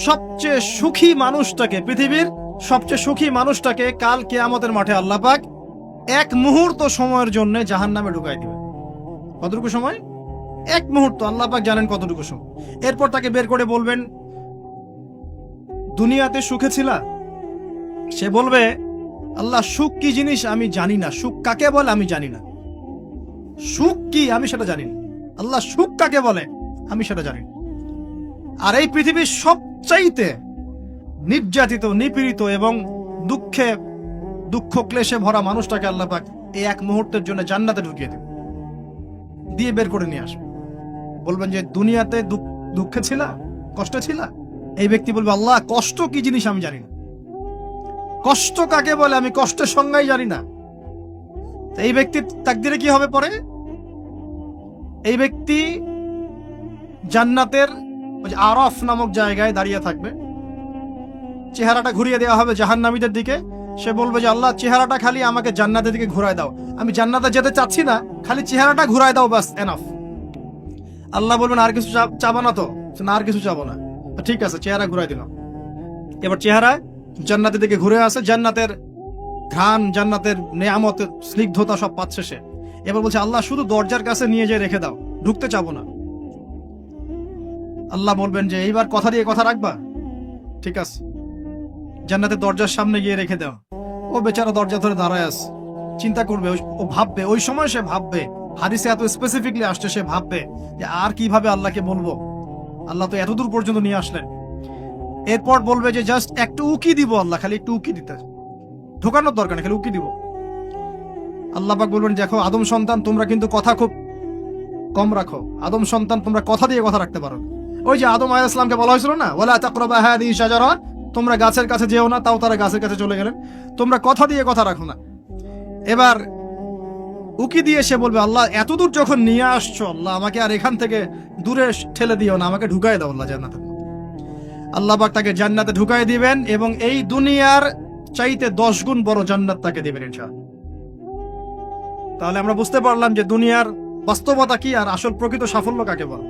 সবচেয়ে সুখী মানুষটাকে, পৃথিবীর সবচেয়ে সুখী মানুষটাকে কাল কিয়ামতের মাঠে আল্লাহ পাক এক মুহূর্ত সময়ের জন্য জাহান্নামে ঢুকাই দিবে। কতটুকু সময়? এক মুহূর্ত। আল্লাহ পাক জানেন কতটুকু সময়। এরপর তাকে বের করে বলবেন, দুনিয়াতে সুখে ছিলা? সে বলবে, আল্লাহ সুখ কি জিনিস আমি জানি না, সুখ কাকে বলে আমি জানি না, সুখ কি আমি সেটা জানি না। আল্লাহ সুখ কাকে বলে আমি সেটা জানি না। আর এই পৃথিবীর সবচাইতে নির্যাতিত, নিপীড়িত এবং দুঃখ ক্লেশে ভরা মানুষটাকে আল্লাহ পাক এই এক মুহূর্তের জন্য জান্নাতে ঢুকিয়ে দেবে, দিয়ে বের করে নিয়ে আসবে। বলবেন যে দুনিয়াতে দুঃখে ছিলা, কষ্টে ছিলা? এই ব্যক্তি বলবে, আল্লাহ কষ্ট কি জিনিস আমি জানি না, কষ্ট কাকে বলে আমি কষ্টের সংজ্ঞাই জানি না। এই ব্যক্তির তাকদিরে কি হবে পরে? এই ব্যক্তি জান্নাতের আরাফ নামক জায়গায় দাঁড়িয়ে থাকবে, চেহারাটা ঘুরিয়ে দেওয়া হবে জাহান্নামীদের দিকে। সে বলবে যে আল্লাহ চেহারাটা খালি আমাকে জান্নাতের দিকে ঘুরায় দাও, আমি জান্নাতে যেতে চাচ্ছি না, খালি চেহারাটা ঘুরায় দাও, বাস এনাফ। আল্লাহ বলবেন আর কিছু চাবো না? তো না, আর কিছু চাবো না। ঠিক আছে, চেহারা ঘুরাই দিলাম। এবার চেহারা জান্নাতের দিকে ঘুরে আসে, জান্নাতের ঘ্রাণ, জান্নাতের নেয়ামতের স্নিগ্ধতা সব পাচ্ছে সে। এবার বলছে আল্লাহ শুধু দরজার কাছে নিয়ে যেয়ে রেখে দাও, ঢুকতে চাবো না। আল্লাহ বলবেন যে এইবার কথা দিয়ে কথা রাখবা? ঠিক আছে, জান্নাতের দরজার সামনে গিয়ে রেখে দাও। ও বেচারা দরজা ধরে দাঁড়ায় আছে, চিন্তা করবে, ও ভাববে, ওই সময় সে ভাববে, হাদিসে এত স্পেসিফিকলি আসছে, সে ভাববে যে আর কিভাবে আল্লাহকে বলবো, আল্লাহ তো এতদূর পর্যন্ত নিয়ে আসলেন। এরপর বলবে যে জাস্ট একটু উকি দিব, আল্লাহ খালি একটু উকি দিতে, ঢোকানোর দরকার নেই, খালি উকি দিব। আল্লাহ পাক বলবেন, দেখো আদম সন্তান তোমরা কিন্তু কথা খুব কম রাখো, আদম সন্তান তোমরা কথা দিয়ে কথা রাখতে পারো। ওই যে আদম আলাইহিস সালামকে বলা হয়েছিল না, ওয়ালা তাকরাবা হাযিহি শাজারা, তোমরা গাছের কাছে যেও না, তাও তারা গাছের কাছে চলে গেলেন। তোমরা কথা দিয়ে কথা রাখো না। এবার উকি দিয়ে সে বলবে, আল্লাহ এতদূর যখন নিয়ে আসছো, আল্লাহ আমাকে আর এখান থেকে দূরে ঠেলে দিও না, আমাকে ঢুকাই দাও আল্লাহ জান্নাতে। আল্লাহ পাক তাকে জান্নাতে ঢুকাই দিবেন এবং এই দুনিয়ার চাইতে 10 গুণ বড় জান্নাত তাকে দিবেন ইনশাআল্লাহ। তাহলে আমরা বুঝতে পারলাম যে দুনিয়ার বাস্তবতা কি আর আসল প্রকৃত সাফল্য কাকে বলে।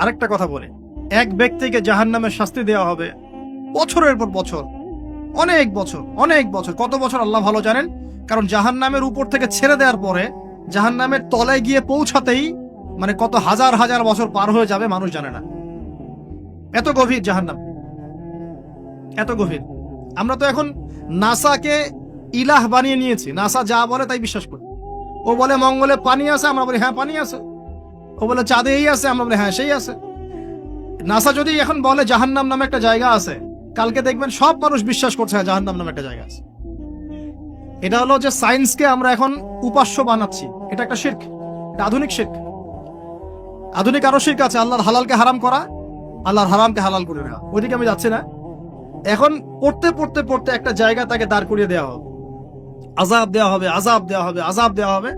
আরেকটা কথা বলে, এক ব্যক্তিকে জাহান্নামের শাস্তি দেওয়া হবে বছরের পর বছর, অনেক বছর, অনেক বছর। কত বছর আল্লাহ ভালো জানেন, কারণ জাহান্নামের উপর থেকে ছেড়ে দেওয়ার পরে জাহান্নামের তলায় গিয়ে পৌঁছাতেই মানে কত হাজার হাজার বছর পার হয়ে যাবে মানুষ জানে না। এত গভীর জাহান্নাম, এত গভীর। আমরা তো এখন নাসাকে ইলাহ বানিয়ে নিয়েছি, নাসা যা বলে তাই বিশ্বাস করি। ও বলে মঙ্গলে পানি আছে, আমরা বলি হ্যাঁ পানি আছে। ও বলে চাঁদে এই আছে, আমরা বলি হ্যাঁ সেই আছে। নাসা যদি এখন বলে জাহান্নাম নামে একটা জায়গা আছে, কালকে দেখবেন সব মানুষ বিশ্বাস করছে হ্যাঁ জাহান্নাম নামে একটা জায়গা আছে। এটা হলো যে সায়েন্সকে আমরা এখন উপাস্য বানাচ্ছি, এটা একটা শিরক, এটা আধুনিক শিরক। আধুনিক আরো শিরক আছে, আল্লাহর হালালকে হারাম করা, আল্লাহর হারামকে হালাল করে নেওয়া। ওইদিকে আমি যাচ্ছি না। এখন পড়তে পড়তে পড়তে একটা জায়গা তাকে দাঁড় করিয়ে দেওয়া হবে, আযাব দেওয়া হবে, আযাব দেওয়া হবে, আযাব দেওয়া হবে।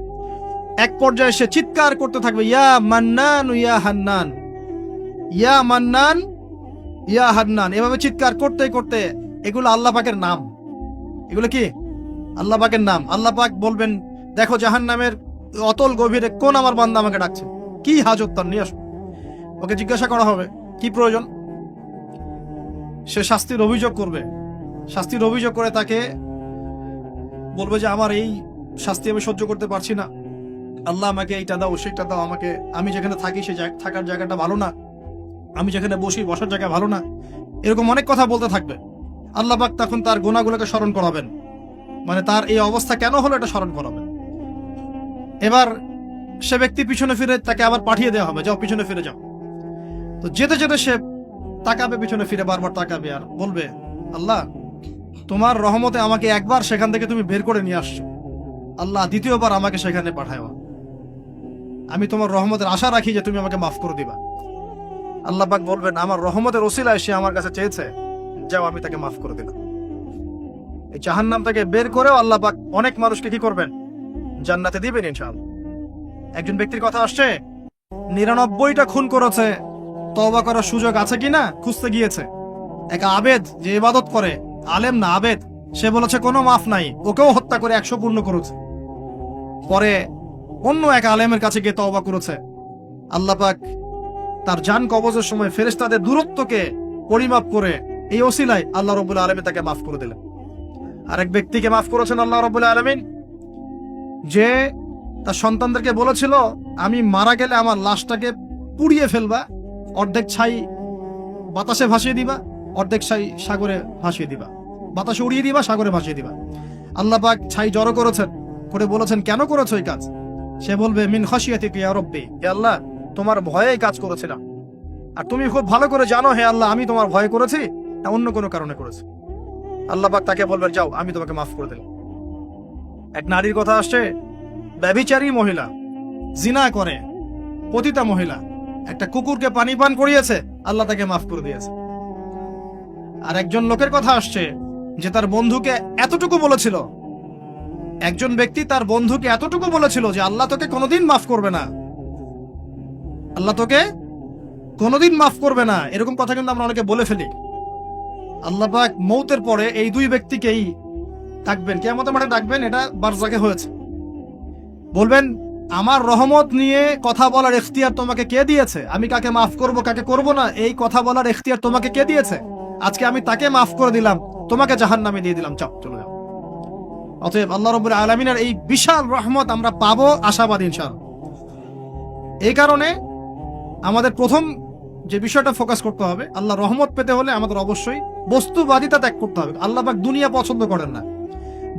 এক পর্যায়ে সে চিৎকার করতে থাকবে, ইয়া মান্নান ইয়া হান্নান, ইয়া মান্নান ইয়া হান্নান। এভাবে চিৎকার করতে করতে, এগুলো আল্লাহ পাকের নাম। এগুলো কি? আল্লাহ পাকের নাম। আল্লাহ পাক বলবেন, দেখো জাহান্নামের অতল গভীরে কোন আমার বান্দা আমাকে ডাকছে, কি হাজত তার, নিয়ে আসো। ওকে জিজ্ঞাসা করা হবে কি প্রয়োজন। সে শাস্তির অভিযোগ করবে, শাস্তির অভিযোগ করে তাকে বলবে যে আমার এই শাস্তি আমি সহ্য করতে পারছি না, আল্লাহ আমাকে এইটা দাও, সেইটা দাও আমাকে, আমি যেখানে থাকি সে থাকার জায়গাটা ভালো না, আমি যেখানে বসি বসার জায়গা ভালো না, এরকম অনেক কথা বলতে থাকবে। আল্লাহ পাক তখন তার গুনাহগুলোকে স্মরণ করাবেন, মানে তার এই অবস্থা কেন হলো এটা স্মরণ করাবেন। এবার সে ব্যক্তি পিছনে ফিরে, তাকে আবার পাঠিয়ে দেওয়া হবে, যাও পিছনে ফিরে যাও। তো যেতে যেতে সে তাকাবে পিছনে ফিরে, বারবার তাকাবে আর বলবে, আল্লাহ তোমার রহমতে আমাকে একবার সেখান থেকে তুমি বের করে নিয়ে আসছো, আল্লাহ দ্বিতীয়বার আমাকে সেখানে পাঠাও, আমি তোমার রহমতের আশা রাখি যে তুমি আমাকে মাফ করে দিবা। আল্লাহ পাক বলবেন, আমার রহমতের ওসিলায় সে আমার কাছে চেয়েছে, যাও আমি তাকে মাফ করে দিলাম। এই জাহান্নাম থেকে বের করেও আল্লাহ পাক অনেক মানুষকে কি করবেন, জান্নাতে দিবেন ইনশাআল্লাহ। একজন ব্যক্তির কথা আসছে, 99টা খুন করেছে, তওবা করার সুযোগ আছে কিনা খুঁজতে গিয়েছে। এক আবেদ যে ইবাদত করে, আলেম না আবেদ, সে বলেছে কোনো মাফ নাই, ওকেও হত্যা করে 100 পূর্ণ করেছে। পরে অন্য এক আলেমের কাছে গিয়ে তওবা করেছে, আল্লাহ পাক তার জান কবজের সময় ফেরেশতাদের দূরত্বকে পরিমাপ করে এই ওসিলায় আল্লাহ রাব্বুল আলামিন তাকে মাফ করে দিলেন। আরেক ব্যক্তিকে মাফ করেছেন আল্লাহ রাব্বুল আলামিন, যে তার সন্তানদেরকে বলেছিল আমি মারা গেলে আমার লাশটাকে পুড়িয়ে ফেলবা, অর্ধেক ছাই বাতাসে ভাসিয়ে দিবা, অর্ধেক ছাই সাগরে ভাসিয়ে দিবা, বাতাসে উড়িয়ে দিবা, সাগরে ভাসিয়ে দিবা। আল্লাহ পাক ছাই জড়ো করেছেন, করে বলেছেন কেন করেছো এই কাজ? সে বলবে মিন খাশিয়াতিকা ইয়া রাব্বি, হে আল্লাহ তোমার ভয়ে এই কাজ করেছিলাম, আর তুমি খুব ভালো করে জানো হে আল্লাহ আমি তোমার ভয়ে করেছি না অন্য কোনো কারণে করেছি। আল্লাহ পাক তাকে বলবেন যাও আমি তোমাকে মাফ করে দিলাম। এক নারীর কথা আসছে, ব্যভিচারী মহিলা, জিনা করে, পতিতা মহিলা, একটা কুকুরকে পানি পান করিয়েছে, আল্লাহ তাকে মাফ করে দিয়েছে। আর একজন লোকের কথা আসছে যে তার বন্ধুকে এতটুকু বলেছিল, একজন ব্যক্তি তার বন্ধুকে এতটুকু বলেছিল যে আল্লাহ তোকে কোনোদিন মাফ করবে না, আল্লাহ তোকে কোনোদিন মাফ করবে না। এরকম কথা কিন্তু আমরা অনেকে বলে ফেলি। আল্লাহ পাক মৌতের পরে এই দুই ব্যক্তিকেই ডাকবেন, কিয়ামতের মাঠে ডাকবেন, এটা বারজাকে হয়েছে। বলবেন আমার রহমত নিয়ে কথা বলার ইখতিয়ার তোমাকে কে দিয়েছে? আমি কাকে মাফ করব কাকে করব না এই কথা বলার ইখতিয়ার তোমাকে কে দিয়েছে? আজকে আমি তাকে মাফ করে দিলাম, তোমাকে জাহান্নামে দিয়ে দিলাম, চাপ চলে যাও। অতএব আল্লাহ রাব্বুল আলামিনের এই বিশাল রহমত আমরা পাবো, আশাবাদী ইনশাআল্লাহ। এই কারণে আমাদের প্রথম যে বিষয়টা ফোকাস করতে হবে, আল্লাহ রহমত পেতে হলে আমাদের অবশ্যই বস্তুবাদিতা ত্যাগ করতে হবে। আল্লাহ পাক দুনিয়া পছন্দ করেন না,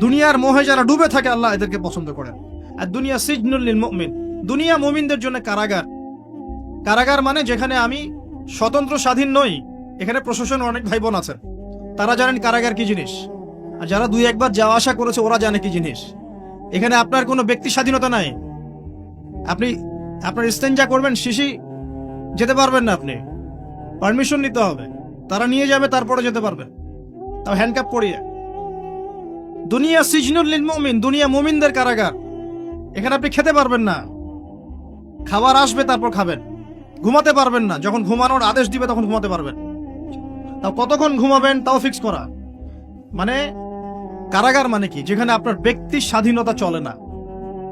দুনিয়ার মোহে যারা ডুবে থাকে আল্লাহ এদেরকে পছন্দ করেন। আর দুনিয়া সিজনুল লিল মুমিন, দুনিয়া মুমিনদের জন্য কারাগার। কারাগার মানে যেখানে আমি স্বতন্ত্র স্বাধীন নই। এখানে প্রশাসন অনেক ভাই বোন আছেন, তারা জানেন কারাগার কি জিনিস, আর যারা দুই একবার যাওয়া আসা করেছে ওরা জানে কি জিনিস। এখানে আপনার কোনো ব্যক্তি স্বাধীনতা নাই। আপনি আপনার ইস্তেঞ্জা করবেন, শিশি যেতে পারবেন না, আপনি পারমিশন নিতে হবে, তারা নিয়ে যাবে তারপরে যেতে পারবেন, তাও হ্যান্ডকাপ পরিয়ে। দুনিয়া সিজনুল লিল মুমিন, দুনিয়া মুমিনদের কারাগার। এখানে আপনি খেতে পারবেন না, খাবার আসবে তারপর খাবেন, ঘুমাতে পারবেন না, যখন ঘুমানোর আদেশ দিবে তখন ঘুমাতে পারবেন, তাও কতক্ষণ ঘুমাবেন তাও ফিক্স করা। মানে কারাগার মানে কি? যেখানে আপনার ব্যক্তির স্বাধীনতা চলে না,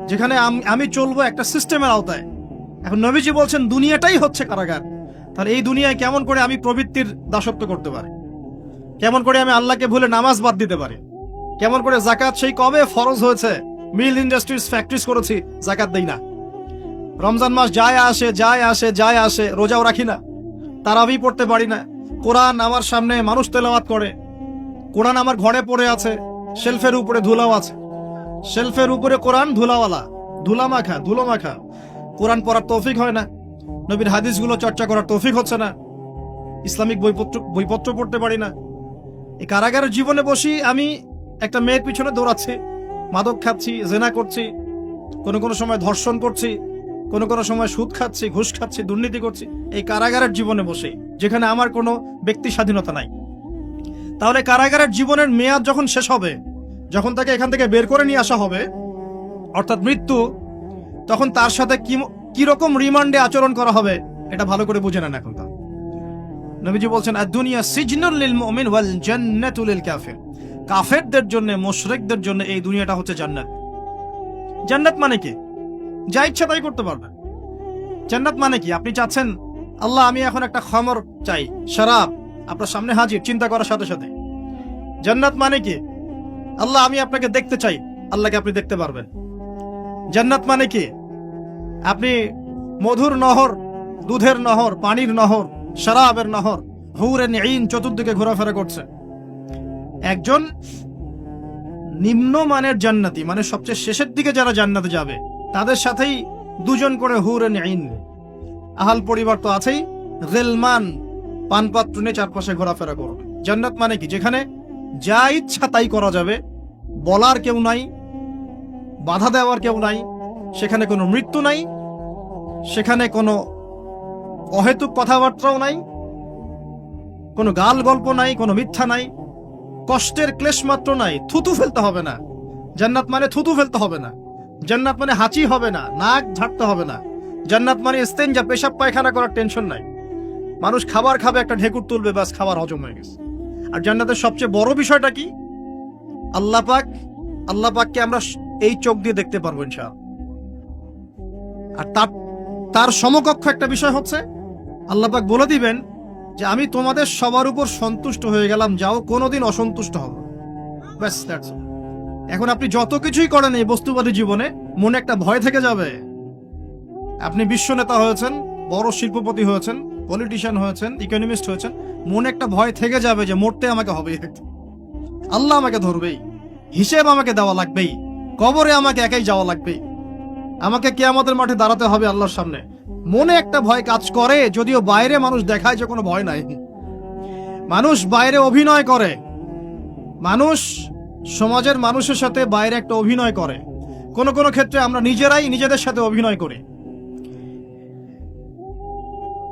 যেখানে আমি চলবো একটা সিস্টেমের আওতায়। এখন নবীজি বলছেন দুনিয়াটাই হচ্ছে কারাগার। তাহলে এই দুনিয়ায় কেমন করে আমি প্রবৃত্তির দাসত্ব করতে পারি? কেমন করে আমি আল্লাহকে ভুলে নামাজ বাদ দিতে পারি? কেমন করে জাকাত সেই কবে ফরজ হয়েছে, মিল ইন্ডাস্ট্রিজ ফ্যাক্টরিজ করেছি, জাকাত দেই না। রমজান মাস যায় আসে যায় আসে যায় আসে, রোজাও রাখি না, তারাবি পড়তে পারি না। কোরআন আমার সামনে মানুষ তেলাওয়াত করে, কোরআন আমার ঘরে পড়ে আছে, শেলফের উপরে ধুলাও আছে, শেলফের উপরে কোরআন ধুলাওয়ালা, ধুলো মাখা। কোরআন পড়ার তৌফিক হয় না, নবীর হাদিসগুলো চর্চা করার তৌফিক হচ্ছে না, ইসলামিক বইপত্র পড়তে পারি না। এই কারাগারের জীবনে বসি আমি একটা মেয়ের পিছনে দৌড়াচ্ছি, মাদক খাচ্ছি, জেনা করছি, কোনো সময় ধর্ষণ করছি, কোনো সময় সুদ খাচ্ছি, ঘুষ খাচ্ছি, দুর্নীতি করছি, এই কারাগারের জীবনে বসে, যেখানে আমার কোনো ব্যক্তি স্বাধীনতা নাই। তাহলে কারাগারের জীবনের মেয়াদ যখন শেষ হবে, যখন তাকে এখান থেকে বের করে নিয়ে আসা হবে, অর্থাৎ মৃত্যু, তখন তার সাথে কি রকম রিমান্ডে আচরণ করা হবে এটা ভালো করে বুঝে নেন। এখন নবীজি বলছেন আদ-দুনিয়া সিজনুল লিল মুমিন ওয়াল জান্নাতু লিল কাফির। কাফেরদের জন্য, মুশরিকদের জন্য এই দুনিয়াটা হচ্ছে জান্নাত। জান্নাত মানে কি? যা ইচ্ছা তাই করতে পারবে। জান্নাত মানে কি? আপনি চাচ্ছেন আল্লাহ আমি এখন একটা খামর চাই, শরাব আপনার সামনে হাজির, চিন্তা করার সাথে সাথে। জান্নাত মানে কি? আল্লাহ আমি আপনাকে দেখতে চাই, আল্লাহকে আপনি দেখতে পারবেন। জান্নাত মানে কি? আপনি মধুর নহর, দুধের নহর, পানির নহর, শরাবের নহর, হুরুন ঈন চতুর্দিকে ঘোরাফেরা করছে। একজন নিম্নমানের জান্নাতি, মানে সবচেয়ে শেষের দিকে যারা জান্নাতে যাবে, তাদের সাথেই দুজন করে হুরুন ঈন, আহাল পরিবার তো আছেই, গিলমান পানপাত্র নিয়ে চারপাশে ঘোরাফেরা করবে। জান্নাত মানে কি? যেখানে যা ইচ্ছা তাই করা যাবে, বলার কেউ নাই, বাধা দেওয়ার কেউ নাই, সেখানে কোনো মৃত্যু নাই, সেখানে কোনো অহেতুক কথাবার্তাও নাই, কোনো গাল গল্প নাই, কোনো মিথ্যা নাই, কষ্টের ক্লেশ মাত্র নাই, থুতু ফেলতে হবে না। জান্নাত মানে থুতু ফেলতে হবে না। জান্নাত মানে হাঁচি হবে না, নাক ঝাড়তে হবে না। জান্নাত মানে ইস্তেঞ্জা, পেশাব পায়খানা করার টেনশন নাই। মানুষ খাবার খাবে, একটা ঢেকুর তুলবে, ব্যাস খাবার হজম হয়ে গেছে। আর জান্নাতের সবচেয়ে বড় বিষয়টা কি? আল্লাহ পাককে আমরা এই চোখ দিয়ে দেখতে পারবো ইনশাআল্লাহ। আর তার সমকক্ষ একটা বিষয় হচ্ছে আল্লাহ পাক বলে দিবেন যে আমি তোমাদের সবার উপর সন্তুষ্ট হয়ে গেলাম, যাও, কোনোদিন অসন্তুষ্ট হব। ব্যাস, দ্যাটস অল। এখন আপনি যত কিছুই করেন এই বস্তুবাদী জীবনে, মনে একটা ভয় থেকে যাবে। আপনি বিশ্ব নেতা হয়েছেন, বড় শিল্পপতি হয়েছেন, পলিটিশিয়ান হয়েছেন, ইকোনমিস্ট হয়েছেন, মনে একটা ভয় থেকে যাবে যে মরতে আমাকে হবে, আল্লাহ আমাকে ধরবেই, হিসেব আমাকে দেওয়া লাগবেই, কবরে আমাকে একাই যাওয়া লাগবেই, আমাকে কিয়ামতের মাঠে দাঁড়াতে হবে আল্লাহর সামনে। মনে একটা ভয় কাজ করে, যদিও বাইরে মানুষ দেখায় যে কোনো ভয় নাই। মানুষ বাইরে অভিনয় করে, মানুষ সমাজের মানুষের সাথে বাইরে একটা অভিনয় করে। কোন কোন ক্ষেত্রে আমরা নিজেরাই নিজেদের সাথে অভিনয় করি।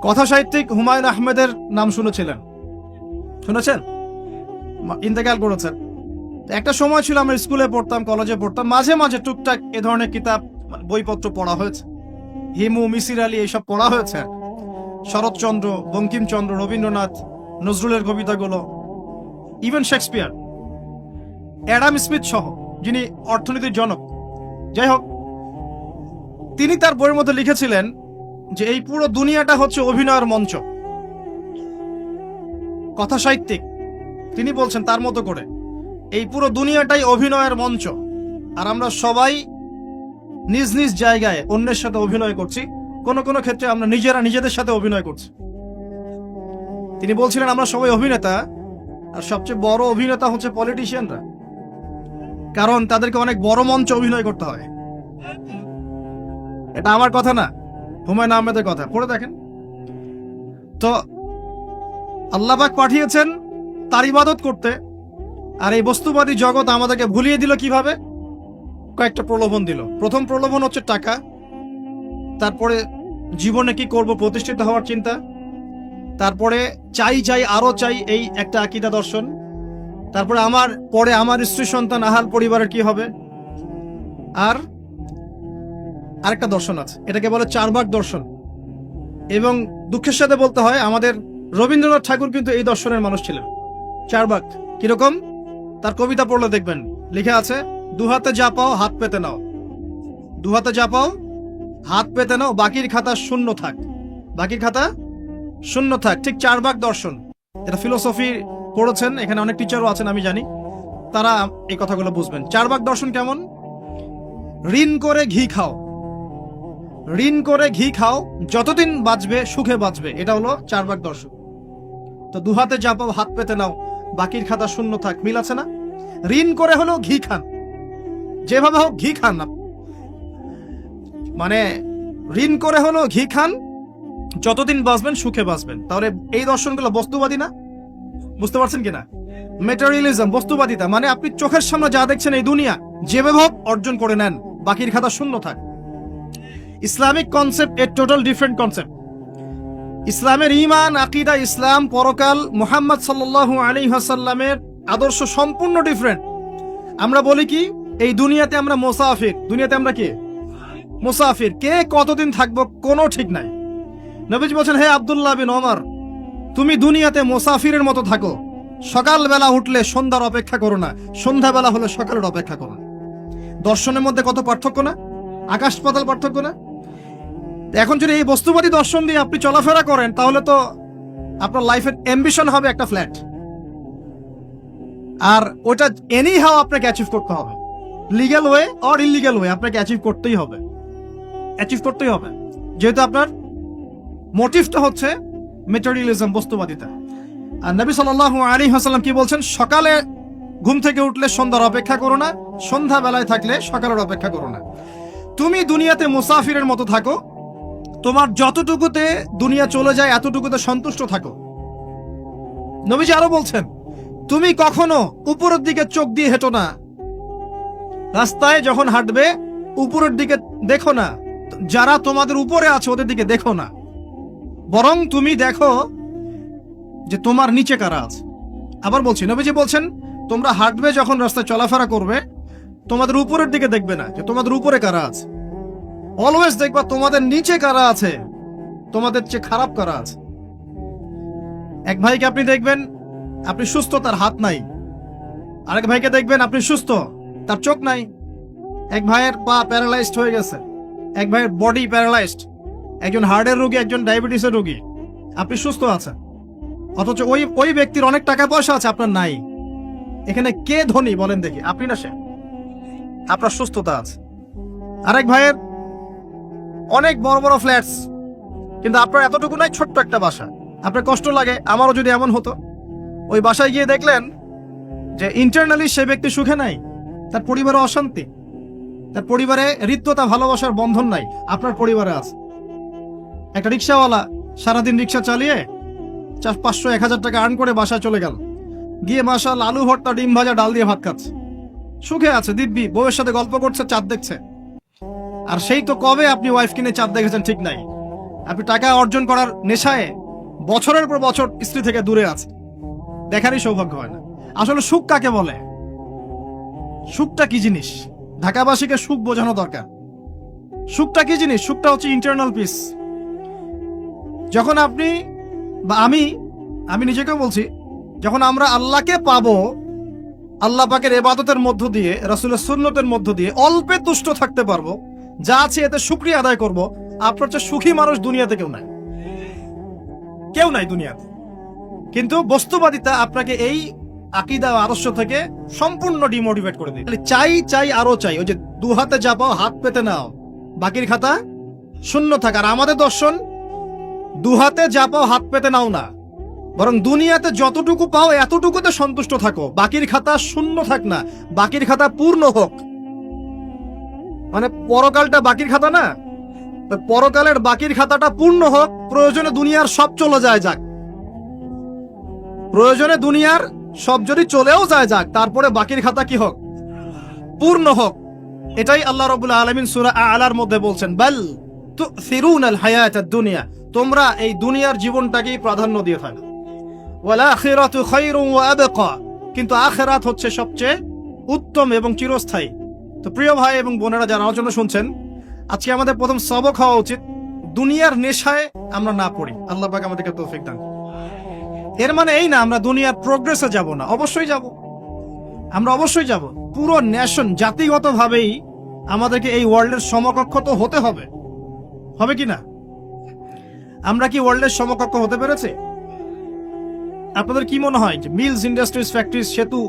কথা সাহিত্যিক হুমায়ুন আহমেদের নাম শুনেছিলেন? শুনেছেন? ইন্তেকাল করেছেন। একটা সময় ছিল আমরা স্কুলে পড়তাম, কলেজে পড়তাম, মাঝে মাঝে টুকটাক এ ধরনের কিতাব, বইপত্র পড়া হয়েছে। হিমু, মিসির আলী এইসব পড়া হয়েছে। শরৎচন্দ্র, বঙ্কিমচন্দ্র, রবীন্দ্রনাথ, নজরুলের কবিতাগুলো, ইভেন শেক্সপিয়ার, অ্যাডাম স্মিথ সহ, যিনি অর্থনীতির জনক। যাই হোক, তিনি তার বইয়ের মধ্যে লিখেছিলেন যে এই পুরো দুনিয়াটা হচ্ছে অভিনয়ের মঞ্চ। কথা সাহিত্যিক, তিনি বলছেন তার মতো করে এই পুরো দুনিয়াটাই অভিনয়ের মঞ্চ, আর আমরা সবাই নিজ নিজ জায়গায় অন্যের সাথে অভিনয় করছি। কোন কোন ক্ষেত্রে আমরা নিজেরা নিজেদের সাথে অভিনয় করছি। তিনি বলছিলেন আমরা সবাই অভিনেতা, আর সবচেয়ে বড় অভিনেতা হচ্ছে পলিটিশিয়ানরা, কারণ তাদেরকে অনেক বড় মঞ্চে অভিনয় করতে হয়। এটা আমার কথা না, হুমায়ুন আহমেদের কথা, পড়ে দেখেন তো। আল্লাহ পাক পাঠিয়েছেন তার ইবাদত করতে, আর এই বস্তুবাদী জগৎ আমাদেরকে ভুলিয়ে দিল কিভাবে? কয়েকটা প্রলোভন দিল। প্রথম প্রলোভন হচ্ছে টাকা, তারপরে জীবনে কি করব, প্রতিষ্ঠিত হওয়ার চিন্তা, তারপরে চাই চাই আরো চাই, এই একটা আকীদা দর্শন, তারপরে আমার স্ত্রী সন্তান আহাল পরিবারের কি হবে, আর আরেকটা দর্শন আছে, এটাকে বলে চারবাক দর্শন। এবং দুঃখের সাথে বলতে হয়, আমাদের রবীন্দ্রনাথ ঠাকুর কিন্তু এই দর্শনের মানুষ ছিলেন। চারবাক কিরকম? তার কবিতা পড়লে দেখবেন লেখা আছে, দুহাতে যা পাও হাত পেতে নাও, দুহাতে যা পাও হাত পেতে নাও, বাকির খাতা শূন্য থাক, বাকির খাতা শূন্য থাক। ঠিক চারবাক দর্শন। এটা ফিলোসফি পড়েছেন, এখানে অনেক টিচারও আছেন আমি জানি, তারা এই কথাগুলো বুঝবেন। চারবাক দর্শন কেমন? ঋণ করে ঘি খাও, ঋণ করে ঘি খাও, যতদিন বাঁচবে সুখে বাঁচবে, এটা হলো চারবাক দর্শন। তো দুহাতে যা পাও হাত পেতে নাও, বাকির খাতা শূন্য থাক, মিল আছে না? ঋণ করে হলো ঘি খান, যেভাবে হোক ঘি খান না, মানে ঋণ করে হলো ঘি খান, যতদিন বাঁচবেন সুখে বাঁচবেন। তাহলে এই দর্শনগুলো বস্তুবাদী না? বুঝতে পারছেন কিনা? মেটেরিয়ালিজম, বস্তুবাদিতা, মানে আপনি চোখের সামনে যা দেখছেন এই দুনিয়া, যেভাবে হোক অর্জন করে নেন, বাকির খাতা শূন্য থাক। ইসলামিক কনসেপ্ট এর টোটাল ডিফারেন্ট কনসেপ্ট। ইসলামের ঈমান, আকীদা, ইসলাম, পরকাল, মুহাম্মদ সাল্লাল্লাহু আলাইহি ওয়াসাল্লামের আদর্শ সম্পূর্ণ ডিফারেন্ট। আমরা বলি কি, এই দুনিয়াতে আমরা মুসাফির, দুনিয়াতে আমরা কি মুসাফির, কে কতদিন থাকবো কোনো ঠিক নাই। নবীজি বলছেন, হে আব্দুল্লাহ বিন ওমর, তুমি দুনিয়াতে মুসাফিরের মতো থাকো, সকালবেলা উঠলে সন্ধ্যার অপেক্ষা করো না, সন্ধ্যাবেলা হলে সকালের অপেক্ষা করো না। দর্শনের মধ্যে কত পার্থক্য না, আকাশ পাতাল পার্থক্য না? এখন যদি এই বস্তুবাদী দর্শন দিয়ে আপনি চলাফেরা করেন, তাহলে তো আপনার লাইফের অ্যাম্বিশন হবে একটা ফ্ল্যাট, আর ওটা এনি হাও আপনাকে অ্যাচিভ করতে হবে, legal way or illegal way, আপনাকে অ্যাচিভ করতেই হবে, অ্যাচিভ করতেই হবে, যেহেতু আপনার মোটিভটা হচ্ছে মেটেরিয়ালিজম, বস্তুবাদিতা। আর নবী সাল্লাল্লাহু আলাইহি ওয়াসাল্লাম কি বলছেন? সকালে ঘুম থেকে উঠলে সন্ধ্যার অপেক্ষা করো না, সন্ধ্যা বেলায় থাকলে সকালের অপেক্ষা করো না। তুমি দুনিয়াতে মুসাফিরের মতো থাকো, তোমার যতটুকুতে দুনিয়া চলে যায় এতটুকুতে সন্তুষ্ট থাকো। নবীজি আরো বলছেন, তুমি কখনো উপরের দিকে চোখ দিয়ে হেঁটো না, রাস্তায় যখন হাঁটবে উপরের দিকে দেখো না, যারা তোমাদের উপরে আছে ওদের দিকে দেখো না, বরং তুমি দেখো যে তোমার নিচে কারা আছে। আবার বলছি, নবীজি বলছেন, তোমরা হাঁটবে যখন রাস্তায় চলাফেরা করবে, তোমাদের উপরের দিকে দেখবে না যে তোমাদের উপরে কারা আছে, অলওয়েজ দেখবা তোমাদের নিচে কারা আছে, তোমাদের চেয়ে খারাপ কারা আছে। এক ভাইকে আপনি দেখবেন আপনি সুস্থ, তার হাত নাই। আরেক ভাইকে দেখবেন আপনি সুস্থ, তার চোখ নাই। এক ভাইয়ের পা প্যারালাইজড হয়ে গেছে, এক ভাইয়ের বডি প্যারালাইজড, একজন হার্টের রোগী, একজন ডায়াবেটিসের রোগী, আপনি সুস্থ আছেন, অথচ ওই ওই ব্যক্তির অনেক টাকা পয়সা আছে, আপনার নাই। এখানে কে ধনী বলেন দেখি, আপনি না সে? আপনার সুস্থতা আছে। আরেক ভাইয়ের অনেক বড় বড় ফ্ল্যাটস, কিন্তু আপনার এতটুকু নাই, ছোট্ট একটা বাসা। আপনার কষ্ট লাগে, আমারও যদি এমন হতো। ওই বাসায় গিয়ে দেখলেন যে ইন্টারনালি সে ব্যক্তি সুখে নাই, তার পরিবারে অশান্তি, তার পরিবারে হৃদ্যতা ভালোবাসার বন্ধন নাই। আপনার পরিবারে আছে। একটা রিক্সাওয়ালা সারাদিন রিক্সা চালিয়ে 500-1000 টাকা আর্ন করে বাসায় চলে গেল, গিয়ে মাশাআল্লাহ আলু ভর্তা, ডিম ভাজা, ডাল দিয়ে ভাত খাচ্ছে, সুখে আছে, দিব্যি বউয়ের সাথে গল্প করছে, চাঁদ দেখছে। আর সেই তো কবে আপনি ওয়াইফ কিনে চাঁদ দেখেছেন ঠিক নাই। আপনি টাকা অর্জন করার নেশায় বছরের পর বছর স্ত্রী থেকে দূরে আছে, দেখারই সৌভাগ্য হয় না। আসলে সুখ কাকে বলে? সুখটা কি জিনিস? ঢাকাবাসীকে সুখ বোঝানো দরকার। সুখটা কি জিনিস? সুখটা হচ্ছে ইন্টারনাল পিস। যখন আপনি বা আমি নিজেকেও বলছি, যখন আমরা আল্লাহকে পাবো, আল্লাহ পাকের ইবাদতের মধ্য দিয়ে, রাসূলের সুন্নতের মধ্য দিয়ে অল্পে তুষ্ট থাকতে পারবো, যা আছে এতে শুকরিয়া আদায় করব, আপনার চেয়ে সুখী মানুষ দুনিয়াতে কেউ নাই দুনিয়াতে। কিন্তু বস্তুবাদিতা আপনাকে এই আকীদা আদর্শ থেকে সম্পূর্ণ ডিমোটিভেট করে দিই। চাই আরো চাই। ওই যে দু হাতে যা পাও হাত পেতে নাও, বাকির খাতা শূন্য থাক। আর আমাদের দর্শন, দু হাতে যা পাও হাত পেতে নাও না, বরং দুনিয়াতে যতটুকু পাও এতটুকুতে সন্তুষ্ট থাকো, বাকির খাতা শূন্য থাক না, বাকির খাতা পূর্ণ হোক। মানে পরকালটা বাকির খাতা না, পরকালের বাকির খাতাটা পূর্ণ হোক। প্রয়োজনে দুনিয়ার সব চলে যায় যাক, প্রয়োজনে দুনিয়ার সব যদি চলেও যায় যাক, তারপরে বাকির খাতা কি হোক? পূর্ণ হোক। এটাই আল্লাহ রাব্বুল আলামিন সূরা আ'লার মধ্যে বলছেন, বাল তুসিরুনাল হায়াতাদ দুনিয়া, তোমরা এই দুনিয়ার জীবনটাকেই প্রাধান্য দিয়ে থাকো। ওয়াল আখিরাতু খায়রুন ওয়া আবকা, কিন্তু আখিরাত হচ্ছে সবচেয়ে উত্তম এবং চিরস্থায়ী। তো প্রিয় ভাই এবং বোনেরা যারা আলোচনা শুনছেন, আজকে আমাদের প্রথম সবক হওয়া উচিত দুনিয়ার নেশায় আমরা না পড়ি। আল্লাহ পাক আমাদেরকে তৌফিক দান। এর মানে এই না আমরা দুনিয়ার প্রোগ্রেসে যাব না, অবশ্যই যাব, আমরা অবশ্যই যাব। পুরো নেশন জাতিগতভাবেই আমাদেরকে এই ওয়ার্ল্ডের সমকক্ষ তো হতে হবে, হবে কি না? আমরা কি ওয়ার্ল্ডের সমকক্ষ হতে পেরেছি? আপনাদের কি মনে হয় যে মিলস, ইন্ডাস্ট্রিজ, ফ্যাক্টরিজ, সেতু,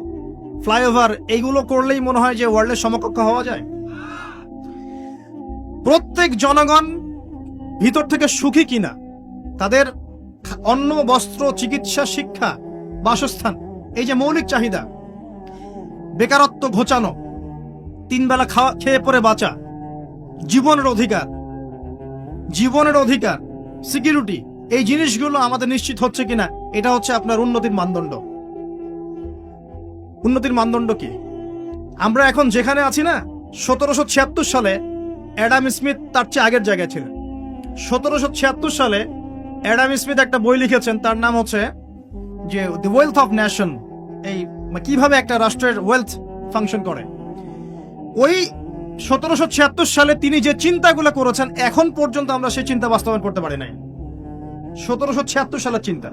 ফ্লাইওভার এইগুলো করলেই মনে হয় যে ওয়ার্ল্ডের সমকক্ষ হওয়া যায়? প্রত্যেক জনগণ ভিতর থেকে সুখী কিনা, তাদের অন্ন, বস্ত্র, চিকিৎসা, শিক্ষা, বাসস্থান, এই যে মৌলিক চাহিদা, বেকারত্ব ঘোচানো, 3 বেলা খেয়ে পরে বাঁচা, জীবনের অধিকার, সিকিউরিটি, এই জিনিসগুলো আমাদের নিশ্চিত হচ্ছে কিনা, এটা হচ্ছে আপনার উন্নতির মানদণ্ড। উন্নতির মানদণ্ড কি? আমরা এখন যেখানে আছি না, 1776 সালে অ্যাডাম স্মিথ তার চেয়ে আগের জায়গায় ছিলেন। 1776 সালে অ্যাডাম স্মিথ একটা বই লিখেছেন, তার নাম হচ্ছে যে দ্য ওয়েলথ অফ নেশন, এই কিভাবে একটা রাষ্ট্রের ওয়েলথ ফাংশন করে। ওই 1776 সালে তিনি যে চিন্তাগুলো করেছেন, এখন পর্যন্ত আমরা সেই চিন্তা বাস্তবায়ন করতে পারি নাই। 1776 সালের চিন্তা,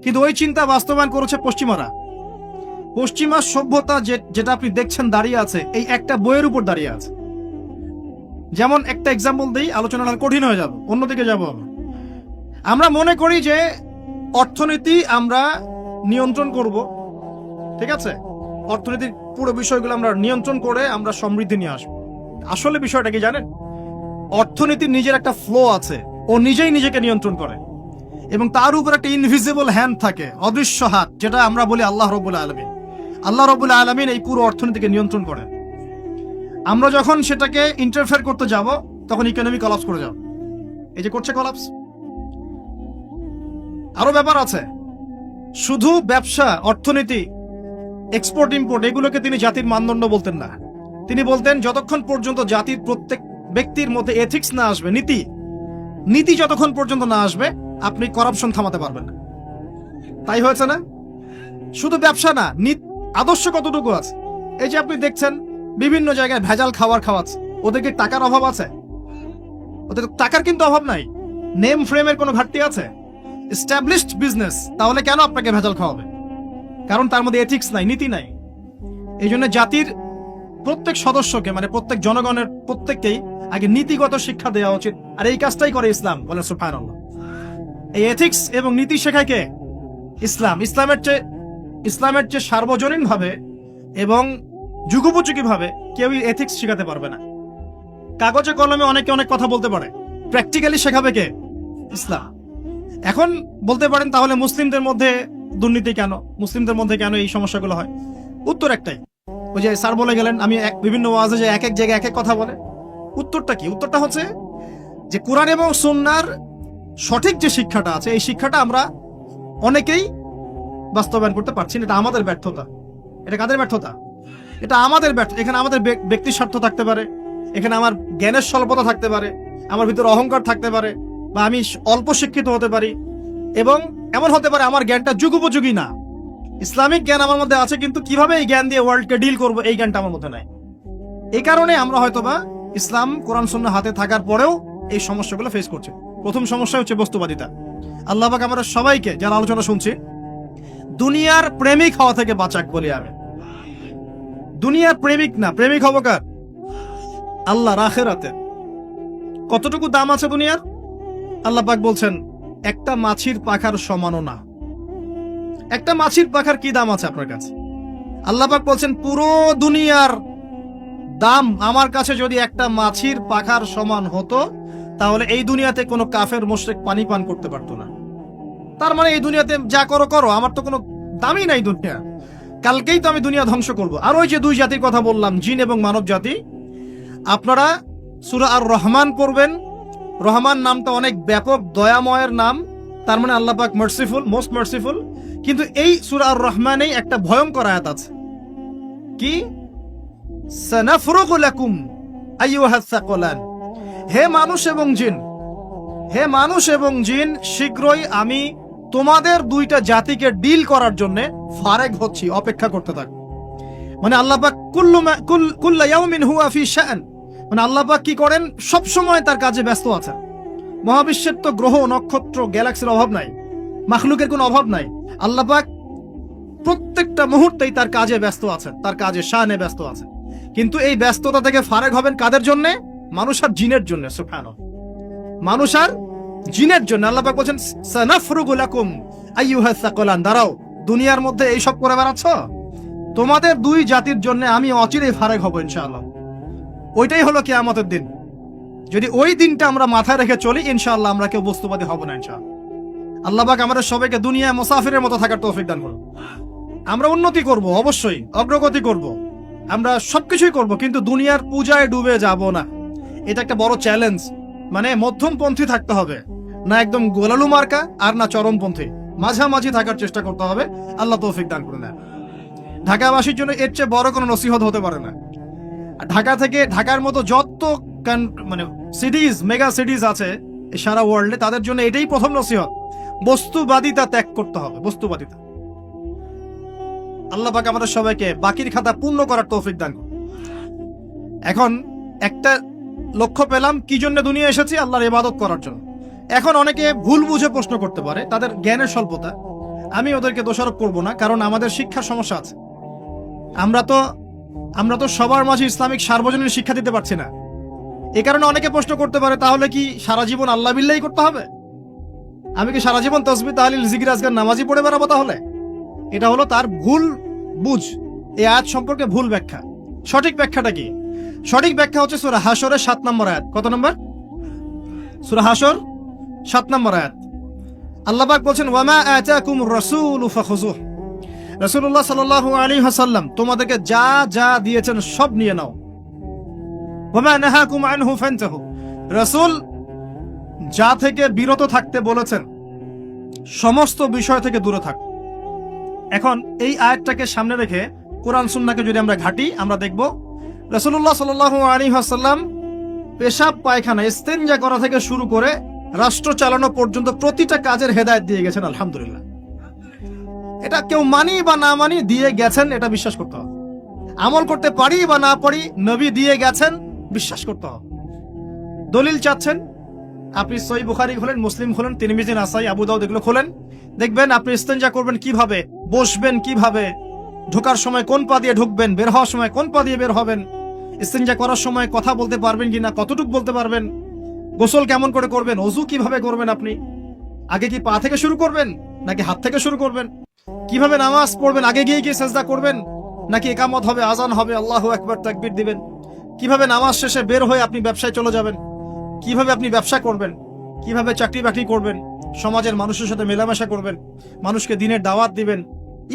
কিন্তু ওই চিন্তা বাস্তবায়ন করেছে পশ্চিমা সভ্যতা। যেটা আপনি দেখছেন দাঁড়িয়ে আছে, এই একটা বইয়ের উপর দাঁড়িয়ে আছে। যেমন একটা এক্সাম্পল দিই, আলোচনাটা কঠিন হয়ে যাবে, অন্যদিকে যাব। আমরা মনে করি যে অর্থনীতি আমরা নিয়ন্ত্রণ করব, ঠিক আছে, অর্থনীতির পুরো বিষয়গুলো আমরা নিয়ন্ত্রণ করে আমরা সমৃদ্ধি নিয়ে আসবো। আসলে বিষয়টা কি জানেন? অর্থনীতির নিজের একটা ফ্লো আছে, ও নিজেই নিজেকে নিয়ন্ত্রণ করে, এবং তার উপর একটা ইনভিজিবল হ্যান্ড থাকে, অদৃশ্য হাত, যেটা আমরা বলি আল্লাহ রাব্বুল আলামিন। আল্লাহ রাব্বুল আলামিন এই পুরো অর্থনীতিকে নিয়ন্ত্রণ করে। আমরা যখন সেটাকে ইন্টারফেয়ার করতে যাব, তখন ইকোনমি কলাপস করে যাব। এই যে করছে কলাপস। আরো ব্যাপার আছে, শুধু ব্যবসা, অর্থনীতি, এক্সপোর্ট ইম্পোর্ট, এগুলোকে তিনি জাতির মানদণ্ড বলতেন না। তিনি বলতেন যতক্ষণ পর্যন্ত জাতির প্রত্যেক ব্যক্তির মধ্যে এথিক্স না আসবে, নীতি যতক্ষণ পর্যন্ত না আসবে, আপনি করাপশন থামাতে পারবেন না। তাই হয়েছে না? শুধু ব্যবসা না, আদর্শ কতটুকু আছে? এই যে আপনি দেখছেন বিভিন্ন জায়গায় ভেজাল খাবার খাওয়াচ্ছে, ওদেরকে টাকার অভাব আছে? ওদের টাকার কিন্তু অভাব নাই। নেম ফ্রেমের কোনো ঘাটতি আছে? এস্টাবলিশড বিজনেস, তাহলে কেন আপনাকে ভেজাল খাওয়াবে? কারণ তার মধ্যে এথিক্স নাই, নীতি নাই। এই জন্য জাতির প্রত্যেক সদস্যকে, মানে প্রত্যেক জনগণের প্রত্যেককেই আগে নীতিগত শিক্ষা দেওয়া উচিত। আর এই কাজটাই করে ইসলাম, বলে সুবহানাল্লাহ। এই এথিক্স এবং নীতি শেখায় কে? ইসলাম। ইসলামের চেয়ে সার্বজনীন ভাবে এবং যুগোপযোগী ভাবে কেউ এথিক্স শেখাতে পারবে না। কাগজে কলমে অনেকে অনেক কথা বলতে পারে, প্র্যাকটিক্যালি শেখাবে কে? ইসলাম। এখন বলতে পারেন তাহলে মুসলিমদের মধ্যে দুর্নীতি কেন, মুসলিমদের মধ্যে কেন এই সমস্যাগুলো হয়? উত্তর একটাই, ওই যে স্যার বলে গেলেন আমি বিভিন্ন ওয়াজে যে এক এক জায়গায় এক এক কথা বলে। উত্তরটা কি? উত্তরটা হচ্ছে যে কোরআন এবং সুন্নাহর সঠিক যে শিক্ষাটা আছে এই শিক্ষাটা আমরা অনেকেই বাস্তবায়ন করতে পারছি না। এটা আমাদের ব্যর্থতা। এটা কাদের ব্যর্থতা? এটা আমাদের ব্যর্থতা। এখানে আমাদের ব্যক্তির স্বার্থ থাকতে পারে, এখানে আমার জ্ঞানের স্বল্পতা থাকতে পারে, আমার ভিতরে অহংকার থাকতে পারে, বা আমি অল্প শিক্ষিত হতে পারি, এবং এমন হতে পারে আমার জ্ঞানটা যুগোপযোগী না। ইসলামিক জ্ঞান আমার মধ্যে আছে কিন্তু কিভাবে এই জ্ঞান দিয়ে ওয়ার্ল্ডকে ডিল করবো এই জ্ঞানটা আমার মধ্যে নাই। এই কারণে আমরা হয়তোবা ইসলাম কোরআন সুন্নাহ হাতে থাকার পরেও এই সমস্যাগুলো ফেস করছি। প্রথম সমস্যা হচ্ছে বস্তুবাদিতা। আল্লাহ পাক আমরা সবাইকে যারা আলোচনা শুনছি দুনিয়ার প্রেমিক হওয়া থেকে বাঁচাক বলি আমি। দুনিয়ার প্রেমিক না, প্রেমিক হবো কার? আল্লাহর আখিরাতে। কতটুকু দাম আছে দুনিয়ার? আল্লাহ পাক বলছেন একটা মাছির পাখার সমানও না। একটা মাছির পাখার কি দাম আছে আপনার কাছে? আল্লাহ পাক বলছেন পুরো দুনিয়ার দাম আমার কাছে যদি একটা মাছির পাখার সমান হতো তাহলে এই দুনিয়াতে কোনো কাফের মুশরিক পানি পান করতে পারতো না। তার মানে এই দুনিয়াতে যা করো করো, আমার তো কোনো দামই নাই দুনিয়া। কালকেই তো আমি দুনিয়া ধ্বংস করব। আর ওই যে দুই জাতির কথা বললাম, জিন এবং মানব জাতি, আপনারা সূরা আর রহমান পড়বেন। রহমান নামটা অনেক ব্যাপক, দয়াময়ের নাম, তার মানে আল্লাহ পাক মার্সিফুল, মোস্ট মার্সিফুল। কিন্তু এই সূরা আর রহমানেই একটা ভয়ঙ্কর আয়াত আছে, কি? সানাফরুগু লাকুম আইয়ুহাস সাকলান। হে মানুষ এবং জিন, হে মানুষ এবং জিন, শীঘ্রই আমি তোমাদের দুইটা জাতিকে ডিল করার জন্য ফারেগ হচ্ছি, অপেক্ষা করতে থাক। মানে আল্লাহ পাক কুল্লা ইয়াউমিন হুয়া ফি শাআন, মানে আল্লাহ পাক কি করেন? সব সময় তার কাজে ব্যস্ত আছেন। মহাবিশ্বের তো গ্রহ নক্ষত্র গ্যালাক্সির অভাব নাই, মাখলুকের কোনো অভাব নাই। আল্লাহ পাক প্রত্যেকটা মুহূর্তেই তার কাজে ব্যস্ত আছেন, তার কাজে শানে ব্যস্ত আছেন। কিন্তু এই ব্যস্ততা থেকে ফারেগ হবেন কাদের জন্য? মানুষ আর জিনের জন্য। সুবহানাল্লাহ, মানুষ আর জিনের জন্য। আল্লাহ পাক বলেন সানাফরুগু লাকুম আইয়ুহাস সাকলান। দাঁড়াও, দুনিয়ার মধ্যে এই সব করে বেড়াচ্ছ, তোমাদের দুই জাতির জন্য আমি অচিরেই ফারেগ হব ইনশাআল্লাহ। ওইটাই হলো কিয়ামতের দিন। যদি ওই দিনটা আমরা মাথায় রেখে চলি ইনশাআল্লাহ আমরা কেউ বস্তুবাদী হব না ইনশাআল্লাহ। আল্লাহ পাক আমাদের সবাইকে দুনিয়া মুসাফিরের মতো থাকার তৌফিক দান করুন। আমরা উন্নতি করব, অবশ্যই অগ্রগতি করব, আমরা সবকিছুই করব, কিন্তু দুনিয়ার পূজায় ডুবে যাব না। এটা একটা বড় চ্যালেঞ্জ। মানে মধ্যমপন্থী থাকতে হবে, না একদম গোলালু মার্কা আর না চরমপন্থী, মাঝামাঝি থাকার চেষ্টা করতে হবে। আল্লাহ তৌফিক দান করুন। ঢাকাবাসীর জন্য এর চেয়ে বড় কোনো নসিহত হতে পারে না। ঢাকা থেকে, ঢাকার মতো যত মানে সিটিজ, মেগা সিটিজ আছে সারা ওয়ার্ল্ডে, তাদের জন্য এটাই প্রথম নসিহত, বস্তুবাদিতা ত্যাগ করতে হবে। বস্তুবাদিতা। আল্লাহ পাক আমাদের সবাইকে বাকির খাতা পূর্ণ করার তৌফিক দান করুন। এখন একটা লক্ষ্য পেলাম কি জন্য দুনিয়া এসেছি? আল্লাহর ইবাদত করার জন্য। এখন অনেকে ভুল বুঝে প্রশ্ন করতে পারে, তাদের জ্ঞানের স্বল্পতা। আমি ওদেরকে দোষারোপ করব না, কারণ আমাদের শিক্ষার সমস্যা আছে। আমরা তো সবার মাঝে ইসলামিক সার্বজনীন শিক্ষা দিতে পারছি না। এই কারণে অনেকে প্রশ্ন করতে পারে তাহলে কি সারা জীবন আল্লাহ বিল্লাহি করতে হবে? আমি কি সারা জীবন তাসবিহ তাহলিল জিকির আজকার নামাজি পড়ে বেড়াবো তাহলে? এটা হলো তার ভুল বুঝ। এই আয়াত সম্পর্কে ভুল ব্যাখ্যা। সঠিক ব্যাখ্যাটা কি? সঠিক ব্যাখ্যা হচ্ছে সূরা হাশরের 7 নম্বর আয়াত। কত নম্বর? সূরা হাশর 7 নম্বর আয়াত। আল্লাহ পাক বলছেন ওয়ামা আতাকুমুর রাসূলু ফাখুযুহু। রাসূলুল্লাহ সাল্লাল্লাহু আলাইহি ওয়াসাল্লাম তোমাদেরকে যা যা দিয়েছেন সব নিয়ে নাও। ওয়ামা নাহাকুম আনহু ফান্তাহু। রাসূল যা থেকে বিরত থাকতে বলেছেন সমস্ত বিষয় থেকে দূরে থাক। এখন এই আয়াতটাকে সামনে রেখে কোরআন সুন্নাহকে যদি আমরা ঘাঁটি, আমরা দেখব রাসূলুল্লাহ সাল্লাল্লাহু আলাইহি ওয়াসাল্লাম পেশাব পায়খানা ইস্তেনজা করা থেকে শুরু করে রাষ্ট্র চালানো পর্যন্ত প্রতিটা কাজের হেদায়েত দিয়ে গেছেন। আলহামদুলিল্লাহ। এটা কেউ মানি বা না মানি দিয়ে গেছেন, এটা বিশ্বাস করতে হবে। আমল করতে পারি বা না পারি, নবী দিয়ে গেছেন, বিশ্বাস করতে হবে। দলিল চাচ্ছেন, আপনি সহিহ বুখারী খোলেন, মুসলিম খোলেন, তিরমিজি, নাসাই, আবু দাউদ এগুলো খোলেন, দেখবেন আপনি ইস্তেনজা করবেন কিভাবে, বসবেন কিভাবে, ঢোকার সময় কোন পা দিয়ে ঢুকবেন, বের হওয়ার সময় কোন পা দিয়ে বের হবেন, ইস্তেনজা করার সময় কথা বলতে পারবেন কিনা, কতটুকু বলতে পারবেন, গোসল কেমন করে করবেন, ওযু কিভাবে করবেন, আপনি আগে কি পা থেকে শুরু করবেন নাকি হাত থেকে শুরু করবেন? কিভাবে নামাজ পড়বেন? আগে গিয়ে গিয়ে সেজদা করবেন নাকি একামত হবে, আজান হবে, আল্লাহু আকবার তাকবীর দিবেন? কিভাবে নামাজ শেষে বের হয়ে আপনি ব্যবসায় চলে যাবেন? কিভাবে আপনি ব্যবসা করবেন? কিভাবে চাকরি বাকরি করবেন? সমাজের মানুষের সাথে মেলামেশা করবেন? মানুষকে দিনের দাওয়াত দিবেন?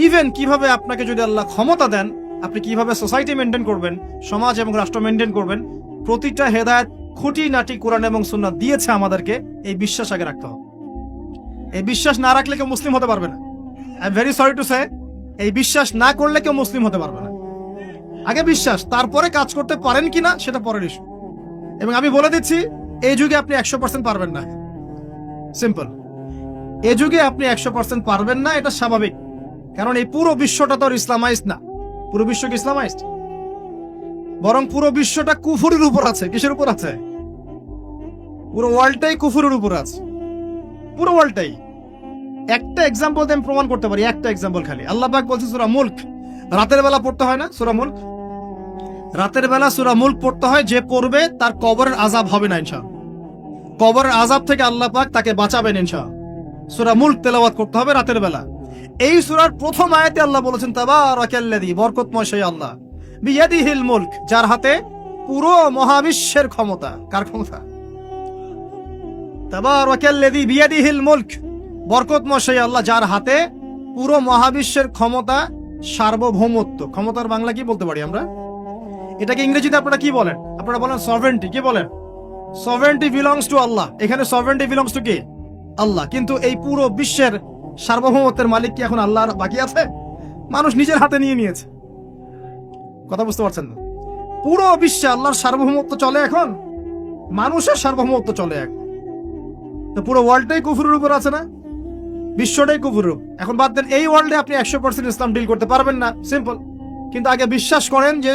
ইভেন কিভাবে আপনাকে যদি আল্লাহ ক্ষমতা দেন, আপনি কিভাবে সোসাইটি মেনটেন করবেন, সমাজ এবং রাষ্ট্র মেনটেন করবেন? প্রতিটা হেদায়েত খুঁটিনাটি কোরআন এবং সুন্নাহ দিয়েছে আমাদেরকে। এই বিশ্বাস আগে রাখতে হবে। এই বিশ্বাস না রাখলে কেউ মুসলিম হতে পারবে না। I am very sorry to say, এই বিশ্বাস না করলে কেউ মুসলিম হতে পারবে না। আগে বিশ্বাস, তারপরে কাজ করতে পারেন কিনা সেটা পরের ইস্যু। এবং আমি বলে দিচ্ছি, এই যুগে আপনি 100% পারবেন না। সিম্পল, এই যুগে আপনি 100% পারবেন না, এটা স্বাভাবিক। কারণ এই পুরো বিশ্বটা তো ইসলামাইজড না। পুরো বিশ্ব কি ইসলামাইজড? বরং পুরো বিশ্বটা কুফরের উপর আছে। কিসের উপর আছে? পুরো ওয়ার্ল্ডটাই কুফরের উপর আছে, পুরো ওয়ার্ল্ডটাই। একটা এক্সাম্পল দিয়ে আমি প্রমাণ করতে পারি, একটা এক্সাম্পল খালি। আল্লাহ পাক বলছে সূরা মুলক, রাতের বেলা পড়তে হয় না সূরা মুলক? রাতের বেলা সূরা মুলক পড়তে হয়। যে পড়বে তার কবরের আযাব হবে না ইনশাআল্লাহ। কবরের আযাব থেকে আল্লাহ পাক তাকে বাঁচাবেন ইনশাআল্লাহ। সূরা মুলক তেলাওয়াত করতে হবে রাতের বেলা। এই সূরার প্রথম আয়াতে আল্লাহ বলেছেন তাবারাকাল্লাযী, বরকতময় সেই আল্লাহ, বিয়াদিহিল মুলক, যার হাতে পুরো মহাবিশ্বের ক্ষমতা। কার ক্ষমতা? তাবারাকাল্লাযী বিয়াদিহিল মুলক, বরকতময় সেই আল্লাহ যার হাতে পুরো মহাবিশ্বের ক্ষমতা, সার্বভৌমত্ব। ক্ষমতার বাংলা কি বলতে পারি আমরা? এটাকে ইংরেজিতে আপনারা কি বলেন? আপনারা বলেন সভরেন্টি। কি বলেন? সভরেন্টি বিলংস টু আল্লাহ। এখানে সভরেন্টি বিলংস টু কে? আল্লাহ। কিন্তু এই পুরো বিশ্বের সার্বভৌমত্বের মালিক কি এখন আল্লাহ বাকি আছে? মানুষ নিজের হাতে নিয়ে নিয়েছে। কথা বুঝতে পারছেন না? পুরো বিশ্বে আল্লাহর সার্বভৌমত্ব চলে এখন, মানুষের সার্বভৌমত্ব চলে এখন। তো পুরো ওয়ার্ল্ডটাই কুফরের উপর আছে না? বিশ্বটাই কুফরের। এখন বাদ দেন, এই ওয়ার্ল্ডে আপনি 100% ইসলাম ডিল করতে পারবেন না, সিম্পল। কিন্তু আগে বিশ্বাস করেন যে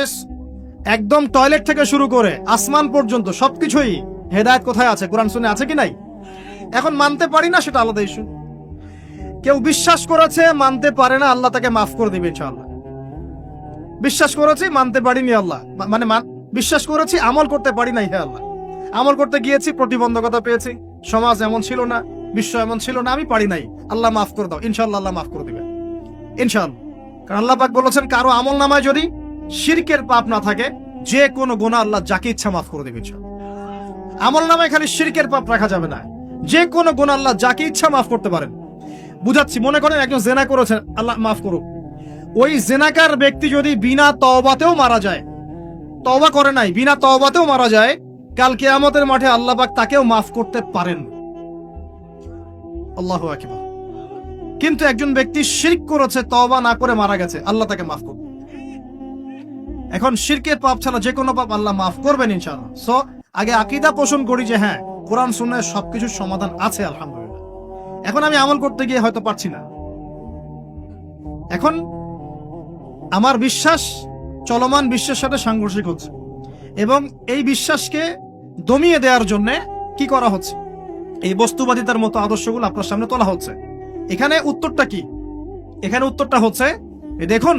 একদম টয়লেট থেকে শুরু করে আসমান পর্যন্ত সবকিছুই হেদায়েত কোথায় আছে, কোরআন শুনে আছে কি নাই? এখন মানতে পারি না, সেটা আলাদা ইস্যু। কেউ বিশ্বাস করেছে, মানতে পারে না, আল্লাহ তাকে মাফ করে দিবে ইনশাআল্লাহ। বিশ্বাস করেছি, মানতে পারিনি, আল্লাহ মানে বিশ্বাস করেছি, আমল করতে পারি নাই, হে আল্লাহ আমল করতে গিয়েছি, প্রতিবন্ধকতা পেয়েছি, সমাজ এমন ছিল না, বিশ্ব এমন ছিল না, আমি পারি নাই, আল্লাহ মাফ করে দাও। ইনশাআল্লাহ আল্লাহ মাফ করে দিবে ইনশাআল্লাহ। কারণ আল্লাহ পাক বলেছেন, কারো আমল নামায় যদি শিরকের পাপ না থাকে, যে কোনো গুনাহ আল্লাহ যাকে ইচ্ছা মাফ করে দেবে ইনশাআল্লাহ। আমল নামায় খালি শিরকের পাপ রাখা যাবে না, যে কোনো গুনাহ আল্লাহ যাকে ইচ্ছা মাফ করতে পারেন। বুঝাচ্ছি, মনে করেন একজন জেনা করেছেন, আল্লাহ মাফ করুক। ওই জেনাকার ব্যক্তি যদি বিনা তওবাতেও মারা যায়, তওবা করে নাই, বিনা তওবাতেও মারা যায়, কাল কিয়ামতের মাঠে আল্লাহ পাক তাকেও মাফ করতে পারেন। আল্লাহু আকবার। কিন্তু একজন ব্যক্তি শিরক করেছে, তওবা না করে মারা গেছে, আল্লাহ তাকে মাফ করবে। এখন শিরকের পাপ ছাড়া যে কোনো পাপ আল্লাহ মাফ করবেন ইনশাআল্লাহ। সো আগে আকীদা পোষণ করি যে হ্যাঁ, কোরআন সুন্নাহয় সবকিছুর সমাধান আছে আলহামদুলিল্লাহ। এখন আমি আমল করতে গিয়ে হয়তো পারছি না। এখন আমার বিশ্বাস চলমান বিশ্বের সাথে সাংঘর্ষিক হচ্ছে, এবং এই বিশ্বাসকে দমিয়ে দেওয়ার জন্য কি করা হচ্ছে? এই বস্তুবাদিতার মতো আদর্শগুলো আপনার সামনে তোলা হচ্ছে। এখানে উত্তরটা কি? এখানে উত্তরটা হচ্ছে, দেখুন,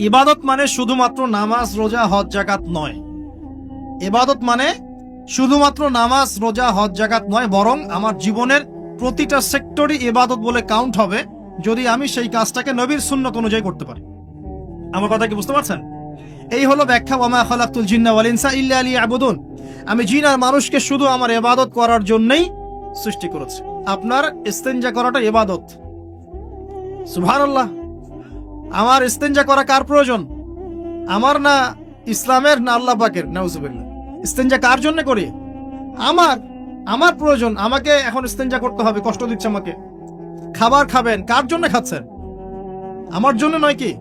ইবাদত মানে শুধুমাত্র নামাজ, রোজা, হজ, যাকাত নয়। ইবাদত মানে শুধুমাত্র নামাজ, রোজা, হজ, যাকাত নয়, বরং আমার জীবনের প্রতিটা সেক্টরই ইবাদত বলে কাউন্ট হবে যদি আমি সেই কাজটাকে নবীর সুন্নাত অনুযায়ী করতে পারি। আমার কথা কি বুঝতে পারছেন? এই হলো ব্যাখ্যা, ওয়ামা খালাকতুল জিন্না ওয়াল ইনসা ইল্লা লিয়াবুদুন। আমি জিন আর মানুষকে শুধু আমার ইবাদত করার জন্যই সৃষ্টি করেছি। আপনার ইস্তেনজা করাটা ইবাদত। সুবহানাল্লাহ। আমার ইস্তেনজা করা কার প্রয়োজন? আমার না ইসলামের, না আল্লাহ পাকের? নাউজুবিল্লাহ। ইস্তেনজা কার জন্য করি? আমার প্রয়োজন। আমাকে এখন ইস্তেনজা করতে হবে, কষ্ট দিচ্ছে আমাকে। খাবার খাবেন, কার জন্য খাচ্ছেন? আমার জন্য নয় কি?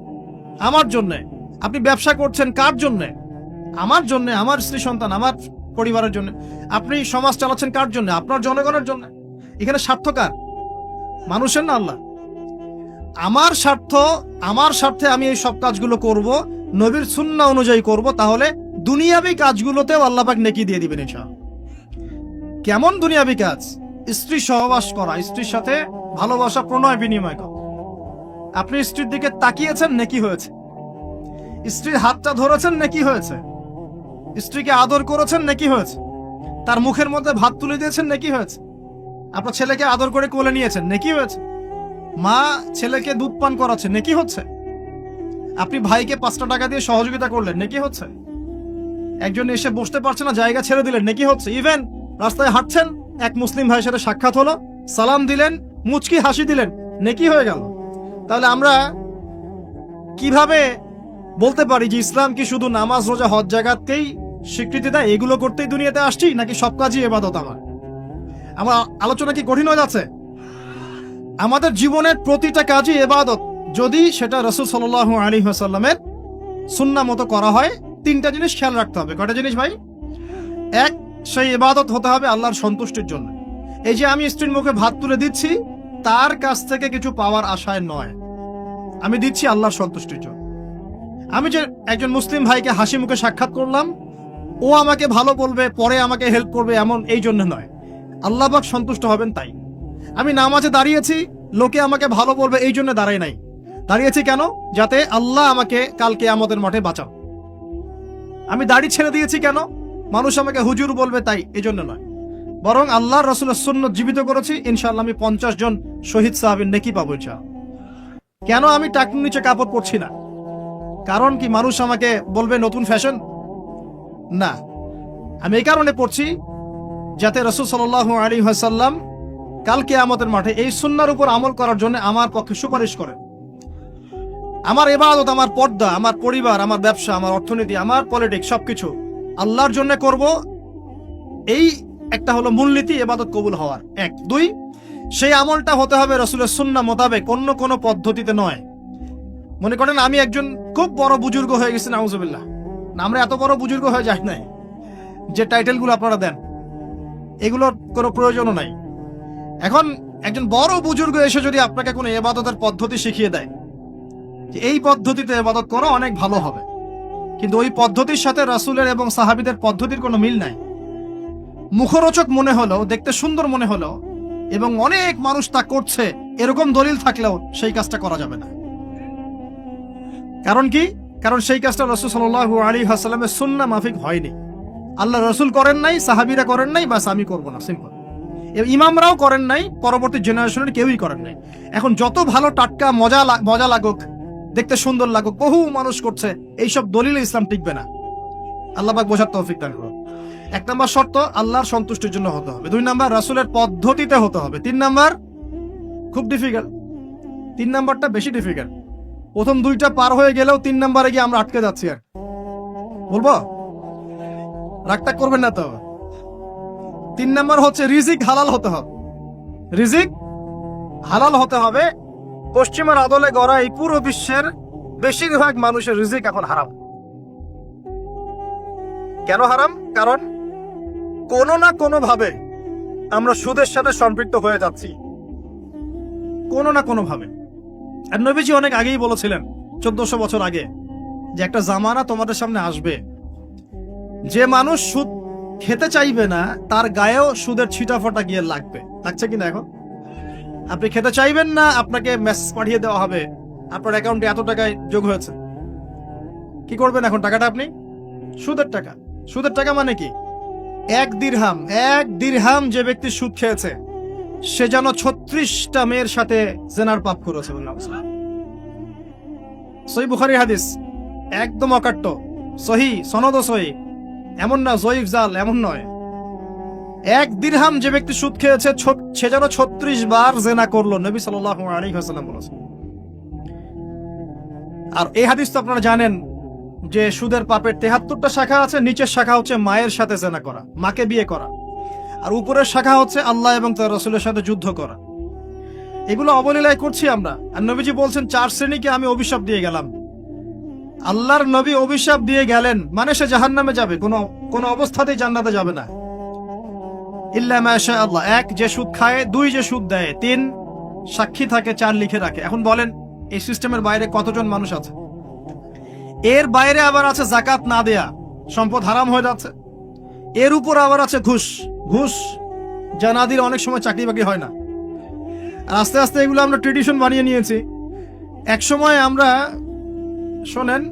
আমার জন্য। আপনি ব্যবসা করছেন, কার জন্য? আমার জন্য, আমার স্ত্রী সন্তান, আমার পরিবারের জন্য। আপনি সমাজ চালাচ্ছেন, কার জন্য? আপনার জনগণের জন্য। এখানে স্বার্থ কার? মানুষের না আল্লাহ? আমার স্বার্থে আমি এই সব কাজগুলো করব, নবীর সুন্নাহ অনুযায়ী করব, তাহলে দুনিয়াবি কাজগুলোতেও আল্লাহ পাক নেকি দিয়ে দিবেন ইনশাআল্লাহ। কেমন দুনিয়াবি কাজ? স্ত্রী সহবাস করা, স্ত্রীর সাথে ভালোবাসা, প্রণয় বিনিময় করা। আপনি স্ত্রীর দিকে তাকিয়েছেন, নেকি হয়েছে। স্ত্রীর হাতটা ধরেছেন, নেকি হয়েছে। স্ত্রীকে আদর করেছেন, নেকি হয়েছে। তার মুখের মধ্যে ভাত তুলে দিয়েছেন, নেকি হয়েছে। আপনার ছেলেকে আদর করে কোলে নিয়েছেন, নেকি হয়েছে। মা ছেলেকে দুধ পান করাচ্ছে, নেকি হচ্ছে। আপনি ভাইকে 5টা টাকা দিয়ে সহযোগিতা করলেন, নেকি হচ্ছে। একজন এসে বসতে পারছে না, জায়গা ছেড়ে দিলেন, নেকি হচ্ছে। ইভেন রাস্তায় হাঁটছেন, এক মুসলিম ভাইয়ের সাথে সাক্ষাৎ হলো, সালাম দিলেন, মুচকি হাসি দিলেন, নেকি হয়ে গেল। তাহলে আমরা কিভাবে বলতে পারি যে ইসলাম কি শুধু নামাজ রোজা হজ জাকাতকেই স্বীকৃতি দেয়, এগুলো করতেই দুনিয়াতে আসছি, নাকি সব কাজই ইবাদত? আমার আলোচনা কি কঠিন হয়ে যাচ্ছে? আমাদের জীবনের প্রতিটা কাজই ইবাদত, যদি সেটা রাসূল সাল্লাল্লাহু আলাইহি ওয়াসাল্লামের সুন্নাহ মতো করা হয়। 3টা জিনিস খেয়াল রাখতে হবে। কয়টা জিনিস ভাই? এক, সেই ইবাদত হতে হবে আল্লাহর সন্তুষ্টির জন্য। এই যে আমি স্ত্রীর মুখে ভাত তুলে দিচ্ছি, তার কাছ থেকে কিছু পাওয়ার আশায় নয়, আমি দিচ্ছি আল্লাহর সন্তুষ্টির জন্য। আমি যে একজন মুসলিম ভাইকে হাসি মুখে সাক্ষাৎ করলাম, ও আমাকে ভালো বলবে, পরে আমাকে হেল্প করবে, এমন এই জন্য নয়, আল্লাহ পাক সন্তুষ্ট হবেন তাই। আমি নামাজে দাঁড়িয়েছি, লোকে আমাকে ভালো বলবে এই জন্য দাঁড়াই নাই, দাঁড়িয়েছি কেন? যাতে আল্লাহ আমাকে কাল কিয়ামতের মাঠে বাঁচাও। আমি দাড়ি ছেড়ে দিয়েছি কেন? মানুষ আমাকে হুজুর বলবে তাই, এই জন্য নয়, বরং আল্লাহর রাসূলের সুন্নাত জীবিত করেছি, ইনশাআল্লাহ আমি 50 জন শহীদ সাহাবীর নেকি পাবো ইনশাআল্লাহ। কেন আমি টাকনুর নিচে কাপড় পরছি না? কারণ কি মানুষ আমাকে বলবে নতুন ফ্যাশন? না, আমি এই কারণে পড়ছি যাতে রাসূল সাল্লাল্লাহু আলাইহি ওয়াসাল্লাম কাল কিয়ামতের মাঠে এই সুন্নাহর উপর আমল করার জন্য আমার পক্ষে সুপারিশ করেন। আমার ইবাদত, আমার পর্দা, আমার পরিবার, আমার ব্যবসা, আমার অর্থনীতি, আমার পলিটিক্স সবকিছু আল্লাহর জন্য করব, এই একটা হলো মূলনীতি ইবাদত কবুল হওয়ার। 1, 2, সেই আমলটা হতে হবে রাসূলের সুন্নাহ মোতাবেক, অন্য কোনো পদ্ধতিতে নয়। মনে করেন আমি একজন খুব বড় বুজুর্গ হয়ে গেছি, নাউজুবিল্লাহ, আমরা এত বড় বুজুর্গ হয়ে যাই নাই যে টাইটেলগুলো আপনারা দেন, এগুলোর কোনো প্রয়োজনও নাই। এখন একজন বড় বুজুর্গ এসে যদি আপনাকে কোনো ইবাদতের পদ্ধতি শিখিয়ে দেয় যে এই পদ্ধতিতে ইবাদত করো, অনেক ভালো হবে, কিন্তু ওই পদ্ধতির সাথে রাসূলের এবং সাহাবীদের পদ্ধতির কোনো মিল নাই, মুখরোচক মনে হলো, দেখতে সুন্দর মনে হলো, এবং অনেক মানুষ তা করছে এরকম দলিল থাকলেও সেই কাজটা করা যাবে না। কারণ কি? কারণ সেই কাজটা রাসূল সাল্লাল্লাহু আলাইহি ওয়াসাল্লামের সুন্নাহ মাফিক হয়নি। আল্লাহ রাসূল করেন নাই, সাহাবীরা করেন নাই, বাস আমি করব না, সিম্পল। ইমামরাও করেন নাই, পরবর্তী জেনারেশনের কেউই করেন নাই। এখন যত ভালো টাটকা মজা লাগুক, দেখতে সুন্দর লাগুক, বহু মানুষ করছে, এইসব দলিলে ইসলাম টিকবে না। আল্লাহ পাক বোঝার তৌফিক দান করুন। 1 নম্বর শর্ত আল্লাহর সন্তুষ্টির জন্য হতে হবে। 2 নম্বর রাসূলের পদ্ধতিতে হতে হবে। 3 নম্বর খুব ডিফিকাল্ট, 3 নম্বরটা বেশি ডিফিকাল্ট। প্রথম 2টা পার হয়ে গেলেও 3 নম্বরে গিয়ে আমরা আটকে যাচ্ছি। আর বলবো, রাগটা করবেন না তো। 3 নম্বর হচ্ছে রিজিক হালাল হতে হবে। রিজিক হালাল হতে হবে। পশ্চিমের আদলে গড়া এই পুরো বিশ্বের বেশিরভাগ মানুষের রিজিক এখন হারাম। কেন হারাম? কারণ কোনো না কোনো ভাবে আমরা সুদের সাথে সম্পৃক্ত হয়ে যাচ্ছি, কোনো না কোনো ভাবে। আর নবীজি অনেক আগেই বলেছিলেন, 1400 বছর আগে, যে একটা জামানা তোমাদের সামনে আসবে, যে মানুষ সুদ খেতে চাইবে না তার গায়েও সুদের ছিটাফোঁটা গিয়ে লাগছে কিনা? এখন আপনি খেতে চাইবেন না, আপনাকে মেসেজ পাঠিয়ে দেওয়া হবে আপনার অ্যাকাউন্টে এত টাকায় যোগ হয়েছে। কি করবেন এখন? টাকাটা আপনি সুদের টাকা। সুদের টাকা মানে কি? 1 দিরহাম যে ব্যক্তি সুদ খেয়েছে সে যেন 36টা মেয়ের সাথে জিনার পাপ করেছে। সহিহ বুখারীর হাদিস, একদম অকাট্য, সহিহ, সনদ সহিহ, এমন না জয়ীফ জাল, এমন নয়। 1 দিরহাম যে ব্যক্তি সুদ খেয়েছে সে যেন 36 বার জিনা করলো, নবী সাল্লাল্লাহু আলাইহি ওয়াসাল্লাম বলেছেন। আর এই হাদিস তো আপনারা জানেন যে সুদের পাপের 73টা শাখা আছে। নিচের শাখা হচ্ছে মায়ের সাথে জিনা করা, মাকে বিয়ে করা, আর উপরের শাখা হচ্ছে আল্লাহ এবং তার রাসূলের সাথে যুদ্ধ করা। এগুলো অবলীলায় করছি আমরা। আর নবীজি বলছেন 4 শ্রেণীকে আমি অভিশাপ দিয়ে গেলাম। আল্লাহর নবী অভিশাপ দিয়ে গেলেন মানে সে জাহান্নামে যাবে, কোনো অবস্থাতেই জান্নাতে যাবে না, ইল্লা মা শা আল্লাহ। 1, যে সুদ খায়। 2, যে সুদ দেয়। 3, সাক্ষী থাকে। 4, লিখে রাখে। এখন বলেন এই সিস্টেমের বাইরে কতজন মানুষ আছে? এর বাইরে আবার আছে যাকাত না দেয়া, সম্পদ হারাম হয়ে যাচ্ছে। এর উপর আবার আছে ঘুষ যা না দিলে অনেক সময় চাকরি বাকরি হয় না। আর আস্তে আস্তে এগুলো আমরা ট্রেডিশন বানিয়ে নিয়েছি। এক সময় আমরা, শোনেন,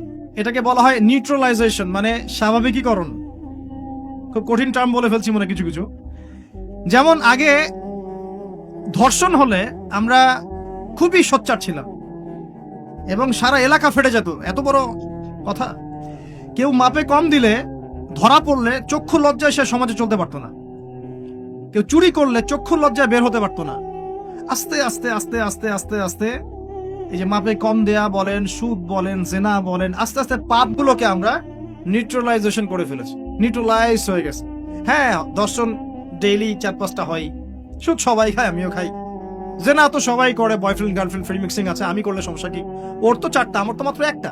এটাকে বলা হয় নিউট্রালাইজেশন, মানে স্বাভাবিকীকরণ। খুব কঠিন টার্ম বলে ফেলছি মনে কিছু। যেমন আগে ধর্ষণ হলে আমরা খুবই সোচ্চার ছিলাম এবং সারা এলাকা ফেটে যেত, এত বড় কথা। কেউ মাপে কম দিলে, ধরা পড়লে চক্ষু লজ্জায় সে সমাজে চলতে পারতো না। কেউ চুরি করলে চক্ষু লজ্জায় বের হতে পারতো না। আস্তে আস্তে আস্তে আস্তে আস্তে আস্তে এই যে মাপে কম দেয়া বলেন, সুদ বলেন, জেনা বলেন, আস্তে আস্তে পাপগুলোকে আমরা নিউট্রালাইজেশন করে ফেলেছি, নিউট্রালাইজ হয়ে গেছে। হ্যাঁ, দর্শন ডেইলি 4-5টা হয়, সুদ সবাই খায়, আমিও খাই, জেনা তো সবাই করে, বয়ফ্রেন্ড গার্লফ্রেন্ড ফ্রি মিক্সিং আছে, আমি করলে সমস্যা কি? ওর তো 4টা, আমার তো মাত্র একটা।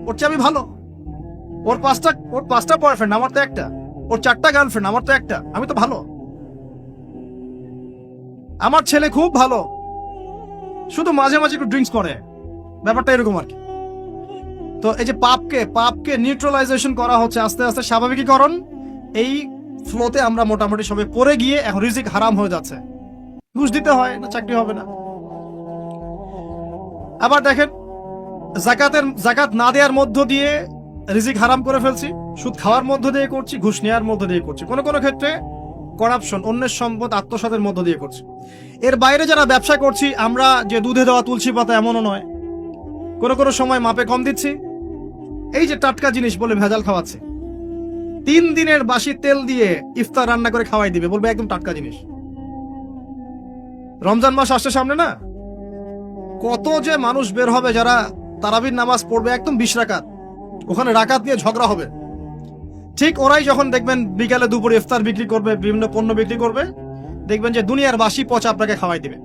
ওর চেয়ে আমি ভালো। ওর 5টা বয়ফ্রেন্ড, আমার তো একটা। ওর 4টা গার্লফ্রেন্ড, আমার তো একটা। আমি তো ভালো। আমার ছেলে খুব ভালো, শুধু মাঝে মাঝে একটু ড্রিঙ্কস করে, ব্যাপারটা এরকম আর কি। তো এই যে পাপকে নিউট্রালাইজেশন করা হচ্ছে আস্তে আস্তে, স্বাভাবিকীকরণ। এই ফ্লোতে আমরা মোটামুটি সবাই পড়ে গিয়ে এখন রিজিক হারাম হয়ে যাচ্ছে। ঘুষ দিতে হয় না, চাকরি হবে না। আবার দেখেন, জাকাত না দেওয়ার মধ্য দিয়ে রিজিক হারাম করে ফেলছি, সুদ খাওয়ার মধ্য দিয়ে করছি, ঘুষ নেওয়ার মধ্য দিয়ে করছি, কোনো কোনো ক্ষেত্রে করাপশন, অন্যের সম্পদ আত্মসাতের মধ্য দিয়ে করছি। এর বাইরে যারা ব্যবসা করছি, আমরা যে দুধে দেওয়া তুলসী পাতা এমনও নয়, কোনো কোনো সময় মাপে কম দিচ্ছি। এই যে টাটকা জিনিস বলে ভেজাল খাওয়াচ্ছে, 3 দিনের বাসি তেল দিয়ে ইফতার রান্না করে খাওয়াই দিবে, বলবে একদম টাটকা জিনিস। রমজান মাস আসছে সামনে না, কত যে মানুষ বের হবে যারা তারাবির নামাজ পড়বে একদম 20 রাকাত, ওখানে রাকাত নিয়ে ঝগড়া হবে। ঠিক ওরাই যখন দেখবেন বিকালে দুপুরে ইফতার বিক্রি করবে, বিভিন্ন পণ্য বিক্রি করবে, দেখবেন যে দুনিয়ার বাসি পচা আপনাকে খাওয়াই দিবে।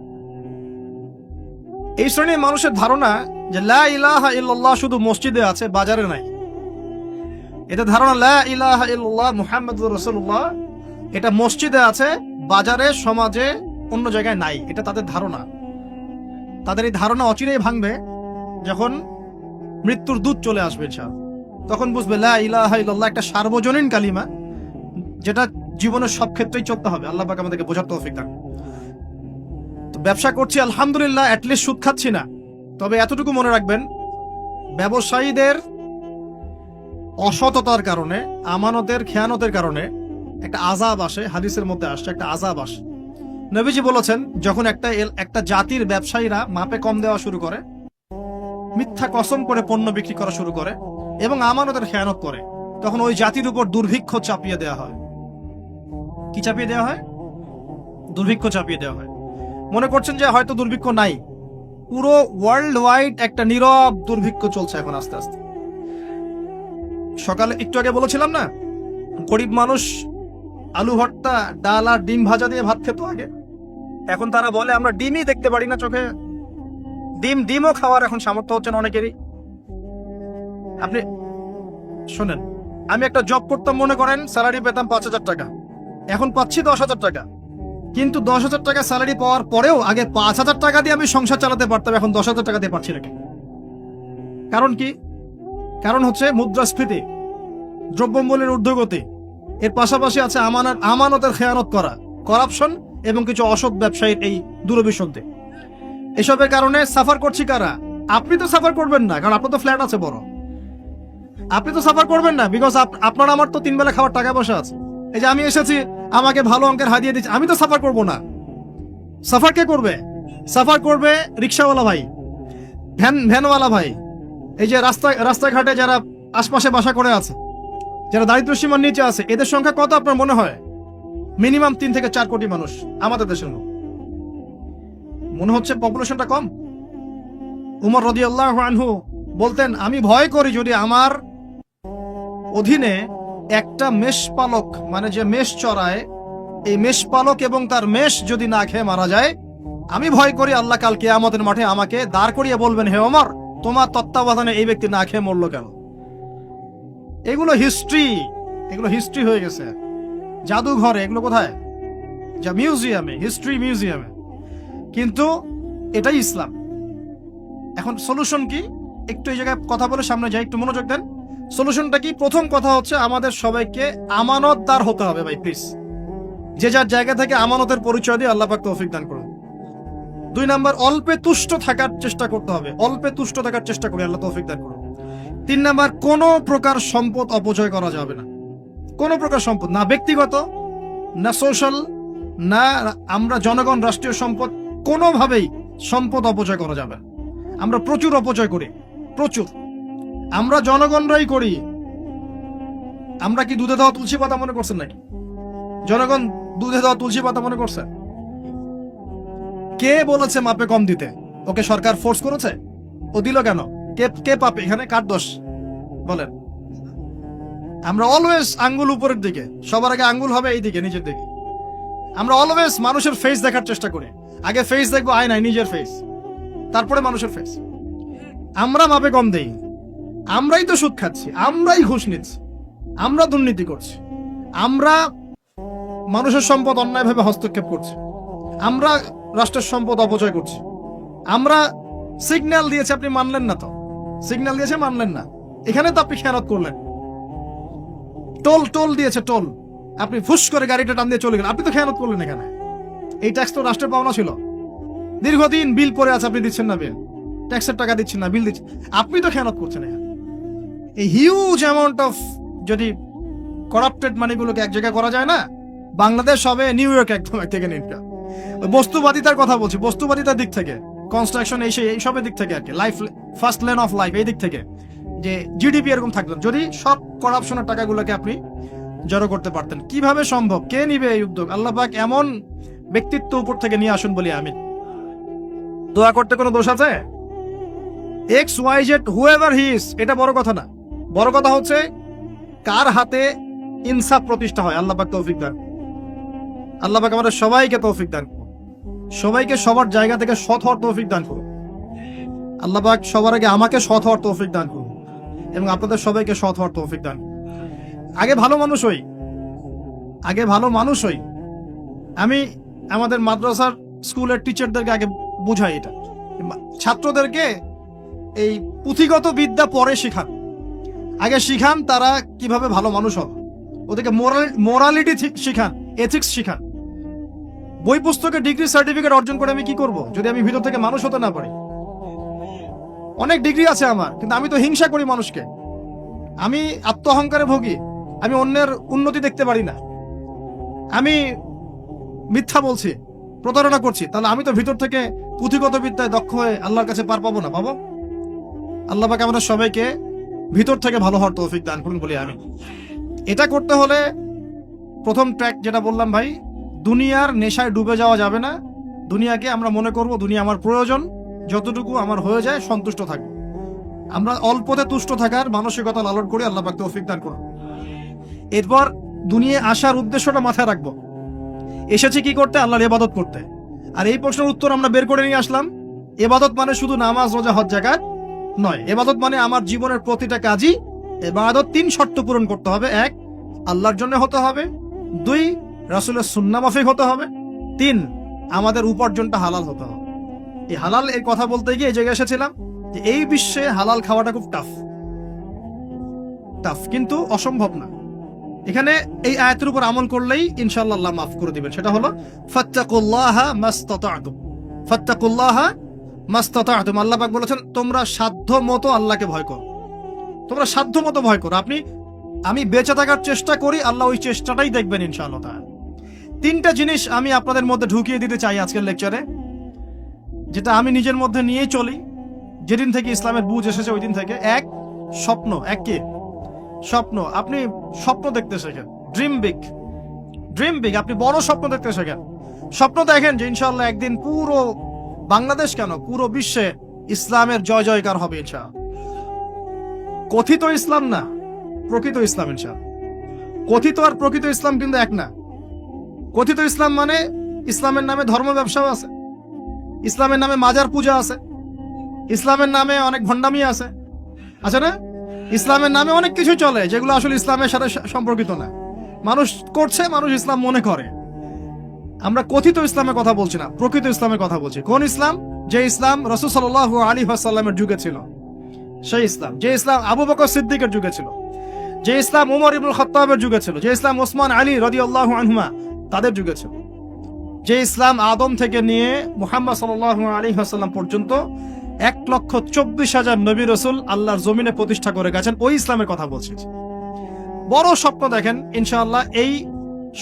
এই শ্রেণীর মানুষের ধারণা যে লা ইলাহা ইল্লাল্লাহ শুধু মসজিদে আছে, বাজারে নাই। এটা ধারণা, লা ইলাহা ইল্লাল্লাহ মুহাম্মাদুর রাসূলুল্লাহ, এটা মসজিদে আছে, বাজারে, সমাজে, অন্য জায়গায় নাই। এটা তাদের ধারণা। তাদের এই ধারণা অচিরেই ভাঙবে যখন মৃত্যুর দূত চলে আসবে, তখন বুঝবে লা ইলাহা ইল্লাল্লাহ একটা সার্বজনীন কালিমা, যেটা জীবনের সব ক্ষেত্রেই চলতে হবে। আল্লাহ পাক আমাদেরকে বোঝার তৌফিক দান। তো ব্যবসা করছি আলহামদুলিল্লাহ, অ্যাটলিস্ট সুদ খাচ্ছি না। তবে এতটুকু মনে রাখবেন, ব্যবসায়ীদের অসততার কারণে, আমানতের খেয়ানতের কারণে একটা আযাব আসে। হাদিসের মধ্যে আসছে একটা আযাব আসে। নবীজি বলেছেন, যখন একটা জাতির ব্যবসায়ীরা মাপে কম দেওয়া শুরু করে, মিথ্যা কসম করে পণ্য বিক্রি করা শুরু করে এবং আমানতের খেয়ানত করে, তখন ওই জাতির উপর দুর্ভিক্ষ চাপিয়ে দেওয়া হয়। কি চাপিয়ে দেওয়া হয়? দুর্ভিক্ষ চাপিয়ে দেওয়া হয়। মনে করছেন যে হয়তো দুর্ভিক্ষ নাই, পুরো ওয়ার্ল্ড ওয়াইড একটা নীরব দুর্ভিক্ষ চলছে এখন আস্তে আস্তে। সকালে একটু আগে বলেছিলাম না, গরিব মানুষ আলু ভর্তা, ডাল আর ডিম ভাজা দিয়ে ভাত খেত আগে, এখন তারা বলে আমরা ডিমই দেখতে পারি না চোখে। ডিমও খাওয়ার এখন সামর্থ্য হচ্ছে না অনেকেরই। আপনি শোনেন, আমি একটা জব করতাম, মনে করেন স্যালারি পেতাম 5,000 টাকা, এখন পাচ্ছি 10,000 টাকা। কিন্তু 10,000 টাকা স্যালারি পাওয়ার পরেও আগে 5,000 টাকা দিয়ে আমি সংসার চালাতে পারতাম, এখন 10,000 টাকা দিয়ে পারছি না। কারণ কি? কারণ হচ্ছে মুদ্রাস্ফীতি, দ্রব্যমূল্যের ঊর্ধ্বগতি, এর পাশাপাশি আছে আমানতের খেয়ানত করা, করাপশন এবং কিছু অসৎ ব্যবসায়ীর এই দুরভিসন্ধি। এসবের কারণে সাফার করছি কারা? আপনি তো সাফার করবেন না, কারণ আপনার তো ফ্ল্যাট আছে বড়। আপনি তো সাফার করবেন না, বিকজ আপনার আমার তো 3 বেলা খাওয়ার টাকা পয়সা আছে। এই যে আমি এসেছি, আমাকে ভালো অঙ্কের হাদিয়া দিচ্ছে, আমি তো সাফার করব না। সাফার কে করবে? সাফার করবে রিক্সাওয়ালা ভাই, ভ্যানওয়ালা ভাই, এই যে রাস্তাঘাটে যারা আশপাশে বাসা করে আছে, যারা দারিদ্র সীমার নিচে আছে। এদের সংখ্যা কত আপনার মনে হয়? মিনিমাম 3 থেকে 4 কোটি মানুষ আমাদের দেশের। মনে হচ্ছে পপুলেশনটা কম। উমর রাদিয়াল্লাহু আনহু বলতেন, আমি ভয় করি যদি আমার অধীনে একটা মেষপালক, মানে যে মেষ চড়ায়, এই মেষপালক এবং তার মেষ যদি না খেয়ে মারা যায়, আমি ভয় করি আল্লাহ কাল কিয়ামতের মাঠে আমাকে দাঁড় করিয়ে বলবেন, হে ওমর, তোমার তত্ত্বাবধানে এই ব্যক্তি না খেয়ে মরলো কেন? এগুলো হিস্ট্রি হয়ে গেছে জাদুঘরে। এগুলো কোথায়? যা মিউজিয়ামে, হিস্ট্রি মিউজিয়ামে। কিন্তু এটাই ইসলাম। এখন সলিউশন কি? একটু এই জায়গায় কথা বলে সামনে যাই, একটু মনোযোগ দেন। সলিউশনটা কি? প্রথম কথা হচ্ছে আমাদের সবাইকে আমানতদার হতে হবে ভাই, প্লিজ। যে যার জায়গা থেকে আমানতের পরিচয় দিয়ে আল্লাহ পাক তৌফিক দান করুন। 2 নাম্বার, অল্পে তুষ্ট থাকার চেষ্টা করতে হবে। অল্পে তুষ্ট থাকার চেষ্টা করি, আল্লাহ তৌফিক দান করুন। 3 নাম্বার, কোনো প্রকার সম্পদ অপচয় করা যাবে না। কোনো প্রকার সম্পদ, না ব্যক্তিগত, না সোশ্যাল, না আমরা জনগণ রাষ্ট্রীয় সম্পদ কোনোভাবেই সম্পদ অপচয় করা যাবে না। আমরা প্রচুর অপচয় করি, প্রচুর। আমরা জনগণরাই করি। আমরা কি দুধে দেওয়া তুলসী পাতা মনে করছেন নাকি? জনগণ দুধে দেওয়া তুলসী পাতা মনে করছে? কে বলেছে মাপে কম দিতে? ওকে সরকার ফোর্স করেছে? ও দিল কেন? কে কে পাপে এখানে? কার দোষ বলেন? আমরা অলওয়েজ আঙ্গুল উপরের দিকে, সবার আগে আঙ্গুল হবে এই দিকে, নিচের দিকে। আমরা অলওয়েজ মানুষের ফেস দেখার চেষ্টা করি। আগে ফেস দেখবো আয়নায়, নিজের ফেস, তারপরে মানুষের ফেস। আমরা মাপে কম দেই। আমরাই তো সুদ খাচ্ছি, আমরাই ঘুষ নিচ্ছি, আমরা দুর্নীতি করছি, আমরা মানুষের সম্পদ অন্যায়ভাবে হস্তক্ষেপ করছি, আমরা রাষ্ট্রের সম্পদ অপচয় করছি। আমরা সিগন্যাল দিয়েছে, আপনি মানলেন না। তো সিগন্যাল দিয়েছে, মানলেন না। এখানে তো আপনি খেয়ানত করলেন। টোল দিয়েছে, টোল, আপনি ফুস করে গাড়িটা টান দিয়ে চলে গেলেন, আপনি তো খেয়ানত করলেন। এখানে এই ট্যাক্স তো রাষ্ট্রের পাওনা ছিল, দীর্ঘদিন বিল পড়ে আছে, আপনি দিচ্ছেন না বিল, ট্যাক্সের টাকা দিচ্ছেন না, বিল দিচ্ছেন, আপনি তো খেয়ানত করছেন। এই হিউজ অ্যামাউন্ট অফ যদি করাপ্টেড মানিগুলোকে এক জায়গায় করা যায় না, বাংলাদেশ হবে নিউ ইয়র্ক একদম এক থেকে নিনটা। বস্তুবাদিতার কথা বলছি, বস্তুবাদিতার দিক থেকে, কনস্ট্রাকশন এইসবের দিক থেকে আর কি, life first lane of life, এই দিক থেকে যে জিডিপি এরকম থাকতো, যদি সব করাপশনের টাকাগুলোকে আপনি জড়ো করতে পারতেন। কিভাবে সম্ভব? কে নিবে এই উদ্যোগ? আল্লাহ পাক এমন ব্যক্তিত্ব উপর থেকে নিয়ে আসুন বলি আমি। দোয়া করতে কোনো দোষ আছে? X Y Z whoever he is, এটা বড় কথা না। বড় কথা হচ্ছে কার হাতে ইনসাফ প্রতিষ্ঠা হয়। আল্লাহ পাক তৌফিক দান। আল্লাহ পাক আমাদের সবাইকে তৌফিক দান করুন, সবাইকে সবার জায়গা থেকে সৎ হওয়ার তৌফিক দান করুন। আল্লাহ পাক সবার আগে আমাকে সৎ হওয়ার তৌফিক দান করুন এবং আপনাদের সবাইকে সৎ হওয়ার তৌফিক দান। আগে ভালো মানুষ হই, আগে ভালো মানুষ হই। আমি আমাদের মাদ্রাসার স্কুলের টিচারদেরকে আগে বুঝাই এটা, ছাত্রদেরকে এই পুঁথিগত বিদ্যা পরে শিখান, আগে শিখান তারা কিভাবে ভালো মানুষ হবে। ওদেরকে মোরালিটি শিখান, এথিক্স শিখান। বই পুস্তকে ডিগ্রি সার্টিফিকেট অর্জন করে আমি কি করব যদি আমি ভিতর থেকে মানুষ হতে না পারি? অনেক ডিগ্রি আছে আমার, কিন্তু আমি তো হিংসা করি মানুষকে, আমি আত্ম অহংকারে ভোগী, আমি অন্যের উন্নতি দেখতে পারি না, আমি মিথ্যা বলছি, প্রতারণা করছি, তাহলে আমি তো ভিতর থেকে পুঁথিগত বিদ্যায় দক্ষ হয়ে আল্লাহর কাছে পার পাবো না। পাবো? আল্লাহ পাক আমাদের সবাইকে ভিতর থেকে ভালো হওয়ার তৌফিক দান করুন বলি আমি। এটা করতে হলে প্রথম ট্র্যাক যেটা বললাম ভাই, দুনিয়ার নেশায় ডুবে যাওয়া যাবে না। দুনিয়াকে আমরা মনে করব দুনিয়া আমার প্রয়োজন, যতটুকু আমার হয়ে যায় সন্তুষ্ট থাকবো। আমরা অল্পতে তুষ্ট থাকার মানসিকতা লালন করি, আল্লাহ পাক তৌফিক দান করুন। এরপর দুনিয়ায় আসার উদ্দেশ্যটা মাথায় রাখবো, এসেছি কি করতে? আল্লাহর ইবাদত করতে। আর এই প্রশ্নের উত্তর আমরা বের করে নিয়ে আসলাম। ইবাদত মানে শুধু নামাজ, রোজা, হজ, যাকাত নয়। ইবাদত মানে আমার জীবনের প্রতিটা কাজই ইবাদত। 3 শর্ত পূরণ করতে হবে। 1, আল্লাহর জন্য হতে হবে। 2, রাসূলের সুন্নাহ মাফিক হতে হবে। 3, আমাদের উপার্জনটা হালাল হতে হবে। এই হালাল এর কথা বলতে গিয়ে এই জায়গায় এসেছিলাম যে এই বিশ্বে হালাল খাওয়াটা খুব টাফ, কিন্তু অসম্ভব না। এখানে এই আয়াতের উপর আমল করলেই ইনশাআল্লাহ আল্লাহ মাফ করে দিবেন। সেটা হলো ফাত্তাকুল্লাহা মাসতাতা'তুম, ফাত্তাকুল্লাহা মাসতাতা'তুম। আল্লাহ পাক বলেছেন তোমরা সাধ্য মতো আল্লাহকে ভয় করো, তোমরা সাধ্য মতো ভয় করো। আমি বেঁচে থাকার চেষ্টা করি, আল্লাহ ওই চেষ্টাটাই দেখবেন ইনশাআল্লাহ তাআলা। 3টা জিনিস আমি আপনাদের মধ্যে ঢুকিয়ে দিতে চাই আজকের লেকচারে, যেটা আমি নিজের মধ্যে নিয়েই চলি যেদিন থেকে ইসলামের বুঝ এসেছে ওই দিন থেকে। 1, স্বপ্ন। 1 কি? স্বপ্ন। আপনি স্বপ্ন দেখতে শেখেন, ড্রিম বিগ। আপনি বড় স্বপ্ন দেখতে শেখেন। স্বপ্ন দেখেন যে ইনশাআল্লাহ একদিন পুরো বাংলাদেশ কেন পুরো বিশ্বে ইসলামের জয় জয়কার হবে ইনশাআল্লাহ। কথিত ইসলাম না, প্রকৃত ইসলাম ইনশাআল্লাহ। কথিত আর প্রকৃত ইসলাম কিন্তু এক না। কথিত ইসলাম মানে ইসলামের নামে ধর্ম ব্যবসাও আছে, ইসলামের নামে মাজার পূজা আছে, ইসলামের নামে অনেক ভণ্ডামি আছে না? ইসলামের নামে অনেক কিছু চলে যেগুলো আসলে ইসলামের সাথে সম্পর্কিত না। মানুষ করছে, মানুষ ইসলাম মনে করে। আমরা কথিত ইসলামের কথা বলছি না, প্রকৃত ইসলামের কথা বলছি। কোন ইসলাম? যে ইসলাম রাসূল সাল্লাল্লাহু আলাইহি ওয়াসাল্লামের যুগে ছিল, সেই ইসলাম। যে ইসলাম আবু বকর সিদ্দিকের যুগে ছিল, যে ইসলাম ওমর ইবনুল খাত্তাবের যুগে ছিল, যে ইসলাম ওসমান আলী রাদিয়াল্লাহু আনহুমা তাদের যুগে ছিল, যে ইসলাম আদম থেকে নিয়ে মুহাম্মদ সাল্লাল্লাহু আলাইহি ওয়াসাল্লাম পর্যন্ত 1,24,000 নবী রাসূল আল্লাহর জমিনে প্রতিষ্ঠা করে গেছেন, ওই ইসলামের কথা বলছি। বড় স্বপ্ন দেখেন ইনশাআল্লাহ। এই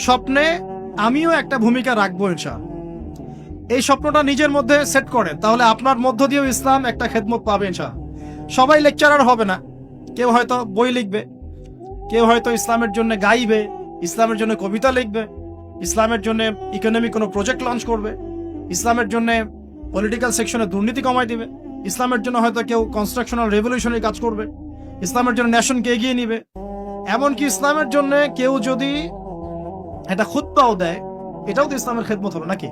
স্বপ্নে আমিও একটা ভূমিকা রাখবো ইনশাআল্লাহ। এই স্বপ্নটা নিজের মধ্যে সেট করেন, তাহলে আপনার মধ্য দিয়েও ইসলাম একটা খেদমত পাবে ইনশাআল্লাহ। সবাই লেকচারার হবে না, কেউ হয়তো বই লিখবে, কেউ হয়তো ইসলামের জন্য গাইবে, ইসলামের জন্য কবিতা লিখবে, ইসলামের জন্য ইকোনমিক কোনো প্রজেক্ট লঞ্চ করবে, ইসলামের জন্য পলিটিক্যাল সেকশনে দুর্নীতি কমাই দিবে, ইসলামের জন্য হয়তো কেউ কনস্ট্রাকশনাল রেভলিউশনের কাজ করবে, ইসলামের জন্য নেশনকে এগিয়ে নিবে। এমনকি ইসলামের জন্য কেউ যদি একটা খুতবাও দেয়, এটাও তো ইসলামের খেদমত হলো নাকি?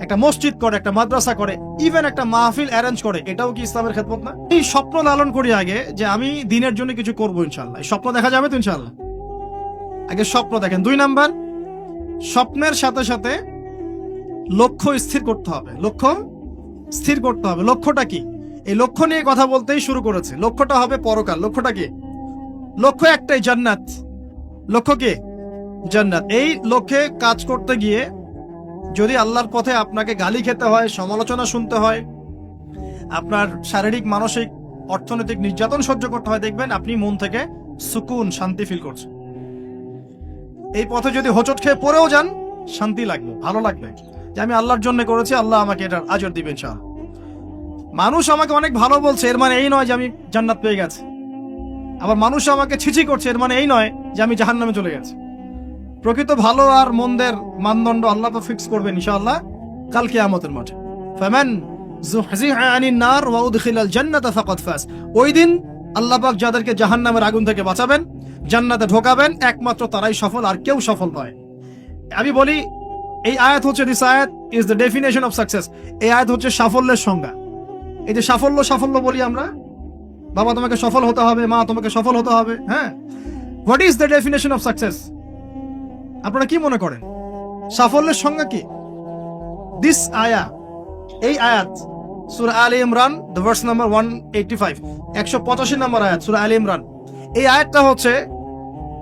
একটা মসজিদ করে, একটা মাদ্রাসা করে, ইভেন একটা মাহফিল অ্যারেঞ্জ করে, এটাও কি ইসলামের খেদমত না? এই স্বপ্ন লালন করি আগে যে আমি দিনের জন্য কিছু করবো ইনশাল্লাহ। এই স্বপ্ন দেখা যাবে তো ইনশাল্লাহ? আগে স্বপ্ন দেখেন। 2 নাম্বার, স্বপ্নের সাথে সাথে লক্ষ্য স্থির করতে হবে। লক্ষ্য স্থির করতে হবে। লক্ষ্যটা কি? এই লক্ষ্য নিয়ে কথা বলতেই শুরু করেছে। লক্ষ্যটা হবে পরকাল। লক্ষ্যটা কি? লক্ষ্য একটাই, জান্নাত। লক্ষ্য কি? জান্নাত। এই লক্ষ্যে কাজ করতে গিয়ে যদি আল্লাহর পথে আপনাকে গালি খেতে হয়, সমালোচনা শুনতে হয়, আপনার শারীরিক, মানসিক, অর্থনৈতিক নির্যাতন সহ্য করতে হয়, দেখবেন আপনি মন থেকে সুকুন, শান্তি ফিল করছেন। এই পথে যদি হোঁচট খেয়ে পড়েও যান, শান্তি লাগবে, ভালো লাগবে যে আমি আল্লাহর জন্য করেছি, আল্লাহ আমাকে এটার আজর দিবেন ইনশাআল্লাহ। মানুষ আমাকে অনেক ভালো বলছে, এর মানে এই নয় যে আমি জান্নাত পেয়ে গেছি। আবার মানুষ আমাকে ছিছি করছে, এর মানে এই নয় যে আমি জাহান্নামে চলে গেছি। প্রকৃত ভালো আর মন্দের মানদণ্ড আল্লাহ তো ফিক্স করবেন ইনশাআল্লাহ কাল কিয়ামতের মাঠে। ফামান যুহজিহা আনিন নার ওয়া উদখিলাল জান্নাতা ফাকাদ ফাজ। ওই দিন আল্লাহ পাক যাদেরকে জাহান্নামের আগুন থেকে বাঁচাবেন, জান্নাতে ঢোকাবেন, একমাত্র তারাই সফল, আর কেউ সফল নয়। আমি বলি, এই আয়াত হচ্ছে, দিস আয়াত is the definition of success. এই আয়াত হচ্ছে সাফল্যের সংজ্ঞা। এই যে সাফল্য সাফল্য বলি আমরা, বাবা তোমাকে সফল হতে হবে, মা তোমাকে সফল হতে হবে, হ্যাঁ, what is the definition of success? আপনারা কি মনে করেন সাফল্যের সংজ্ঞা কি? দিস আয়া, এই আয়াত সূরা আলে ইমরান, দ্য ভার্স নাম্বার 185, 185 নম্বর আয়াত সূরা আলে ইমরান। এই আয়াতটা হচ্ছে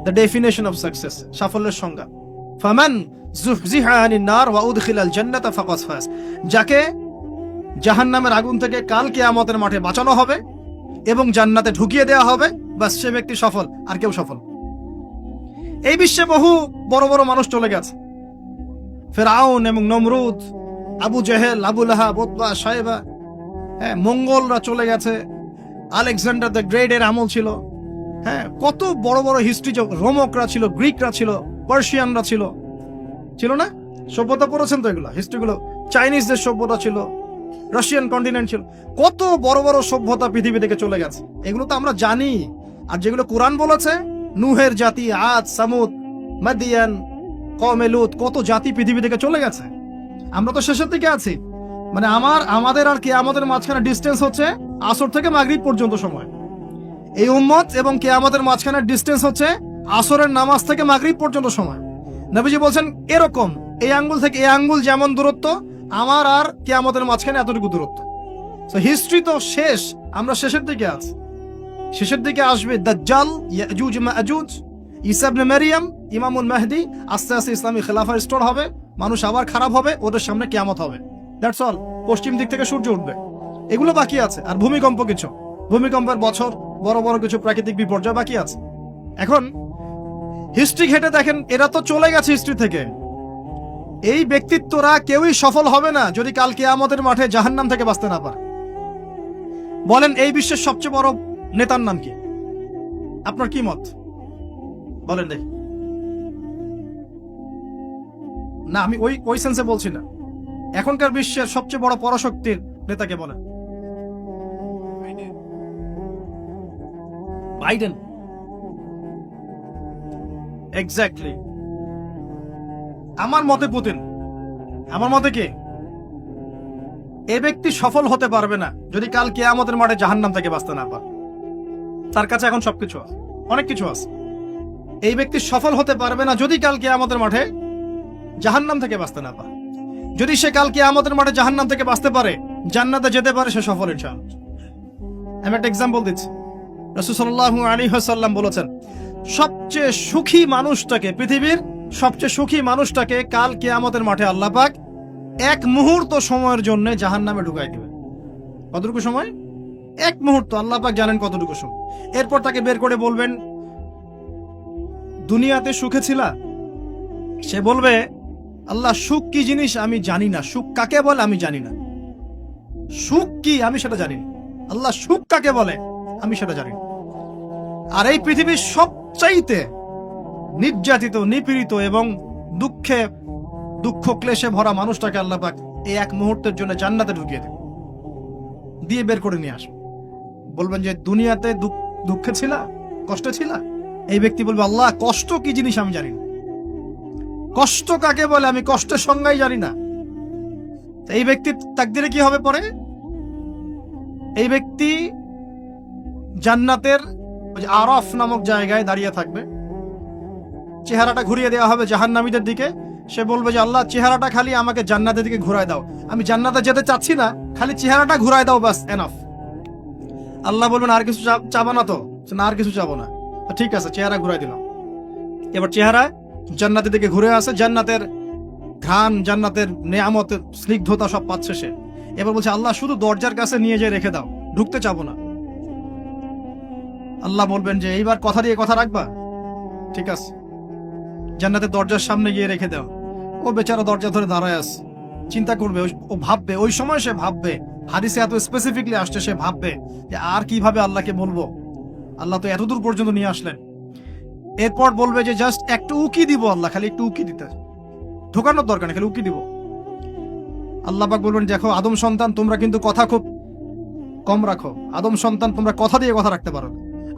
দ্য ডেফিনেশন অফ সাকসেস, সাফল্যের সংজ্ঞা। ফামান যুহজিহা আনিন নার ওয়া উদখিলাল জান্নাতা ফাকাদ ফাজ। যাকে জাহান্নামের আগুন থেকে কাল কিয়ামতের মাঠে বাঁচানো হবে এবং জান্নাতে ঢুকিয়ে দেওয়া হবে, বাস সে ব্যক্তি সফল, আর কেউ সফল। এই বিশ্বে বহু বড় বড় মানুষ চলে গেছে, ফেরাউন এবং নমরুদ, আবু জেহেল, আবু লাহাব, উতবা, সাইবা, হ্যাঁ, মঙ্গলরা চলে গেছে, আলেকজান্ডার দ্য গ্রেট এর আমল ছিল, হ্যাঁ, কত বড় বড় হিস্ট্রি, রোমকরা ছিল, গ্রিকরা ছিল, পার্সিয়ানরা ছিল, ছিল না? সভ্যতা পড়েছেন তো এগুলো, হিস্ট্রিগুলো। চাইনিজদের সভ্যতা ছিল, রাশিয়ান কন্টিনেন্ট ছিল, কত বড় বড় সভ্যতা পৃথিবী থেকে চলে গেছে। এগুলো তো আমরা জানি। আর যেগুলো কোরআন বলেছে, নুহের জাতি, আদ, সামুদ, মাদিয়ান, কওমে লূত, কত জাতি পৃথিবী থেকে চলে গেছে। আমরা তো শেষের দিকে আছি। মানে আমাদের আর কিয়ামতের মাঝখানে ডিস্টেন্স হচ্ছে আসর থেকে মাগরিব পর্যন্ত সময়। এই উম্মত এবং কিয়ামতের মাঝখানে ডিস্টেন্স হচ্ছে আসরের নামাজ থেকে মাগরিব পর্যন্ত সময়। নবীজি বলছেন এরকম, এই আঙ্গুল থেকে এই আঙ্গুল যেমন দূরত্ব, আমার আর কিয়ামতের মাঝখানে এতটুকু দূরত্ব। তো হিস্ট্রি তো শেষ, আমরা শেষের দিকে আছি। শেষের দিকে আসবে দাজ্জাল, ইয়াজুজ মাজুজ, ঈসা ইবনে মারইয়াম, ইমামুল মাহদি। আস্তে আস্তে ইসলামী খেলাফা রিস্টোর হবে, মানুষ আবার খারাপ হবে, ওদের সামনে কিয়ামত হবে। That's all. পশ্চিম দিক থেকে সূর্য উঠবে, এগুলো বাকি আছে। আর ভূমিকম্প, কিছু ভূমিকম্পের বছর, বড় বড় কিছু প্রাকৃতিক বিপর্যয় বাকি আছে। এখন হিস্ট্রি ঘেটে দেখেন, এরা তো চলে গেছে হিস্ট্রি থেকে। এই ব্যক্তিত্বরা কেউই সফল হবে না যদি কাল কিয়ামতের মাঠে জাহান্নাম থেকে বাঁচতে না পারে। বলেন, এই বিশ্বের সবচেয়ে বড় নেতার নাম কি? আপনার কি মত বলেন দেখি। না, আমি ওই সেন্সে বলছি না। এখনকার বিশ্বের সবচেয়ে বড় পরাশক্তির নেতাকে বলেন। বাইডেন। এক্স্যাক্টলি। আমার মতে পুতিন। আমার মতে কি? এ ব্যক্তি সফল হতে পারবে না যদি কাল কিয়ামতের মাঠে জাহান্নাম থেকে বাঁচতে না পারে। তার কাছে এখন সবকিছু আছে, অনেক কিছু আছে। এই ব্যক্তি সফল হতে পারবে না যদি কাল কিয়ামতের মাঠে জাহান্নাম থেকে বাঁচতে না পারে। যদি সে কাল কিয়ামতের মাঠে জাহান্নাম থেকে বাঁচতে পারে, জান্নাতে যেতে পারে, সে সফল ইনশাআল্লাহ। আমি একটা এক্সাম্পল দিচ্ছি। রাসূল সাল্লাল্লাহু আলাইহি ওয়াসাল্লাম বলেছেন, সবচেয়ে সুখী মানুষটাকে, পৃথিবীর সবচেয়ে সুখী মানুষটাকে কাল কিয়ামতের মাঠে আল্লাহ পাক এক মুহূর্ত সময়ের জন্য জাহান্নামে ঢুকাই দিবে। কতটুকু সময়? এক মুহূর্ত। আল্লাহ পাক জানেন কতটুকু সময়। এরপর তাকে বের করে বলবেন, দুনিয়াতে সুখে ছিলা? সে বলবে, আল্লাহ সুখ কি জিনিস আমি জানি না, সুখ কাকে বলে আমি জানি না, সুখ কি আমি সেটা জানি না, আল্লাহ সুখ কাকে বলে আমি সেটা জানি না। আর এই পৃথিবীর সবচাইতে নির্যাতিত, নিপীড়িত এবং দুঃখ ক্লেশে ভরা মানুষটাকে আল্লাহ পাক এই এক মুহূর্তের জন্য জান্নাতে ঢুকিয়ে দেবে, দিয়ে বের করে নিয়ে আসবে। বলবেন যে দুনিয়াতে দুঃখে ছিলা, কষ্টে ছিলা, এই ব্যক্তি বলবে আল্লাহ কষ্ট কি জিনিস আমি জানি না, কষ্ট কাকে বলে আমি কষ্টের সংজ্ঞাই জানি না। এই ব্যক্তির তাকদিরে কি হবে পরে? এই ব্যক্তি জান্নাতের আরাফ নামক জায়গায় দাঁড়িয়ে থাকবে, চেহারাটা ঘুরিয়ে দেওয়া হবে জাহান্নামীদের দিকে। সে বলবে যে আল্লাহ চেহারাটা খালি আমাকে জান্নাতের দিকে ঘুরায় দাও, আমি জান্নাতে যেতে চাচ্ছি না, খালি চেহারাটা ঘুরায় দাও, বাস এনাফ। আল্লাহ বলবেন আর কিছু চাবো না তো? না, আর কিছু চাবো না। ঠিক আছে, চেহারা ঘুরাই দিলাম। এবার চেহারা জান্নাতের দিকে ঘুরে আসে, জান্নাতের ঘ্রাণ, জান্নাতের নেয়ামতের স্নিগ্ধতা সব পাচ্ছে সে। এবার বলছে আল্লাহ শুধু দরজার কাছে নিয়ে যেয়ে রেখে দাও, ঢুকতে চাবো না। আল্লাহ বলবেন যে এইবার কথা দিয়ে কথা রাখবা, ঠিক আছে, জান্নাতের দরজার সামনে গিয়ে রেখে দাও। ও বেচারা দরজা ধরে দাঁড়ায় আছে, চিন্তা করবে, ও ভাববে, ওই সময় সে ভাববে, হাদিসে এত স্পেসিফিকলি আসছে, সে ভাববে যে আর কিভাবে আল্লাহকে বলবো, আল্লাহ তো এতদূর পর্যন্ত নিয়ে আসলেন। এরপর বলবে যে জাস্ট একটু উকি দিব, আল্লাহ খালি একটু উকি দিতে, ঢোকানোর দরকার নেই, খালি উকি দিব। আল্লাহ পাক বলবেন দেখো আদম সন্তান, তোমরা কিন্তু কথা খুব কম রাখো, আদম সন্তান তোমরা কথা দিয়ে কথা রাখতে পারো।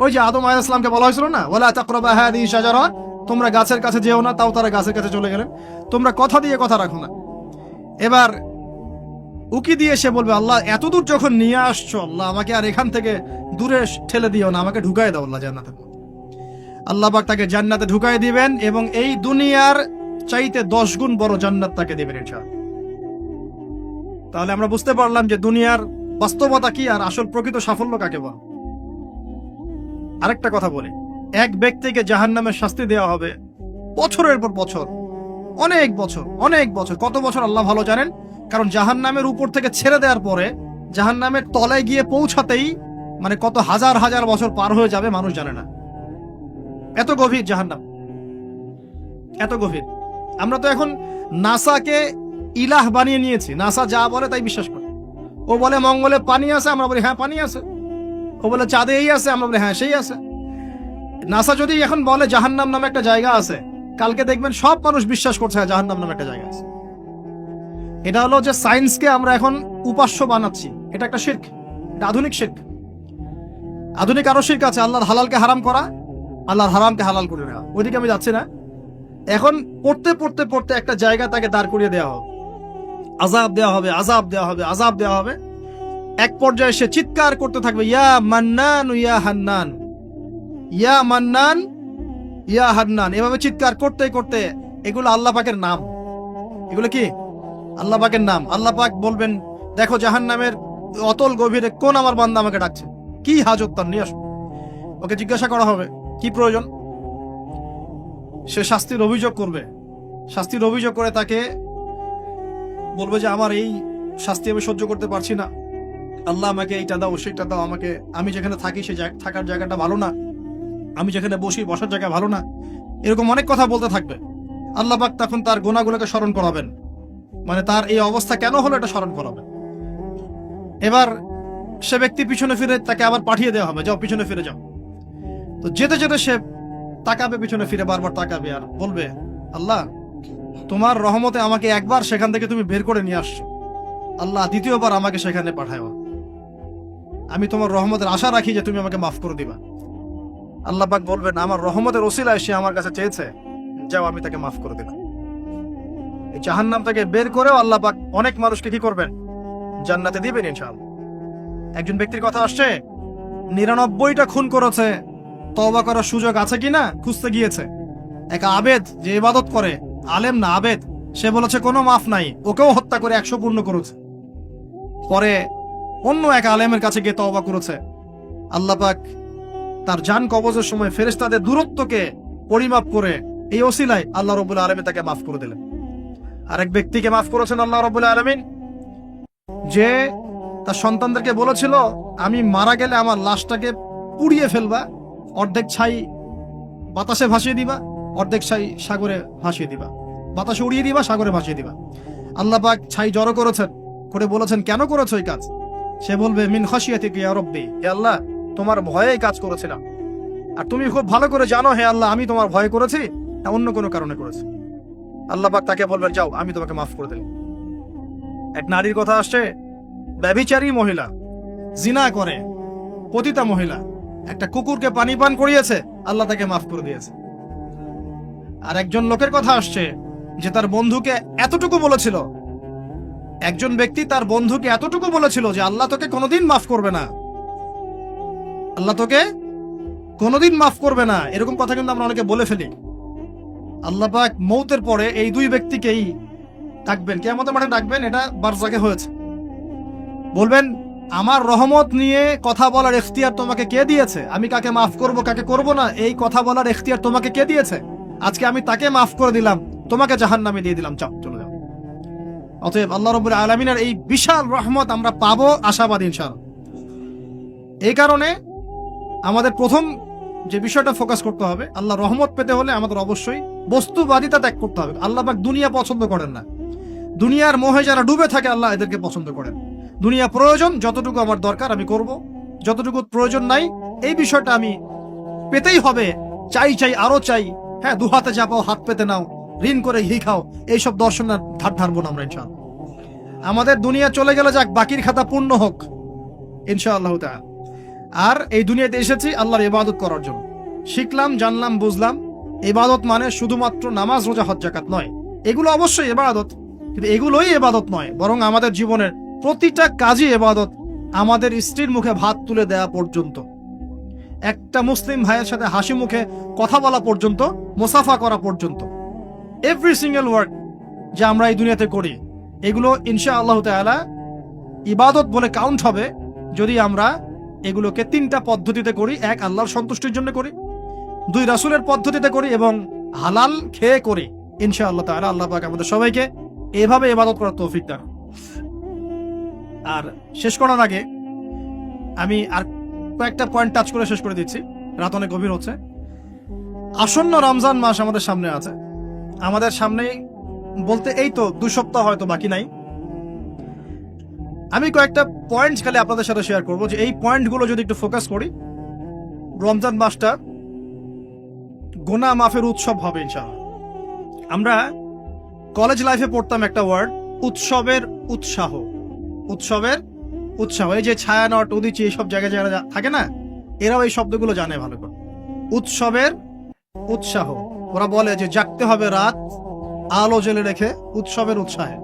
ওই যে আদম আলাইহিস সালামকে বলা হয়েছিল না, ওয়ালা তাকরাবা হাযিহি শাজারা, তোমরা গাছের কাছে যেও না, তাও তারা গাছের কাছে চলে গেলেন। তোমরা কথা দিয়ে কথা রাখো না। এবার উকি দিয়ে সে বলবে আল্লাহ এতদূর যখন নিয়ে আসছো, আল্লাহ আমাকে আর এখান থেকে দূরে ঠেলে দিও না, আমাকে ঢুকাই দাও আল্লাহ জান্নাতে। আল্লাহ পাক তাকে জান্নাতে ঢুকাই দিবেন এবং এই দুনিয়ার চাইতে 10 গুণ বড় জান্নাত তাকে দিবেন ইনশাআল্লাহ। তাহলে আমরা বুঝতে পারলাম যে দুনিয়ার বাস্তবতা কি আর আসল প্রকৃত সাফল্য কাকে বলে। আরেকটা কথা বলি, এক ব্যক্তিকে জাহান্নামের শাস্তি দেওয়া হবে বছরের পর বছর, অনেক বছর, অনেক বছর। কত বছর আল্লাহ ভালো জানেন, কারণ জাহান্নামের উপর থেকে ছেড়ে দেওয়ার পরে জাহান্নামের তলায় গিয়ে পৌঁছাতেই মানে কত হাজার হাজার বছর পার হয়ে যাবে মানুষ জানে না। এত গভীর জাহান্নাম, এত গভীর। আমরা তো এখন নাসাকে ইলাহ বানিয়ে নিয়েছি, নাসা যা বলে তাই বিশ্বাস করি। ও বলে মঙ্গলে পানি আছে, আমরা বলি হ্যাঁ পানি আছে। ও বলে চাঁদে এই আছে, আমরা বলি হ্যাঁ সেই আছে। নাসা যদি এখন বলে জাহান্নাম নামে একটা জায়গা আছে, কালকে দেখবেন সব মানুষ বিশ্বাস করছে জাহান্নাম নামে একটা জায়গা আছে। এটা হলো যে সায়েন্সকে আমরা এখন উপাস্য বানাচ্ছি, এটা একটা শিরক, এটা আধুনিক শিরক। আধুনিক আরো শিরক আছে, আল্লাহর হালালকে হারাম করা, আল্লাহর হারামকে হালাল করে নেওয়া। ওইদিকে আমি যাচ্ছি না। এখন পড়তে পড়তে পড়তে একটা জায়গা তাকে দাঁড় করিয়ে দেওয়া হবে, আযাব দেওয়া হবে, আযাব দেওয়া হবে, আযাব দেওয়া হবে। এক পর্যায়ে সে চিৎকার করতে থাকবে ইয়া মান্নান ইয়া হান্নান, ইয়া মান্নান ইয়া হান্নান, এভাবে চিৎকার করতে করতে। এগুলো আল্লাহ পাকের নাম, এগুলো কি আল্লাহ পাকের নাম। আল্লাহ পাক বলবেন দেখো জাহান্নামের অতল গভীরে কোন আমার বান্দা আমাকে ডাকছে, কি হাজত তার, নিয়ে আসো। ওকে জিজ্ঞাসা করা হবে কি প্রয়োজন, সে শাস্তির অভিযোগ করবে। শাস্তির অভিযোগ করে তাকে বলবে যে আমার এই শাস্তি আমি সহ্য করতে পারছি না, আল্লাহ আমাকে এইটা দাও সেইটা দাও, আমাকে, আমি যেখানে থাকি সে থাকার জায়গাটা ভালো না, আমি যেখানে বসি বসার জায়গা ভালো না, এরকম অনেক কথা বলতে থাকবে। আল্লাহ পাক তখন তার গুনাহগুলোকে স্মরণ করাবেন, মানে তার এই অবস্থা কেন হলো এটা স্মরণ করাবেন। এবার সে ব্যক্তি পিছনে ফিরে, তাকে আবার পাঠিয়ে দেওয়া হবে, যাও পিছনে ফিরে যাও। তো যেতে যেতে সে তাকাবে পিছনে ফিরে, বারবার তাকাবে আর বলবে আল্লাহ তোমার রহমতে আমাকে একবার সেখান থেকে তুমি বের করে নিয়ে আসছো, আল্লাহ দ্বিতীয়বার আমাকে সেখানে পাঠাও, আমি তোমার রহমতের আশা রাখি যে তুমি আমাকে মাফ করে দিবা। আল্লাহ পাক বলবেন আমার রহমতের ওসিলায় সে আমার কাছে চেয়েছে, যাও আমি তাকে মাফ করে দিলাম। এই জাহান্নাম থেকে বের করেও আল্লাহ পাক অনেক মানুষকে কি করবেন, জান্নাতে দিবেন ইনশাআল্লাহ। একজন ব্যক্তির কথা আসছে 99টা খুন করেছে, তওবা করার সুযোগ আছে কিনা খুঁজতে গিয়েছে। এক আবেদ যে ইবাদত করে, আলেম না আবেদ, সে বলেছে কোনো মাফ নাই, ওকেও হত্যা করে 100 পূর্ণ করেছে। পরে অন্য এক আলেমের কাছে গিয়ে তওবা করেছে, আল্লাহ পাক তার জান কবজের সময় ফেরেশতাদের দূরত্বকে পরিমাপ করে এই ওসিলায় আল্লাহ রাব্বুল আলামিন তাকে মাফ করে দিলেন। আরেক ব্যক্তিকে মাফ করেছেন আল্লাহ রাব্বুল আলামিন, যে তার সন্তানদেরকে বলেছিল আমি মারা গেলে আমার লাশটাকে পুড়িয়ে ফেলবা, অর্ধেক ছাই বাতাসে ভাসিয়ে দিবা, অর্ধেক ছাই সাগরে ভাসিয়ে দিবা। বাতাসে উড়িয়ে দিবা, সাগরে ভাসিয়ে দিবা। আল্লাহ পাক ছাই জড়ো করেছেন, করে বলেছেন কেন করেছো এই কাজ? সে বলবে মিন খাশিয়াতিকা ইয়া রাব্বি, হে আল্লাহ তোমার ভয়ে এই কাজ করেছিলাম। আর তুমি খুব ভালো করে জানো হে আল্লাহ আমি তোমার ভয়ে করেছি না অন্য কোনো কারণে করেছি। আল্লাহ পাক তাকে বলবেন যাও আমি তোমাকে মাফ করে দিলাম। এক নারীর কথা আসছে, ব্যভিচারী মহিলা, জিনা করে, পতিতা মহিলা, একটা কুকুরকে পানি পান করিয়েছে, আল্লাহ তাকে মাফ করে দিয়েছে। আর একজন লোকের কথা আসছে যে তার বন্ধুকে এতটুকু বলেছিল, একজন ব্যক্তি তার বন্ধুকে এতটুকু বলেছিল যে আল্লাহ তোকে কোনোদিন মাফ করবে না, আল্লাহ তোকে কোনোদিন মাফ করবে না। এরকম কথা কিন্তু আমরা অনেকে বলে ফেলি। আল্লাহ পাক মৌতের পরে এই দুই ব্যক্তিকেই ডাকবেন, কিয়ামতের মাঠে ডাকবেন, এটা বারজাকে হয়েছে। বলবেন আমার রহমত নিয়ে কথা বলার এখতিয়ার তোমাকে কে দিয়েছে? আমি কাকে মাফ করব কাকে করব না এই কথা বলার এখতিয়ার তোমাকে কে দিয়েছে? আজকে আমি তাকে মাফ করে দিলাম, তোমাকে জাহান্নামে দিয়ে দিলাম, চাপ চলে যাও। অতএব আল্লাহ রাব্বুল আলামিনের এই বিশাল রহমত আমরা পাবো, আশাবাদী ইনশাআল্লাহ। এই কারণে আমাদের প্রথম যে বিষয়টা ফোকাস করতে হবে, আল্লাহ রহমত পেতে হলে আমাদের অবশ্যই বস্তুবাদিতা ত্যাগ করতে হবে। আল্লাহ পাক দুনিয়া পছন্দ করেন না, দুনিয়ার মোহে যারা ডুবে থাকে আল্লাহ এদেরকে পছন্দ করেন। দুনিয়া প্রয়োজন, যতটুকু আমার দরকার আমি করব, যতটুকু প্রয়োজন নাই এই বিষয়টা আমি পেতেই হবে, চাই চাই আরো চাই, হ্যাঁ দু হাতে চাপাও হাত পেতে নাও, ঋণ করে ঘি খাও, এইসব দর্শনের ধার ধারবো না আমরা ইনশাআল্লাহ। আমাদের দুনিয়া চলে গেলে যাক, বাকির খাতা পূর্ণ হোক ইনশাআল্লাহ তাআলা। আর এই দুনিয়াতে এসেছি আল্লাহর ইবাদত করার জন্য। শিখলাম, জানলাম, বুঝলাম ইবাদত মানে শুধুমাত্র নামাজ, রোজা, হজ, যাকাত নয়। এগুলো অবশ্যই ইবাদত, কিন্তু এগুলোই ইবাদত নয়, বরং আমাদের জীবনের প্রতিটা কাজই ইবাদত। আমাদের স্ত্রীর মুখে ভাত তুলে দেওয়া পর্যন্ত, একটা মুসলিম ভাইয়ের সাথে হাসি মুখে কথা বলা পর্যন্ত, মুসাফা করা পর্যন্ত, এভরি সিঙ্গেল ওয়ার্ড যা আমরা এই দুনিয়াতে করি এগুলো ইনশাআল্লাহ তাআলা ইবাদত বলে কাউন্ট হবে যদি আমরা এগুলোকে তিনটা পদ্ধতিতে করি। এক, আল্লাহর সন্তুষ্টির জন্য করি, দুই, রাসূলের পদ্ধতিতে করি, এবং হালাল খেয়ে করি ইনশাআল্লাহ তাআলা। আল্লাহ পাক আমাদের সবাইকে এভাবে ইবাদত করার তৌফিক দান। আর শেষ করার আগে আমি আর কয়েকটা পয়েন্ট টাচ করে শেষ করে দিচ্ছি, রাত অনেক গভীর হচ্ছে। আসন্ন রমজান মাস আমাদের সামনে আছে, আমাদের সামনে বলতে এই তো 2 সপ্তাহ হয়তো বাকি নাই। আমি কয়েকটা পয়েন্ট খালি আপনাদের সাথে শেয়ার করবো, যে এই পয়েন্টগুলো যদি একটু ফোকাস করি, রমজান মাসটা গুনাহ মাফের উৎসব হবে ইনশাআল্লাহ। আমরা কলেজ লাইফে পড়তাম একটা ওয়ার্ড, উৎসবের উৎসাহ। উৎসবের উৎসাহ, এই যে ছায়ানট, উদীচী, এইসব জায়গায় যারা থাকে না, এরাও এই শব্দগুলো জানে ভালো করে। উৎসবের উৎসাহ, ওরা বলে যে জাগতে হবে রাত আলো জেলে রেখে উৎসবের উৎসাহে,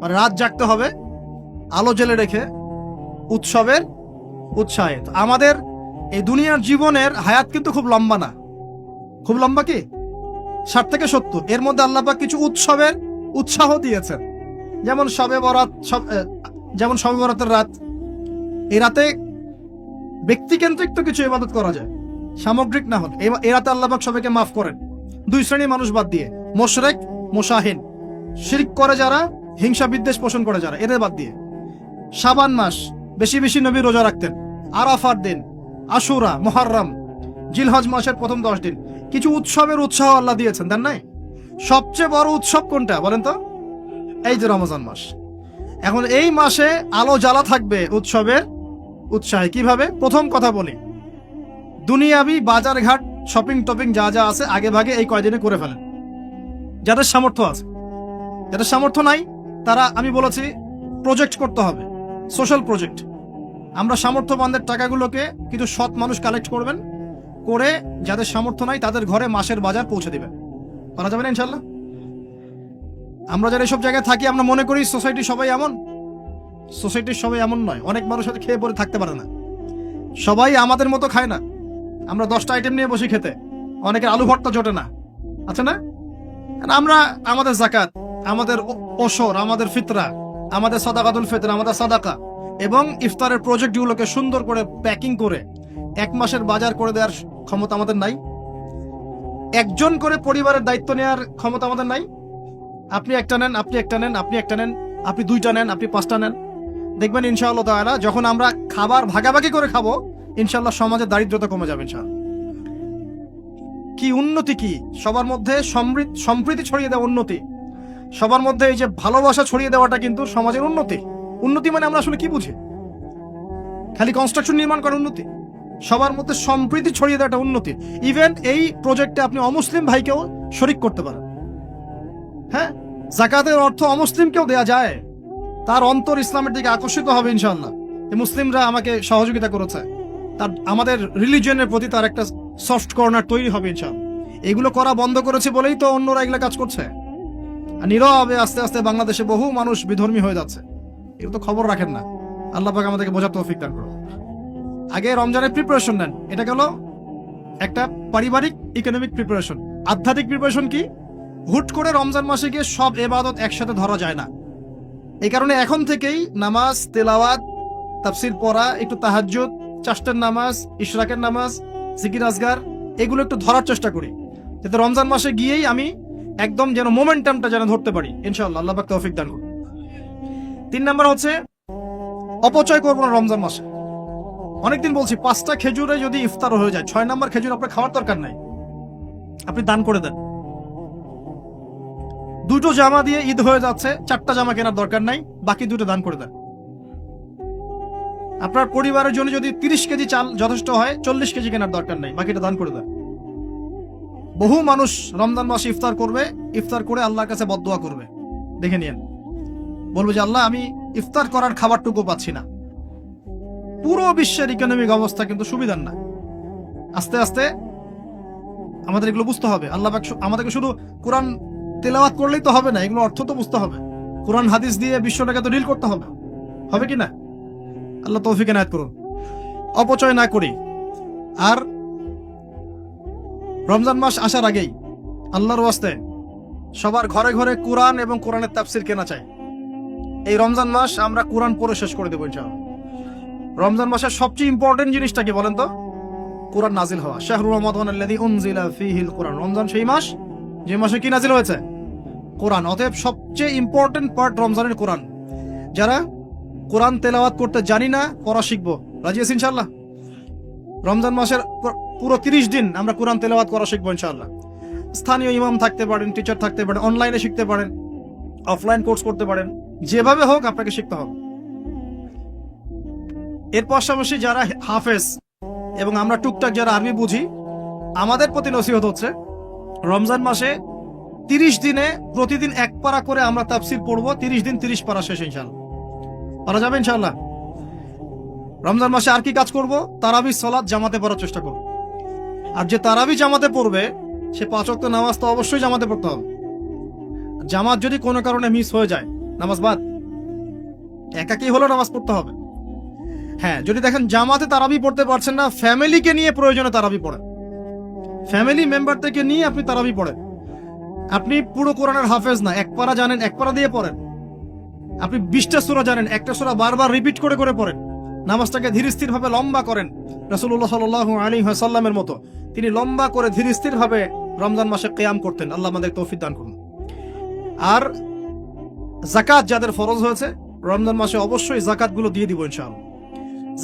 মানে রাত জাগতে হবে আলো জেলে রেখে উৎসবের উৎসাহে। আমাদের এই দুনিয়ার জীবনের হায়াত কিন্তু খুব লম্বা না, খুব লম্বা কি 60 থেকে 70, এর মধ্যে আল্লাহ পাক কিছু উৎসবের উৎসাহ দিয়েছেন। যেমন শবে বরাত, যেমন শবে বরাতের রাত, এই রাতে ব্যক্তিকেন্দ্রিক তো কিছু ইবাদত করা যায়, সামগ্রিক না হলে। এই রাতে আল্লাহ পাক সবাইকে মাফ করেন, 2 শ্রেণীর মানুষ বাদ দিয়ে, মুশরিক, মুশাহিন, শিরক করে যারা, হিংসা বিদ্বেষ পোষণ করে যারা, এদের বাদ দিয়ে। শাবান মাস বেশি বেশি নবী রোজা রাখতেন, আরাফার দিন, আশুরা, মুহররম, জিলহজ মাসের প্রথম 10 দিন, কিছু উৎসবের উৎসাহ আল্লাহ দিয়েছেন, দেন নাই? সবচেয়ে বড় উৎসব কোনটা বলেন তো? এই যে রমজান মাস। এখন এই মাসে আলো জ্বালা থাকবে উৎসবের উৎসাহে। কিভাবে? প্রথম কথা বলি, দুনিয়াবি বাজার ঘাট, শপিং টপিং যা যা আছে আগে ভাগে এই কয়দিনে করে ফেলেন, যাদের সামর্থ্য আছে। যাদের সামর্থ্য নাই তারা, আমি বলেছি, প্রজেক্ট করতে হবে, সোশ্যাল প্রজেক্ট। আমরা সামর্থ্যবানদের টাকাগুলোকে কিছু সৎ মানুষ কালেক্ট করবেন, করে যাদের সামর্থ্য নাই তাদের ঘরে মাসের বাজার পৌঁছে দিবেন। করা যাবে না ইনশাল্লাহ? আমরা যারা এসব জায়গায় থাকি আমরা মনে করি সোসাইটির সবাই এমন। সোসাইটির সবাই এমন নয়, অনেক মানুষ হয়তো খেয়ে পরে থাকতে পারে না, সবাই আমাদের মতো খায় না। আমরা 10টা আইটেম নিয়ে বসে খেতে, অনেকের আলু ভর্তা জোটে না, আছে না? আমরা আমাদের যাকাত, আমাদের ওশর, আমাদের ফিতরা, আমাদের সাদাকাতুল ফিতর, আমাদের সাদাকা এবং ইফতারের প্রজেক্টগুলোকে সুন্দর করে প্যাকিং করে 1 মাসের বাজার করে দেওয়ার ক্ষমতা আমাদের নাই। একজন করে পরিবারের দায়িত্ব নেওয়ার ক্ষমতা আমাদের নাই। আপনি একটা নেন, আপনি একটা নেন, আপনি একটা নেন, আপনি 2টা নেন, আপনি 5টা নেন। দেখবেন ইনশাআল্লাহ তাআলা যখন আমরা খাবার ভাগাভাগি করে খাবো, ইনশাআল্লাহ সমাজে দারিদ্রতা কমে যাবে ইনশাআল্লাহ। কি উন্নতি, কি সবার মধ্যে সম্প্রীতি ছড়িয়ে দেওয়া উন্নতি। সবার মধ্যে এই যে ভালোবাসা ছড়িয়ে দেওয়াটা কিন্তু সমাজের উন্নতি। উন্নতি মানে আমরা আসলে কি বুঝি? খালি কনস্ট্রাকশন নির্মাণ করার উন্নতি? সবার মধ্যে সম্প্রীতি ছড়িয়ে দেওয়াটা উন্নতি। ইভেন এই প্রজেক্টে আপনি অমুসলিম ভাইকেও শরিক করতে পারেন। হ্যাঁ, যাকাতের অর্থ অমুসলিমকেও দেয়া যায়, তার অন্তর ইসলামের দিকে আকর্ষিত হবে ইনশাআল্লাহ। এই মুসলিমরা আমাকে সহযোগিতা করেছে, তার আমাদের রিলিজিয়নের প্রতি তার একটা সফট কর্নার তৈরি হবে ইনশাআল্লাহ। এগুলো করা বন্ধ করেছে বলেই তো অন্যরা এগুলো কাজ করছে। আর নীরবে আস্তে আস্তে বাংলাদেশে বহু মানুষ বিধর্মী হয়ে যাচ্ছে, এগুলো তো খবর রাখেন না। আল্লাহ পাক আমাদেরকে বোঝার তৌফিক দান করুন। আগে রমজানের প্রিপারেশন নেন, এটা গেল একটা পারিবারিক ইকোনমিক প্রিপারেশন। আধ্যাত্মিক প্রিপারেশন কি? হুট করে রমজান মাসে গিয়ে সব ইবাদত একসাথে ধরা যায় না। এই কারণে এখন থেকেই নামাজ, তেলাওয়াত, তাফসির পড়া, একটু তাহাজ্জুদ, চাষ্টের নামাজ, ইশরাকের নামাজ, জিকির আজগার, এগুলো একটু ধরার চেষ্টা করি, যাতে রমজান মাসে গিয়েই আমি একদম যেন মোমেন্টামটা যেন ধরতে পারি ইনশাআল্লাহ। আল্লাহ পাক তৌফিক দান করুন। 3 নাম্বার হচ্ছে অপচয় করবো না রমজান মাসে। অনেকদিন বলছি 5টা খেজুরে যদি ইফতার হয়ে যায়, 6 নাম্বার খেজুর আপনার খাওয়ার দরকার নাই, আপনি দান করে দেন। 2টো জামা দিয়ে ঈদ হয়ে যাচ্ছে, 4টা জামা কেনার দরকার নাই, বাকি 2টো দান করে দেন। আপনার পরিবারের জন্য যদি 30 কেজি চাল যথেষ্ট হয়, 40 কেজি কেনার দরকার নাই, বাকিটা দান করে দেন। বহু মানুষ রমজান মাসে ইফতার করবে, ইফতার করে আল্লাহর কাছে বদদোয়া করবে, দেখে নিয়েন, বলবে যে আল্লাহ আমি ইফতার করার খাবারটুকু পাচ্ছি না। পুরো বিশ্বের ইকোনমিক অবস্থা কিন্তু সুবিধার না। আস্তে আস্তে আমাদের এগুলো বুঝতে হবে। আল্লাহ পাক আমাদেরকে শুধু কোরআন তেলাওয়াত করলেই তো হবে না, এগুলো অর্থ তো বুঝতে হবে। কোরআন হাদিস দিয়ে বিশ্বটাকে তো ডিল করতে হবে, হবে কি না? আল্লাহ তৌফিক এনায়েত করুন। অপচয় না করি। আর রমজান মাস আসার আগেই আল্লাহর ওয়াস্তে সবার ঘরে ঘরে কোরআন এবং কোরআনের তাফসির কেনা চাই। এই রমজান মাস আমরা কোরআন পড়ে শেষ করে দেবো ইনশাআল্লাহ। রমজান মাসের সবচেয়ে ইম্পর্টেন্ট জিনিসটা কি বলেন তো? কোরআন নাজিল হওয়া। শাহরুর রমাদানাল্লাযী উনজিলা ফীহিল কোরআন। রমজান সেই মাস যে মাসে কি নাজিল হয়েছে? কোরআন। অতএব সবচেয়ে ইম্পর্টেন্ট পার্ট রমজানের কোরআন। যারা কোরআন তেলাওয়াত করতে জানি না, পড়া শিখবো, রাজি আছি ইনশাআল্লাহ? রমজান মাসের পুরো 30 দিন আমরা কোরআন তেলাওয়াত করা শিখবো ইনশাআল্লাহ। স্থানীয় ইমাম থাকতে পারেন, টিচার থাকতে পারেন, অনলাইনে শিখতে পারেন, অফলাইন কোর্স করতে পারেন, যেভাবে হোক আপনাকে শিখতে হবে। এর পাশাপাশি যারা হাফেজ এবং আমরা টুকটাক যারা আরবি বুঝি, আমাদের প্রতি নসিহত হচ্ছে রমজান মাসে 30 দিনে প্রতিদিন 1 পারা করে আমরা তাফসির পড়বো। 30 দিন 30 পারা শেষ ইনশাআল্লাহ। পারা যাবে ইনশাআল্লাহ? রমজান মাসে আর কি কাজ করব? তারাবি সালাত জামাতে পড়ার চেষ্টা করব। আর যে তারাবি জামাতে পড়বে সে 5 ওয়াক্ত নামাজ তো অবশ্যই জামাতে পড়তে হবে। জামাত যদি কোনো কারণে মিস হয়ে যায়, নামাজ বাদ, একাকি হলো নামাজ পড়তে হবে। হ্যাঁ, যদি দেখেন জামাতে তারাবি পড়তে পারছেন না, ফ্যামিলিকে নিয়ে প্রয়োজনে তারাবি পড়েন। ফ্যামিলি মেম্বারদেরকে নিয়ে আপনি তারাবি পড়েন। আপনি পুরো কোরআনের হাফেজ না, 1 পারা জানেন, 1 পারা দিয়ে পড়েন। আপনি 20টা সূরা জানেন, একটা সূরা বারবার রিপিট করে করে পড়েন। নামাজটাকে ধীর স্থির ভাবে লম্বা করেন। রাসূলুল্লাহ সাল্লাল্লাহু আলাইহি ওয়াসাল্লামের মতো তিনি লম্বা করে ধীর স্থির ভাবে রমজান মাসে কিয়াম করতেন। আল্লাহ আমাদের তৌফিক দান করুন। আর যাকাত যাদের ফরজ হয়েছে রমজান মাসে অবশ্যই যাকাত গুলো দিয়ে দিব ইনশাআল্লাহ।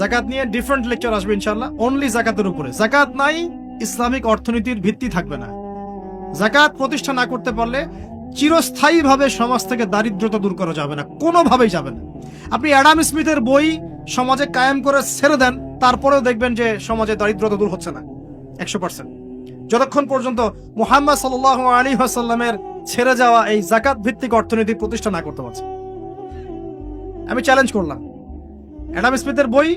যাকাত নিয়ে ডিফারেন্ট লেকচার আসবে ইনশাআল্লাহ, অনলি যাকাতের উপরে। যাকাত নাই, ইসলামিক অর্থনীতির ভিত্তি থাকবে না। যাকাত প্রতিষ্ঠা না করতে পারলে চিরস্থায়ীভাবে সমাজ থেকে দারিদ্রতা দূর করা যাবে না, কোনোভাবেই যাবে না। আপনি অ্যাডাম স্মিথের বই সমাজে কায়েম করে ছেড়ে দেন, তারপরেও দেখবেন যে সমাজে দারিদ্রতা দূর হচ্ছে না 100%। যতক্ষণ পর্যন্ত মুহাম্মদ সাল্লাল্লাহু আলাইহি ওয়াসাল্লামের ছেড়ে যাওয়া এই যাকাত ভিত্তিক অর্থনীতি প্রতিষ্ঠা না করতে পারছে। আমি চ্যালেঞ্জ করলাম, অ্যাডাম স্মিথের বই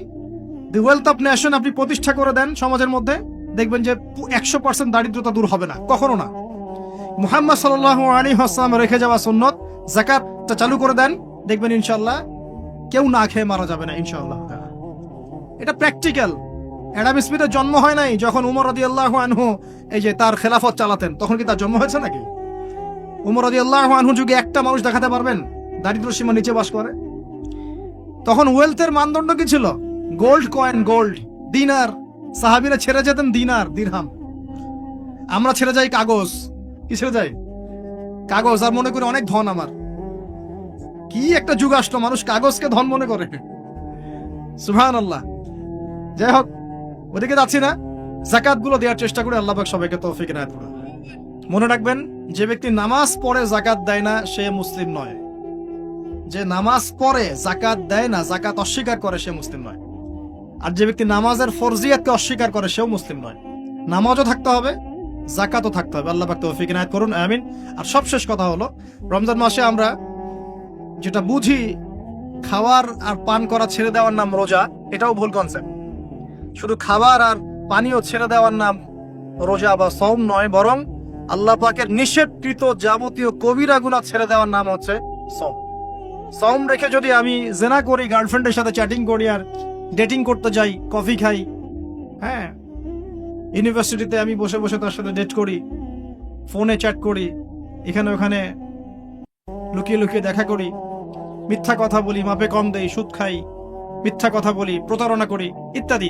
দি ওয়েলথ অফ নেশন আপনি প্রতিষ্ঠা করে দেন সমাজের মধ্যে, দেখবেন যে 100% দারিদ্রতা দূর হবে না, কখনো না। মুহাম্মদ সাল্লাল্লাহু আলাইহি ওয়াসাল্লাম রেখে যাওয়া সুন্নত যাকাতটা চালু করে দেন, দেখবেন ইনশাআল্লাহ কেউ না খেয়ে মারা যাবে না ইনশাআল্লাহ। এটা প্র্যাকটিক্যাল। অ্যাডাম স্মিথের জন্ম হয় নাই যখন উমর রাদিয়াল্লাহু আনহু এই যে তার খেলাফত চালাতেন, তখন কি তার জন্ম হয়েছে নাকি? উমর রাদিয়াল্লাহু আনহু যুগে একটা মানুষ দেখাতে পারবেন দারিদ্র সীমার নিচে বাস করে? তখন ওয়েলথের মানদণ্ড কি ছিল? গোল্ড কয়েন, গোল্ড, দিনার। সাহাবীরা ছেড়ে যেতেন দিনার, দিরহাম। আমরা ছেড়ে যাই কাগজ। কি ছেড়ে যাই? কাগজ। আর মনে করি অনেক ধন আমার। কি একটা যুগ আসলো, মানুষ কাগজকে ধন মনে করে। সুবহানাল্লাহ। যাই হোক, ওদিকে যাচ্ছি না। যাকাত গুলো দেওয়ার চেষ্টা করে আল্লাহ পাক সবাইকে তৌফিক এনায়েত করুন। মনে রাখবেন, যে ব্যক্তি নামাজ পড়ে জাকাত দেয় না সে মুসলিম নয়। যে নামাজ পড়ে জাকাত দেয় না, জাকাত অস্বীকার করে, সে মুসলিম নয়। আর যে ব্যক্তি নামাজের ফরজিয়াতকে অস্বীকার করে সেও মুসলিম নয়। নামাজও থাকতে হবে, জাকাতও থাকতে হবে। আল্লাহ পাক তৌফিক ইনায়াত করুন, আমিন। আর সবশেষ কথা হলো, রমজান মাসে আমরা যেটা বুঝি খাবার আর পান করা ছেড়ে দেওয়ার নাম রোজা, এটাও ভুল কনসেপ্ট। শুধু খাবার আর পানীয় ছেড়ে দেওয়ার নাম রোজা বা সওম নয়, বরং আল্লাহ পাকের নিষেধকৃত যাবতীয় কবিরা গুনাহ ছেড়ে দেওয়ার নাম হচ্ছে সওম। সওম রেখে যদি আমি জেনা করি, গার্লফ্রেন্ডের সাথে চ্যাটিং করি আর ডেটিং করতে যাই, কফি খাই, হ্যাঁ, ইউনিভার্সিটিতে আমি বসে বসে তার সাথে ডেট করি, ফোনে চ্যাট করি, এখানে ওখানে লুকিয়ে লুকিয়ে দেখা করি, মিথ্যা কথা বলি, মাপে কম দেই, সুদ খাই, মিথ্যা কথা বলি, প্রতারণা করি ইত্যাদি।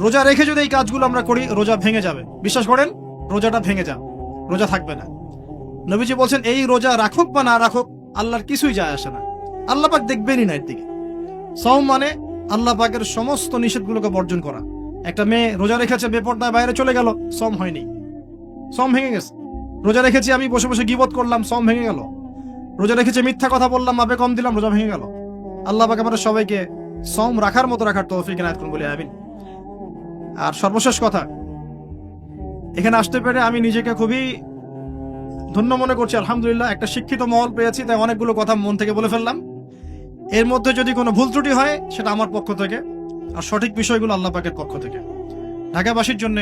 রোজা রেখে যদি এই কাজগুলো আমরা করি, রোজা ভেঙে যাবে। বিশ্বাস করেন, রোজাটা ভেঙে যাবে, রোজা থাকবে না। নবীজি বলছেন, এই রোজা রাখুক বা না রাখুক আল্লাহর কিছুই যায় আসে না, আল্লাহ পাক দেখবেনই না এর দিকে। সওম মানে আল্লাহ পাকের সমস্ত নিষেধগুলোকে বর্জন করা। একটা মেয়ে রোজা রেখেছে, বেপরদায় বাইরে চলে গেল, সওম হয়নি, সওম ভেঙে গেছে। রোজা রেখেছি, আমি বসে বসে গীবত করলাম, সওম ভেঙে গেল। রোজা রেখেছি, মিথ্যা কথা বললাম, মাপে কম দিলাম, রোজা ভেঙে গেল। আল্লাহ পাক আমাদের সবাইকে সওম রাখার মতো রাখার তৌফিক ইনায়াত করুন বলে আমিন। আর সর্বশেষ কথা, এখানে আসতে পেরে আমি নিজেকে খুবই ধন্য মনে করছি, আলহামদুলিল্লাহ। একটা শিক্ষিত মহল পেয়েছি, তাই অনেকগুলো কথা মন থেকে বলে ফেললাম। এর মধ্যে যদি কোনো ভুল ত্রুটি হয় সেটা আমার পক্ষ থেকে, আর সঠিক বিষয়গুলো আল্লাহ পাকের পক্ষ থেকে। ঢাকাবাসীর জন্য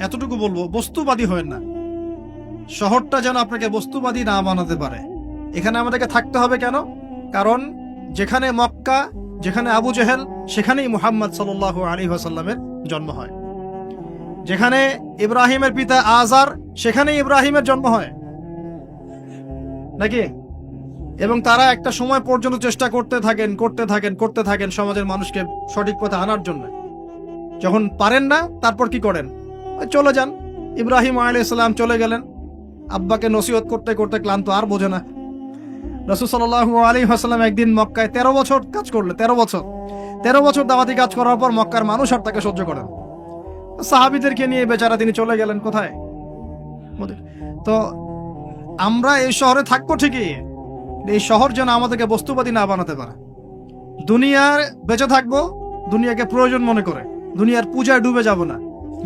এতটুকু বলবো, বস্তুবাদী হয়েন না। শহরটা যেন আপনাকে বস্তুবাদী না বানাতে পারে। এখানে আমাদেরকে থাকতে হবে কেন? কারণ যেখানে মক্কা, যেখানে আবু জেহেল, সেখানেই মুহাম্মদ সাল্লাল্লাহু আলাইহি ওয়াসাল্লামের জন্ম হয়। যেখানে ইব্রাহিমের পিতা আজার, সেখানেই ইব্রাহিমের জন্ম হয় নাকি? এবং তারা একটা সময় পর্যন্ত চেষ্টা করতে থাকেন সমাজের মানুষকে সঠিক পথে আনার জন্য। যখন পারেন না, তারপর কি করেন? চলে যান। ইব্রাহিম আলাইহিস সালাম চলে গেলেন, আব্বাকে নসিহত করতে করতে ক্লান্ত, আর বোঝে না। রাসূল সাল্লাল্লাহু আলাইহি ওয়াসাল্লাম একদিন মক্কায় 13 বছর কাজ করলেন। 13 বছর দাওয়াতি কাজ করার পর মক্কার মানুষ আর তাকে সহ্য করেন। সাহাবীদেরকে নিয়ে বেচারা তিনি চলে গেলেন কোথায়? তো আমরা এই শহরে থাকবো ঠিকই, এই শহর যেন আমাদেরকে বস্তুবাদী না বানাতে পারে। দুনিয়ার বেঁচে থাকবো দুনিয়াকে প্রয়োজন মনে করে, দুনিয়ার পূজায় ডুবে যাব না।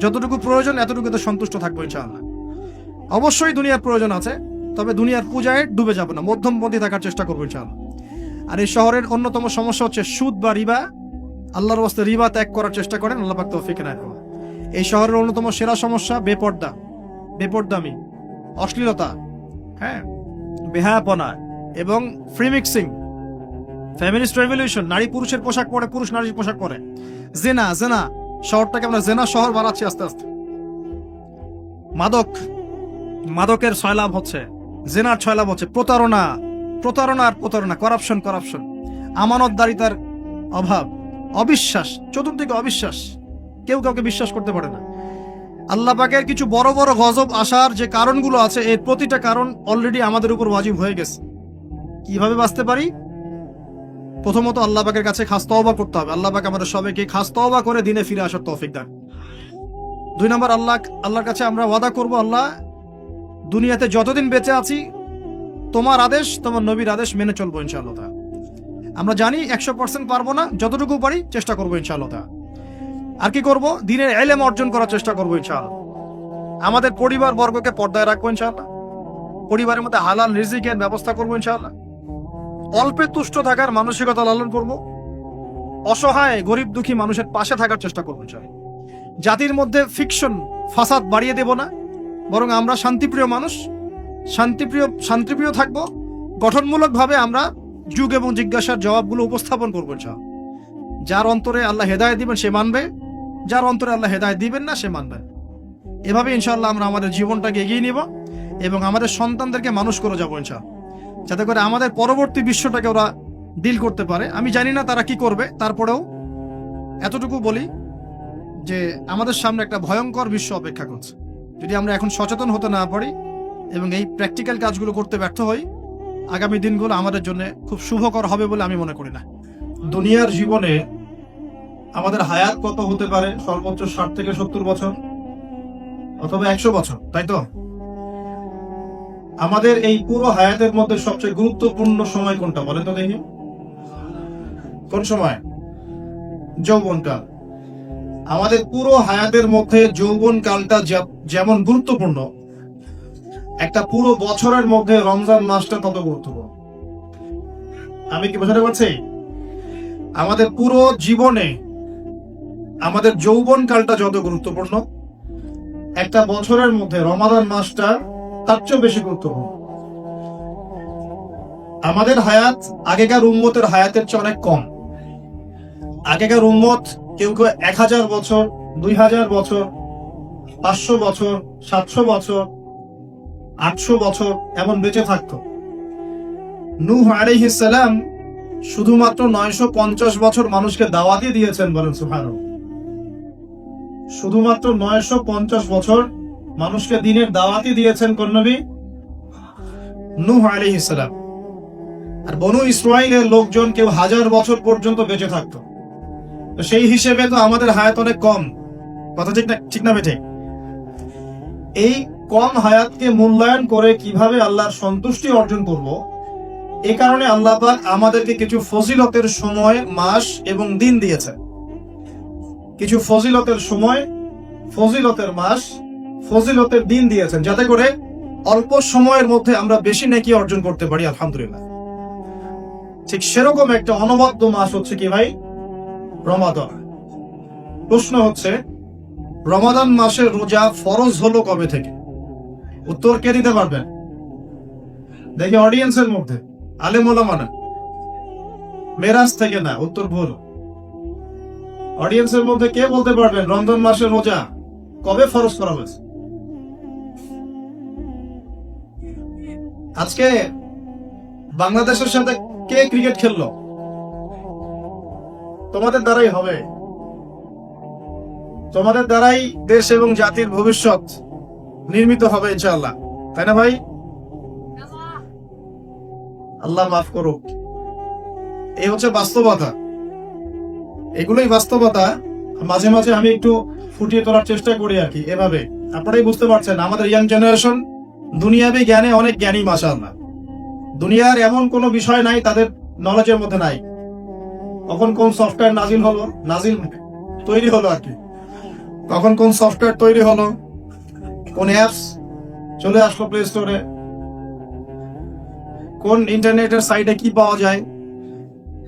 যতটুকু প্রয়োজন এতটুকুতে সন্তুষ্ট থাকবো ইনশাআল্লাহ। অবশ্যই দুনিয়ার প্রয়োজন আছে, তবে দুনিয়ার পূজায় ডুবে যাব না, মধ্যমপন্থী থাকার চেষ্টা করবো ইনশাআল্লাহ। আর এই শহরের অন্যতম সমস্যা হচ্ছে সুদ বা রিবা। আল্লাহর ওয়াস্তে রিবা ত্যাগ করার চেষ্টা করেন, আল্লাহ পাক তৌফিক ইনায়াত করুন। এই শহরের অন্যতম সেরা সমস্যা বেপরদামি, অশ্লীলতা, হ্যাঁ, বেহায়াপনা এবং ফ্রি মিক্সিং, ফেমিনিস্ট রেভলিউশন, নারী পুরুষের পোশাক পরে, পুরুষ নারীর পোশাক পরে, জেনা। শহরটাকে আমরা জেনা শহর বানাচ্ছি আস্তে আস্তে। মাদকের ছয়লাভ হচ্ছে, জেনার ছয়লাভ হচ্ছে, প্রতারণা, করাপশন, আমানতদারিতার অভাব, অবিশ্বাস, চতুর্দিকে অবিশ্বাস, কেউ কাউকে বিশ্বাস করতে পারে না। আল্লাহ পাকের কিছু বড় বড় গজব আসার যে কারণগুলো আছে, এর প্রতিটা কারণ অলরেডি আমাদের উপর ওয়াজিব হয়ে গেছে। কিভাবে বাঁচতে পারি? প্রথমত আল্লাহ পাকের কাছে খাস তওবা করতে হবে। আল্লাহ পাক আমাদের সবাইকে খাস তওবা করে দিনে ফিরে আসার তৌফিক দেন। 2 নম্বর, আল্লাহর কাছে আমরা ওয়াদা করব, আল্লাহ দুনিয়াতে যতদিন বেঁচে আছি তোমার আদেশ, তোমার নবীর আদেশ মেনে চলবো ইনশাআল্লাহ। আমরা জানি 100% পারবো না, যতটুকু পারি চেষ্টা করবো ইনশাআল্লাহ। আর কি করব? দ্বীনের ইলম অর্জন করার চেষ্টা করবো ইনশাআল্লাহ। আমাদের পরিবার বর্গকে পর্দায় রাখবো ইনশাআল্লাহ। পরিবারের মধ্যে হালাল রিজিকের ব্যবস্থা করবো ইনশাআল্লাহ। অল্পে তুষ্ট থাকার মানসিকতা লালন করব। অসহায় গরিব দুঃখী মানুষের পাশে থাকার চেষ্টা করবো ইনশাআল্লাহ। জাতির মধ্যে ফিকশন, ফাসাদ বাড়িয়ে দেব না, বরং আমরা শান্তিপ্রিয় মানুষ, শান্তিপ্রিয় থাকবো। গঠনমূলকভাবে আমরা যুগ এবং জিজ্ঞাসার জবাবগুলো উপস্থাপন করবো ইনশাআল্লাহ। যার অন্তরে আল্লাহ হেদায়েত দিবেন সে মানবে, যার অন্তরে আল্লাহ হেদায়েত দিবেন না সে মানবে। এভাবে ইনশাআল্লাহ আমরা আমাদের জীবনটাকে এগিয়ে নিব এবং আমাদের সন্তানদেরকে মানুষ করে যাবো ইনশাআল্লাহ, যাতে করে আমাদের পরবর্তী বিশ্বটাকে ওরা ডিল করতে পারে। আমি জানি না তারা কি করবে, তারপরেও এতটুকু বলি যে আমাদের সামনে একটা ভয়ঙ্কর বিশ্ব অপেক্ষা করছে। যদি আমরা এখন সচেতন হতে না পারি এবং এই প্র্যাকটিক্যাল কাজগুলো করতে ব্যর্থ হই, আগামী দিনগুলো আমাদের জন্য খুব শুভকর হবে বলে আমি মনে করি না। দুনিয়ার জীবনে আমাদের হায়াত কত হতে পারে? সর্বোচ্চ 60 থেকে 70 বছর অথবা 100 বছর, তাই তো? আমাদের এই পুরো হায়াতের মধ্যে সবচেয়ে গুরুত্বপূর্ণ সময় কোনটা বলেন তো দেখি? কোন সময়? যৌবনকাল। আমাদের পুরো হায়াতের মধ্যে যৌবনকালটা যেমন গুরুত্বপূর্ণ, একটা পুরো বছরের মধ্যে রমজান মাসটা তত গুরুত্বপূর্ণ। আমি কি বোঝাতে পারছি? আমাদের পুরো জীবনে আমাদের যৌবনকালটা যত গুরুত্বপূর্ণ, একটা বছরের মধ্যে রমাদান মাসটা তার চেয়েও বেশি গুরুত্বপূর্ণ। আমাদের হায়াত আগেকার উম্মতের হায়াতের চেয়ে অনেক কম। আগেকার উম্মত কেউ কেউ 1000 বছর, 2000 বছর, 500 বছর, 700 বছর, 800 বছর এমন বেঁচে থাকতো। নূহ আলাইহিস সালাম শুধুমাত্র 950 বছর মানুষকে দাওয়াতই দিয়েছেন, বলেন সুবহানাল্লাহ। শুধুমাত্র 950 বছর মানুষকে দিনের দাওয়াতই দিয়েছেন কোন নবী? নূহ আলাইহিস সালাম। আর বনু ইসরাইলের লোকজন কেউ 1000 বছর পর্যন্ত বেঁচে থাকতো। তো সেই হিসেবে তো আমাদের হায়াত অনেক কম। কথা ঠিক না? ঠিক না বেঠিক? এই কম হায়াতকে মূল্যায়ন করে কিভাবে আল্লাহর সন্তুষ্টি অর্জন করব, এই কারণে আল্লাহ পাক আমাদেরকে কিছু ফজিলতের সময়, মাস এবং দিন দিয়েছে। কিছু ফজিলতের সময়, ফজিলতের মাস, ফজিলতের দিন দিয়েছেন, যাতে করে অল্প সময়ের মধ্যে আমরা বেশি নেকি অর্জন করতে পারি, আলহামদুলিল্লাহ। ঠিক সেরকম একটা অনবদ্য মাস হচ্ছে কি ভাই? রমাদান। প্রশ্ন হচ্ছে, রমাদান মাসের রোজা ফরজ হলো কবে থেকে? উত্তর কে দিতে পারবেন? দেখি অডিয়েন্সের মধ্যে। আলেম ওলামা না, মেরাজ থেকে না, উত্তর ভুল। অডিয়েন্সের মধ্যে কে বলতে পারবেন রমজান মাসের রোজা কবে ফরজ করা হয়েছে? আজকে বাংলাদেশের সাথে কে ক্রিকেট খেললো? তোমাদের দ্বারাই হবে। তোমাদের দ্বারাই দেশ এবং জাতির ভবিষ্যৎ নির্মিত হবে ইনশাআল্লাহ, তাই না ভাই? আল্লাহ মাফ করুক। এই হচ্ছে বাস্তবতা, এগুলোই বাস্তবতা। মাঝে মাঝে আমি একটু ফুটিয়ে তোলার চেষ্টা করি আর কি, এভাবে। আপনারাই বুঝতে পারছেন আমাদের ইয়াং জেনারেশন দুনিয়াবি জ্ঞানে অনেক জ্ঞানী, মাশাআল্লাহ। দুনিয়ার এমন কোনো বিষয় নাই তাদের নলেজের মধ্যে নাই। কখন কোন সফটওয়্যার নাজিল তৈরি হলো আর কি, কখন কোন সফটওয়্যার তৈরি হলো, কোন অ্যাপস চলে আসলো প্লে স্টোরে, কোন ইন্টারনেটের সাইটে কি পাওয়া যায়,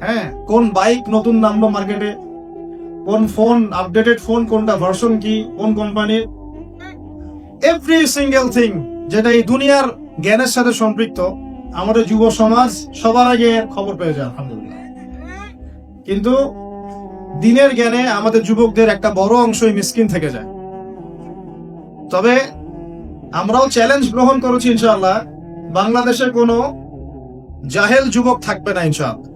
হ্যাঁ, কোন বাইক নতুন নামলো মার্কেটে, কোন ফোন আপডেটেড ফোন কোনটা, ভার্সন কি, কোন কোম্পানির, এভরি সিঙ্গেল থিং যেটা এই দুনিয়ার জ্ঞানের সাথে সম্পৃক্ত, আমাদের যুব সমাজ সবার আগে খবর পেয়ে যায়, আলহামদুলিল্লাহ। কিন্তু দিনের জ্ঞানে আমাদের যুবকদের একটা বড় অংশই মিসকিন থেকে যায়। তবে আমরাও চ্যালেঞ্জ গ্রহণ করেছি ইনশাআল্লাহ, বাংলাদেশে কোনো জাহেল যুবক থাকবে না ইনশাআল্লাহ।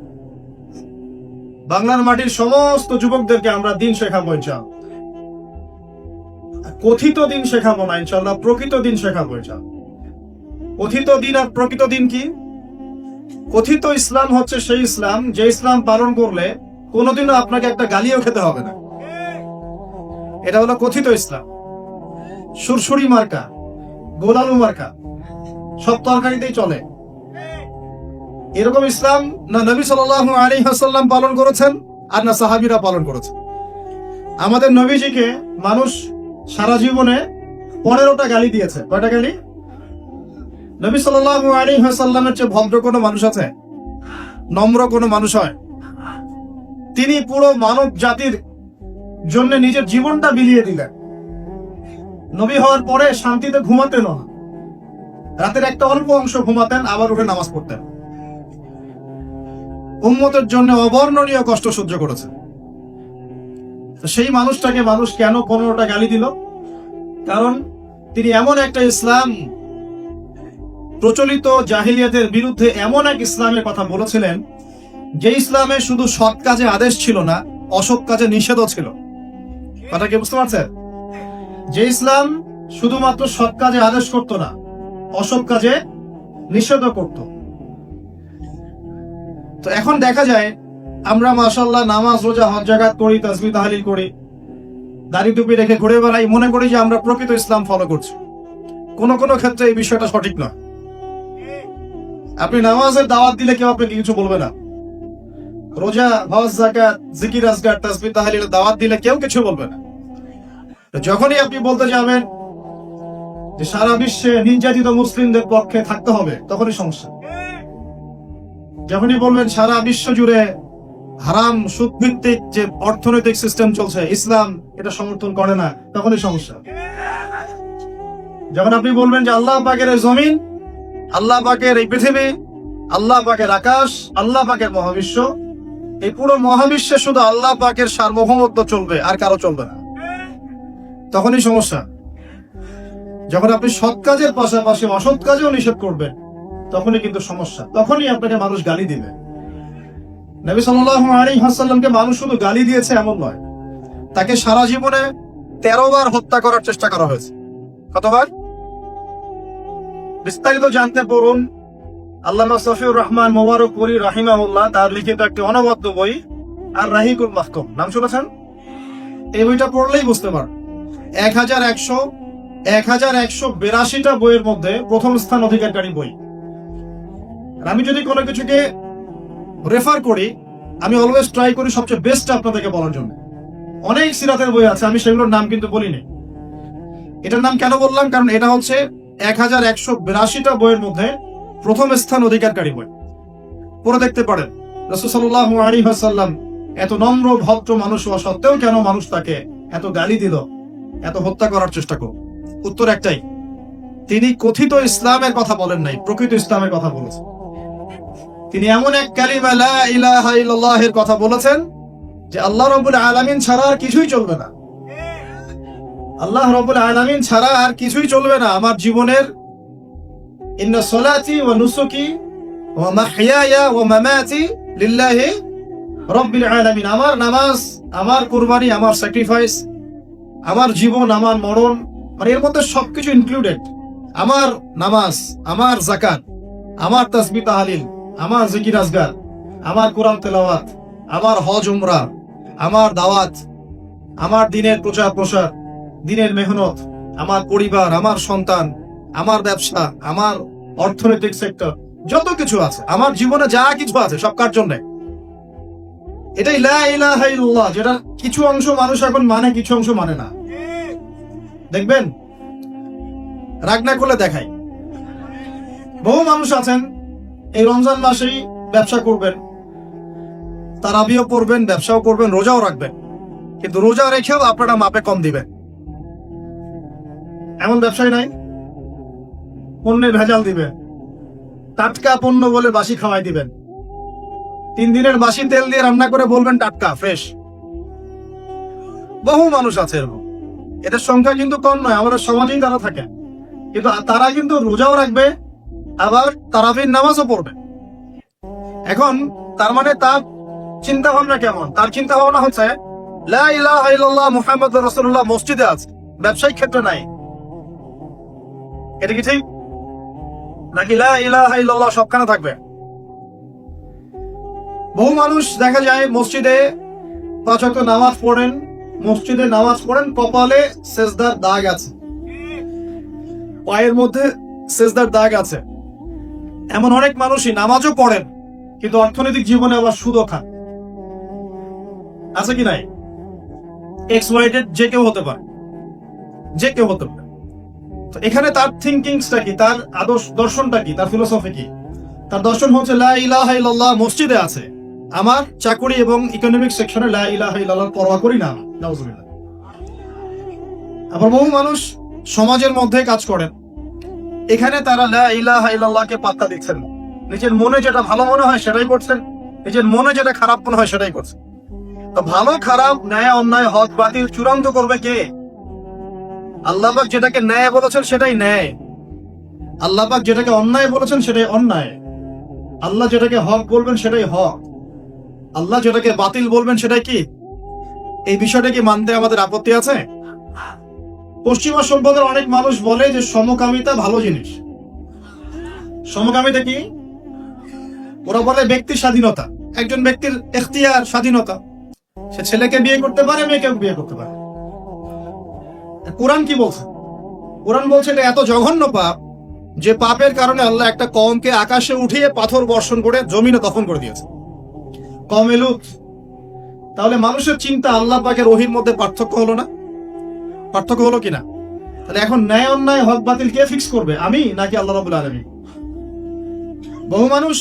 বাংলার মাটির সমস্ত যুবকদেরকে আমরা দিন শেখাবো ইনশাআল্লাহ। কথিত দিন শেখাবো না ইনশাআল্লাহ, প্রকৃত দিন শেখাবো ইনশাআল্লাহ। কথিত দিন আর প্রকৃত দিন কি? কথিত ইসলাম হচ্ছে সেই ইসলাম যে ইসলাম পালন করলে কোনোদিনও আপনাকে একটা গালিও খেতে হবে না, এটা হলো কথিত ইসলাম। সুরসুরি মার্কা, গোলালু মার্কা, সব তরকারিতেই চলে, এরকম ইসলাম না নবী সাল্লাল্লাহু আলাইহি ওয়াসাল্লাম পালন করেছেন আর না সাহাবীরা পালন করেছেন। আমাদের নবীজিকে মানুষ সারা জীবনে 15টা গালি দিয়েছে। কয়টা গালি? নবী সাল্লাল্লাহু আলাইহি ওয়াসাল্লামের চেয়ে ভদ্র কোনো মানুষ আছে? নম্র কোনো মানুষ হয়? তিনি পুরো মানব জাতির জন্য নিজের জীবনটা বিলিয়ে দিলেন। নবী হওয়ার পরে শান্তিতে ঘুমাতেন না, রাতের একটা অল্প অংশ ঘুমাতেন, আবার উঠে নামাজ পড়তেন। উম্মতের জন্য অবর্ণনীয় কষ্ট সহ্য করেছেন। সেই মানুষটাকে মানুষ কেন 15টা গালি দিল? কারণ তিনি এমন একটা ইসলাম, প্রচলিত জাহিলিয়াতের বিরুদ্ধে এমন এক ইসলামের কথা বলেছিলেন, যে ইসলামে শুধু সৎ কাজে আদেশ ছিল না, অসৎ কাজে নিষেধও ছিল। কথা কি বুঝতে পারছেন? যে ইসলাম শুধুমাত্র সৎ কাজে আদেশ করতো না, অসৎ কাজে নিষেধও করত। তো এখন দেখা যায় আমরা মাশাআল্লাহ নামাজ রোজা হজ জাকাত করি, তাসবিহ তাহলিল করি, দাড়ি টুপি রেখে ঘুরে বেড়াই, মনে করি যে আমরা প্রকৃত ইসলাম ফলো করছি। কোন কোন ক্ষেত্রে এই বিষয়টা সঠিক নয়। আপনি নামাজের দাওয়াত দিলে কেউ আপনাকে কিছু বলবে না। রোজা, হজ, যাকাত, জিকির, আজকার, তাসবিহ, তাহলিলের দাওয়াত দিলে কেউ কিছু বলবে না। যখনই আপনি বলতে যাবেন যে সারা বিশ্বে নির্যাতিত মুসলিমদের পক্ষে থাকতে হবে, তখনই সমস্যা। যখনই বলবেন সারা বিশ্ব জুড়ে হারাম সুদ ভিত্তিক যে অর্থনৈতিক সিস্টেম চলছে, ইসলাম এটা সমর্থন করে না, তখনই সমস্যা। যখন আপনি বলবেন যে আল্লাহ পাকের এই জমিন, আল্লাহ পাকের এই পৃথিবী, আল্লাহ পাকের আকাশ, আল্লাহ পাকের মহাবিশ্ব, এই পুরো মহাবিশ্বে শুধু আল্লাহ পাকের সার্বভৌমত্ব চলবে, আর কারো চলবে না, তখনই সমস্যা। যখন আপনি সৎ কাজের পাশাপাশি অসৎ কাজেও নিষেধ করবেন, তখনই কিন্তু সমস্যা, তখনই আপনাকে মানুষ গালি দিবে। নবী সাল্লাল্লাহু আলাইহি ওয়াসাল্লামকে মানুষ শুধু গালি দিয়েছে এমন নয়, তাকে সারা জীবনে 13 বার হত্যা করার চেষ্টা করা হয়েছে। কতবার? বিস্তারিত জানতে পড়ুন আল্লামা সফিউর রহমান মোবারকপুরী রাহিমাহুল্লাহ তার লিখিত একটি অনবদ্য বই আর রাহিকুল মাহকুম, নাম শুনেছেন? এই বইটা পড়লেই বুঝতে পারেন 1182টা বইয়ের মধ্যে প্রথম স্থান অধিকারী বই। আমি যদি কোনো কিছুকে রেফার করি, আমি অলওয়েজ ট্রাই করি সবচেয়ে বেস্ট আপনাদেরকে বলার জন্য। অনেক সিরাতের বই আছে, আমি সেগুলোর নাম কিন্তু বলিনি। এটার নাম কেন বললাম? কারণ এটা হচ্ছে 1182টা বইয়ের মধ্যে প্রথম স্থান অধিকারী বই। পড়ে দেখতে পারেন রাসূল সাল্লাল্লাহু আলাইহি ওয়াসাল্লাম এত নম্র ভদ্র মানুষ হওয়া সত্ত্বেও কেন মানুষ তাকে এত গালি দিল, এত হত্যা করার চেষ্টা করল? উত্তর একটাই, তিনি কথিত ইসলামের কথা বলেন নাই, প্রকৃত ইসলামের কথা বলেছেন। তিনি এমন এক কালিমা লা ইলাহা ইল্লাল্লাহ এর কথা বলেছেন যে আল্লাহ রাব্বুল আলামিন ছাড়া আর কিছুই চলবে না। আল্লাহ রাব্বুল আলামিন ছাড়া আর কিছুই চলবে না আমার জীবনের। ইন্না সলাতি ওয়া নুসুকি ওয়া মাহইয়ায়া ওয়া মামাতি লিল্লাহি রাব্বিল আলামিন। আমার নামাজ, আমার কুরবানি, আমার স্যাক্রিফাইস, আমার জীবন, আমার মরণ, মানে এর মধ্যে সবকিছু ইনক্লুডেড। আমার নামাজ, আমার যাকাত, আমার তাসবিহ তাহলিল, আমার জিকির আজগার, আমার কোরআন তেলাওয়াত, আমার হজ উমরা, আমার দাওয়াত, আমার দিনের প্রচার প্রসার, দিনের মেহনত, আমার পরিবার, আমার সন্তান, আমার ব্যবসা, আমার অর্থনৈতিক সেক্টর, যত কিছু আছে, আমার জীবনে যা কিছু আছে সব কার জন্য? এটাই লা ইলাহা ইল্লাল্লাহ, যেটা কিছু অংশ মানুষ এখন মানে, কিছু অংশ মানে না। দেখবেন, রাগ না করলে দেখাই, বহু মানুষ আছেন এই রমজান মাসেই ব্যবসা করবেন, তারাবিও পড়বেন, ব্যবসাও করবেন, রোজাও রাখবেন, কিন্তু রোজা রেখেও আপনারা মাপে কম দিবেন। এমন ব্যবসায় নাই? পণ্যে ভেজাল দিবেন, টাটকা পণ্য বলে বাসি খাওয়াই দিবেন, 3 দিনের বাসি তেল দিয়ে রান্না করে বলবেন টাটকা ফ্রেশ। বহু মানুষ আছে এরকম। এদের সংখ্যা কিন্তু কম নয়, আমাদের সমাজেই তারা থাকে, কিন্তু তারা কিন্তু রোজাও রাখবে, আবার তারাবির নামাজও পড়বে। এখন তার মানে তার চিন্তা ভাবনা কেমন? তার চিন্তা ভাবনা হচ্ছে লা ইলাহা ইল্লাল্লাহ মুহাম্মাদুর রাসূলুল্লাহ মসজিদে আছে, ব্যবসায়িক ক্ষেত্রে নাই। এটা কি ঠিক? নাকি লা ইলাহা ইল্লাল্লাহ সবখানে থাকবে? বহু মানুষ দেখা যায় মসজিদে 5 ওয়াক্ত নামাজ পড়েন, মসজিদে নামাজ পড়েন, কপালে সেজদার দাগ আছে, পায়ের মধ্যে সেজদার দাগ আছে। এমন অনেক মানুষই নামাজও পড়েন, কিন্তু অর্থনৈতিক জীবনে আবার সুদও খান। আছে কি নাই? এক্স ওয়াই জেড যে কেউ হতে পারে, যে কেউ হতে পারে। তো এখানে তার থিঙ্কিংসটা কি, তার আদর্শ দর্শনটা কি, তার ফিলোসফি কি? তার দর্শন হচ্ছে লা ইলাহা ইল্লাল্লাহ মসজিদে আছে, আমার চাকুরি এবং ইকোনমিক সেকশনে লা ইলাহা ইল্লাল্লাহ পরোয়া করি না। নাউজুবিল্লাহ। আবার বহু মানুষ সমাজের মধ্যে কাজ করেন, এখানে তারা লা ইলাহা ইল্লাল্লাহকে পাত্তা দিচ্ছেন না, নিজের মনে যেটা ভালো মনে হয় সেটাই করছেন, নিজের মনে যেটা খারাপ মনে হয় সেটাই করছেন। তো ভালো খারাপ, ন্যায় অন্যায়, হক বাতিল চূড়ান্ত করবে কে? আল্লাহ পাক যেটাকে ন্যায় বলেছেন সেটাই ন্যায়, আল্লাহ পাক যেটাকে অন্যায় বলেছেন সেটাই অন্যায়, আল্লাহ যেটাকে হক বলবেন সেটাই হক, আল্লাহ যেটাকে বাতিল বলবেন সেটাই কি? এই বিষয়টা কি মানতে আমাদের আপত্তি আছে? পশ্চিমা সভ্যতার অনেক মানুষ বলে যে সমকামিতা ভালো জিনিস। সমকামিতা কি? ওরা বলে ব্যক্তির স্বাধীনতা, একজন ব্যক্তির এখতিয়ার, স্বাধীনতা, সে ছেলেকে বিয়ে করতে পারে, মেয়েকে বিয়ে করতে পারে। কোরআন কি বলছে? কোরআন বলছে এটা এত জঘন্য পাপ যে পাপের কারণে আল্লাহ একটা কওমকে আকাশে উঠিয়ে পাথর বর্ষণ করে জমিনে দফন করে দিয়েছে, কওমে লূত। তাহলে মানুষের চিন্তা আল্লাহ পাকের ওহীর মধ্যে পার্থক্য হলো না? পার্থক্য হলো কিনা? তাহলে এখন ন্যায় অন্যায় হক বাতিল কে ফিক্স করবে, আমি নাকি আল্লাহ রাব্বুল আলামিন? বহু মানুষ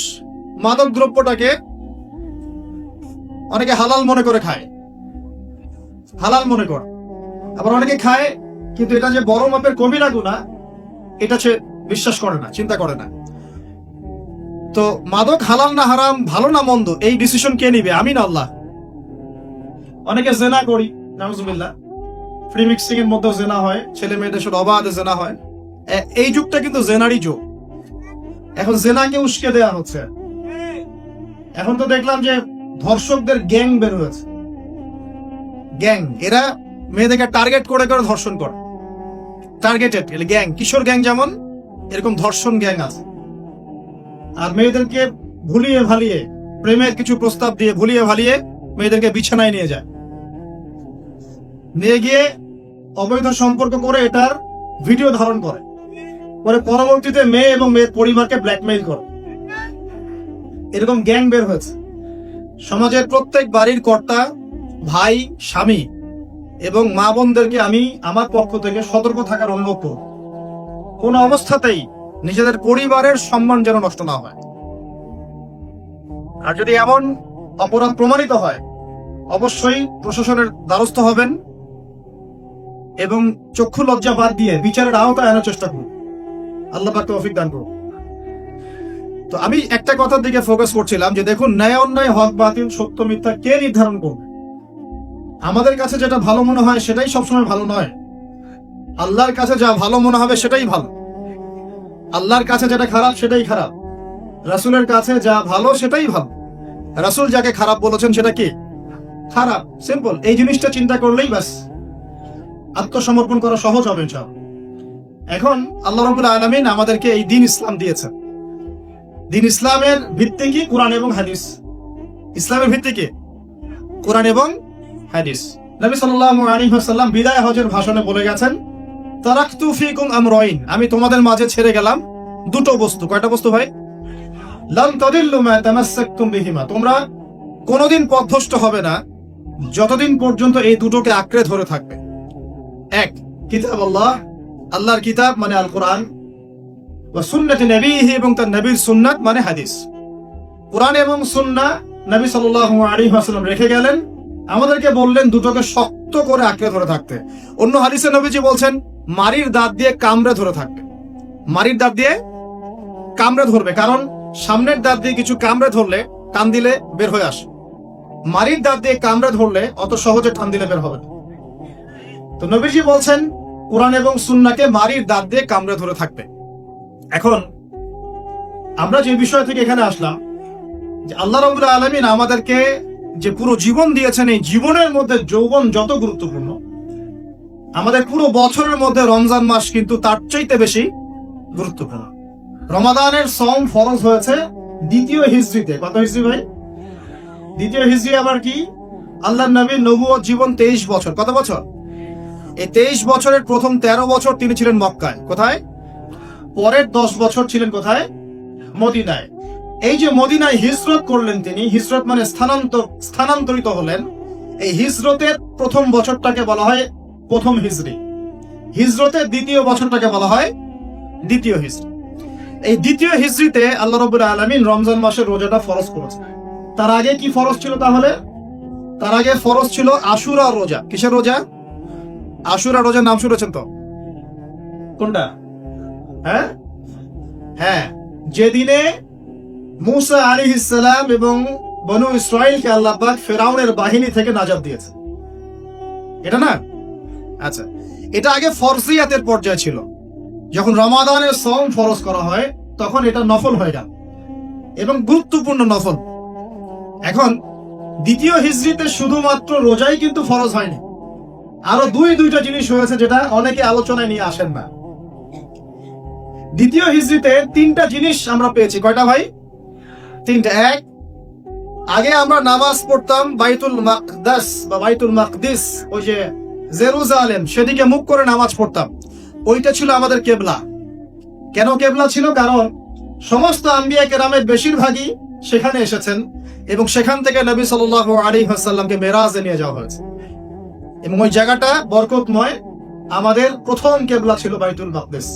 মাদক দ্রব্যটাকে অনেকে হালাল মনে করে খায়, হালাল মনে করে, আবার অনেকে খায় কিন্তু এটা যে বড় মাপের কবিরা গুনাহ এটা সে বিশ্বাস করে না, চিন্তা করে না। তো মাদক হালাল না হারাম, ভালো না মন্দ, এই ডিসিশন কে নিবে, আমি না আল্লাহ? অনেকে জেনা করি, নাউজুবিল্লাহ, ফ্রি মিক্সিং এর মধ্যে জেনা হয়, ছেলে মেয়েদের সাথে অবাধে জেনা হয়। এই যুগটা কিন্তু জেনারই যুগ। এখন জেনাকে উস্কে দেয়া হচ্ছে। এখন তো দেখলাম যে ধর্ষকদের গ্যাং বের হয়েছে, গ্যাং, এরা মেয়েদেরকে টার্গেট করে করে ধর্ষণ করে, টার্গেটেড গ্যাং, কিশোর গ্যাং যেমন এরকম ধর্ষণ গ্যাং আছে। আর মেয়েদেরকে ভুলিয়ে ভালিয়ে, প্রেমের কিছু প্রস্তাব দিয়ে ভুলিয়ে ভালিয়ে মেয়েদেরকে বিছানায় নিয়ে যায়, নিয়ে গিয়ে অবৈধ সম্পর্ক করে এটার ভিডিও ধারণ করে, পরে পরবর্তীতে মেয়ে এবং মেয়ের পরিবারকে ব্ল্যাকমেইল করে। এরকম গ্যাং বের হয়েছে। সমাজের প্রত্যেক বাড়ির কর্তা, ভাই, স্বামী এবং মা বোনদেরকে আমি আমার পক্ষ থেকে সতর্ক থাকার অনুরোধ করব, কোন অবস্থাতেই নিজেদের পরিবারের সম্মান যেন নষ্ট না হয়। আর যদি এমন অপরাধ প্রমাণিত হয় অবশ্যই প্রশাসনের দ্বারস্থ হবেন এবং চক্ষু লজ্জা বাদ দিয়ে বিচারের আওতায় আনার চেষ্টা করুন। আল্লাহ পাক তৌফিক দান করুন। তো আমি একটা কথার দিকে ফোকাস করছিলাম যে দেখুন, ন্যায় অন্যায়, হক বাতিল, সত্য মিথ্যা কে নির্ধারণ করবে? আমাদের কাছে যেটা ভালো মনে হয় সেটাই সবসময় ভালো নয়। আল্লাহর কাছে যা ভালো মনে হবে সেটাই ভালো। আল্লাহর কাছে যেটা খারাপ সেটাই খারাপ। রাসূলের কাছে যা ভালো সেটাই ভালো। রাসূল যাকে খারাপ বলেছেন সেটা কি খারাপ, সিম্পল। এই জিনিসটা চিন্তা করলেই ব্যাস আত্মসমর্পণ করা সহজ হবে ইনশাআল্লাহ। এখন আল্লাহ রাব্বুল আলামিন আমাদেরকে এই দ্বীন ইসলাম দিয়েছেন। দ্বীন ইসলামের ভিত্তি কি? কোরআন এবং হাদিস। ইসলামের ভিত্তি কি? কোরআন এবং হাদিস। নবী সাল্লাল্লাহু আলাইহি ওয়াসাল্লাম বিদায় হজের ভাষণে বলে গেছেন, তারাকতু ফীকুম আমরাইন, আমি তোমাদের মাঝে ছেড়ে গেলাম দুটো বস্তু। কয়টা বস্তু ভাই? লান তাদিল্লু মা তামাসসাকতুম বিহিমা, তোমরা কোনোদিন পথভ্রষ্ট হবে না যতদিন পর্যন্ত এই দুটোকে আঁকড়ে ধরে থাকবে। এক, কিতাব আল্লাহ, আল্লাহর কিতাব মানে আল কোরআন, ওয়া সুন্নতি নবীহি, এবং তার নবীর সুন্নাত মানে হাদিস। কোরআন এবং সুন্নাহ নবী সাল্লাল্লাহু আলাইহি ওয়াসাল্লাম রেখে গেলেন, আমাদেরকে বললেন দুটোকে শক্ত করে আঁকড়ে ধরে থাকতে। অন্য হাদিসে নবীজি বলছেন মারির দাঁত দিয়ে কামড়ে ধরে থাকবে, মারির দাঁত দিয়ে কামড়ে ধরবে, কারণ সামনের দাঁত দিয়ে কিছু কামড়ে ধরলে টান দিলে বের হয়ে আসে, মারির দাঁত দিয়ে কামড়ে ধরলে অত সহজে টান দিলে বের হবে না। তো নবীজি বলছেন কোরআন এবং সুন্নাহকে মারির দাঁত দিয়ে কামড়ে ধরে থাকবে। এখন আমরা যে বিষয় থেকে এখানে আসলাম, যে আল্লাহ রাব্বুল আলামিন আমাদেরকে যে পুরো জীবন দিয়েছেন, এই জীবনের মধ্যে যৌবন যত গুরুত্বপূর্ণ, আমাদের পুরো বছরের মধ্যে রমজান মাস কিন্তু তার চাইতে বেশি গুরুত্বপূর্ণ। রমাদানের সওম ফরজ হয়েছে দ্বিতীয় হিজরিতে। কত হিজরি ভাই? দ্বিতীয় হিজরি আবার কি? আল্লাহর নবীর নবুয়ত জীবন 23 বছর। কত বছর? এই 23 বছরের প্রথম 13 বছর তিনি ছিলেন মক্কায়। কোথায়? পরের 10 বছর ছিলেন কোথায়? মদিনায়। এই যে মদিনায় হিজরত করলেন তিনি, হিজরত মানে স্থানান্তরিত হলেন, এই হিজরতের প্রথম বছরটাকে বলা হয় প্রথম হিজরি, হিজরতের দ্বিতীয় বছরটাকে বলা হয় দ্বিতীয় হিজরি। এই দ্বিতীয় হিজরিতে আল্লাহ রাব্বুল আলামিন রমজান মাসের রোজাটা ফরজ করেছেন। তার আগে কি ফরজ ছিল তাহলে? তার আগে ফরজ ছিল আশুরা রোজা। কিসের রোজা? আশুরা রোজার নাম শুনেছেন তো? কোনটা? হ্যাঁ হ্যাঁ, যেদিনে মুসা আলাইহিস সালাম এবং বনু ইসরাইলকে আল্লাহ পাক ফেরাউনের বাহিনী থেকে নাজাত দিয়েছে, এটা না? আচ্ছা, এটা আগে ফরজিয়াতের পর্যায়ে ছিল। যখন রমাদানের সওম ফরজ করা হয় তখন এটা নফল হয়ে গেল এবং গুরুত্বপূর্ণ নফল। এখন দ্বিতীয় হিজরিতে শুধুমাত্র রোজাই কিন্তু ফরজ হয়নি, আরো দুইটা জিনিস হয়েছে যেটা অনেকে আলোচনায় নিয়ে আসেন না। দ্বিতীয় হিজরিতে 3টা জিনিস আমরা পেয়েছি। কয়টা ভাই? 3টা। এক, আগে আমরা নামাজ পড়তাম বাইতুল মাকদাস বা বাইতুল মাকদিস, ওই যে জেরুজালেম, সেদিকে মুখ করে নামাজ পড়তাম, ওইটা ছিল আমাদের কেবলা। কেন কেবলা ছিল? কারণ সমস্ত আম্বিয়া কেরামের বেশিরভাগই সেখানে এসেছেন এবং সেখান থেকে নবী সাল্লাল্লাহু আলাইহি ওয়াসাল্লামকে মেরাজে নিয়ে যাওয়া হয়েছে এবং ওই জায়গাটা বরকতময়। আমাদের প্রথম কেবলা ছিল বাইতুল মাকদিস,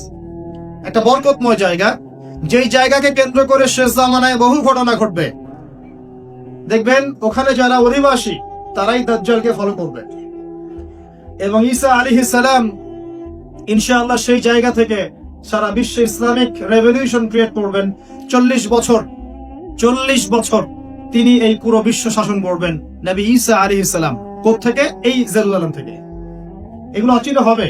একটা বরকতময় জায়গা, যেই জায়গাকে কেন্দ্র করে শেষ জামানায় বহু ঘটনা ঘটবে। দেখবেন ওখানে যারা অধিবাসী তারাই দাজ্জালকে ফলো করবে এবং ঈসা আলাইহিস সালাম ইনশাআল্লাহ সেই জায়গা থেকে সারা বিশ্বে ইসলামিক রেভলিউশন ক্রিয়েট করবেন। 40 বছর তিনি এই পুরো বিশ্ব শাসন করবেন। নবী ঈসা আলাইহিস সালাম কোত্থেকে? এই জেরুজালেম থেকে। এগুলো অচিত হবে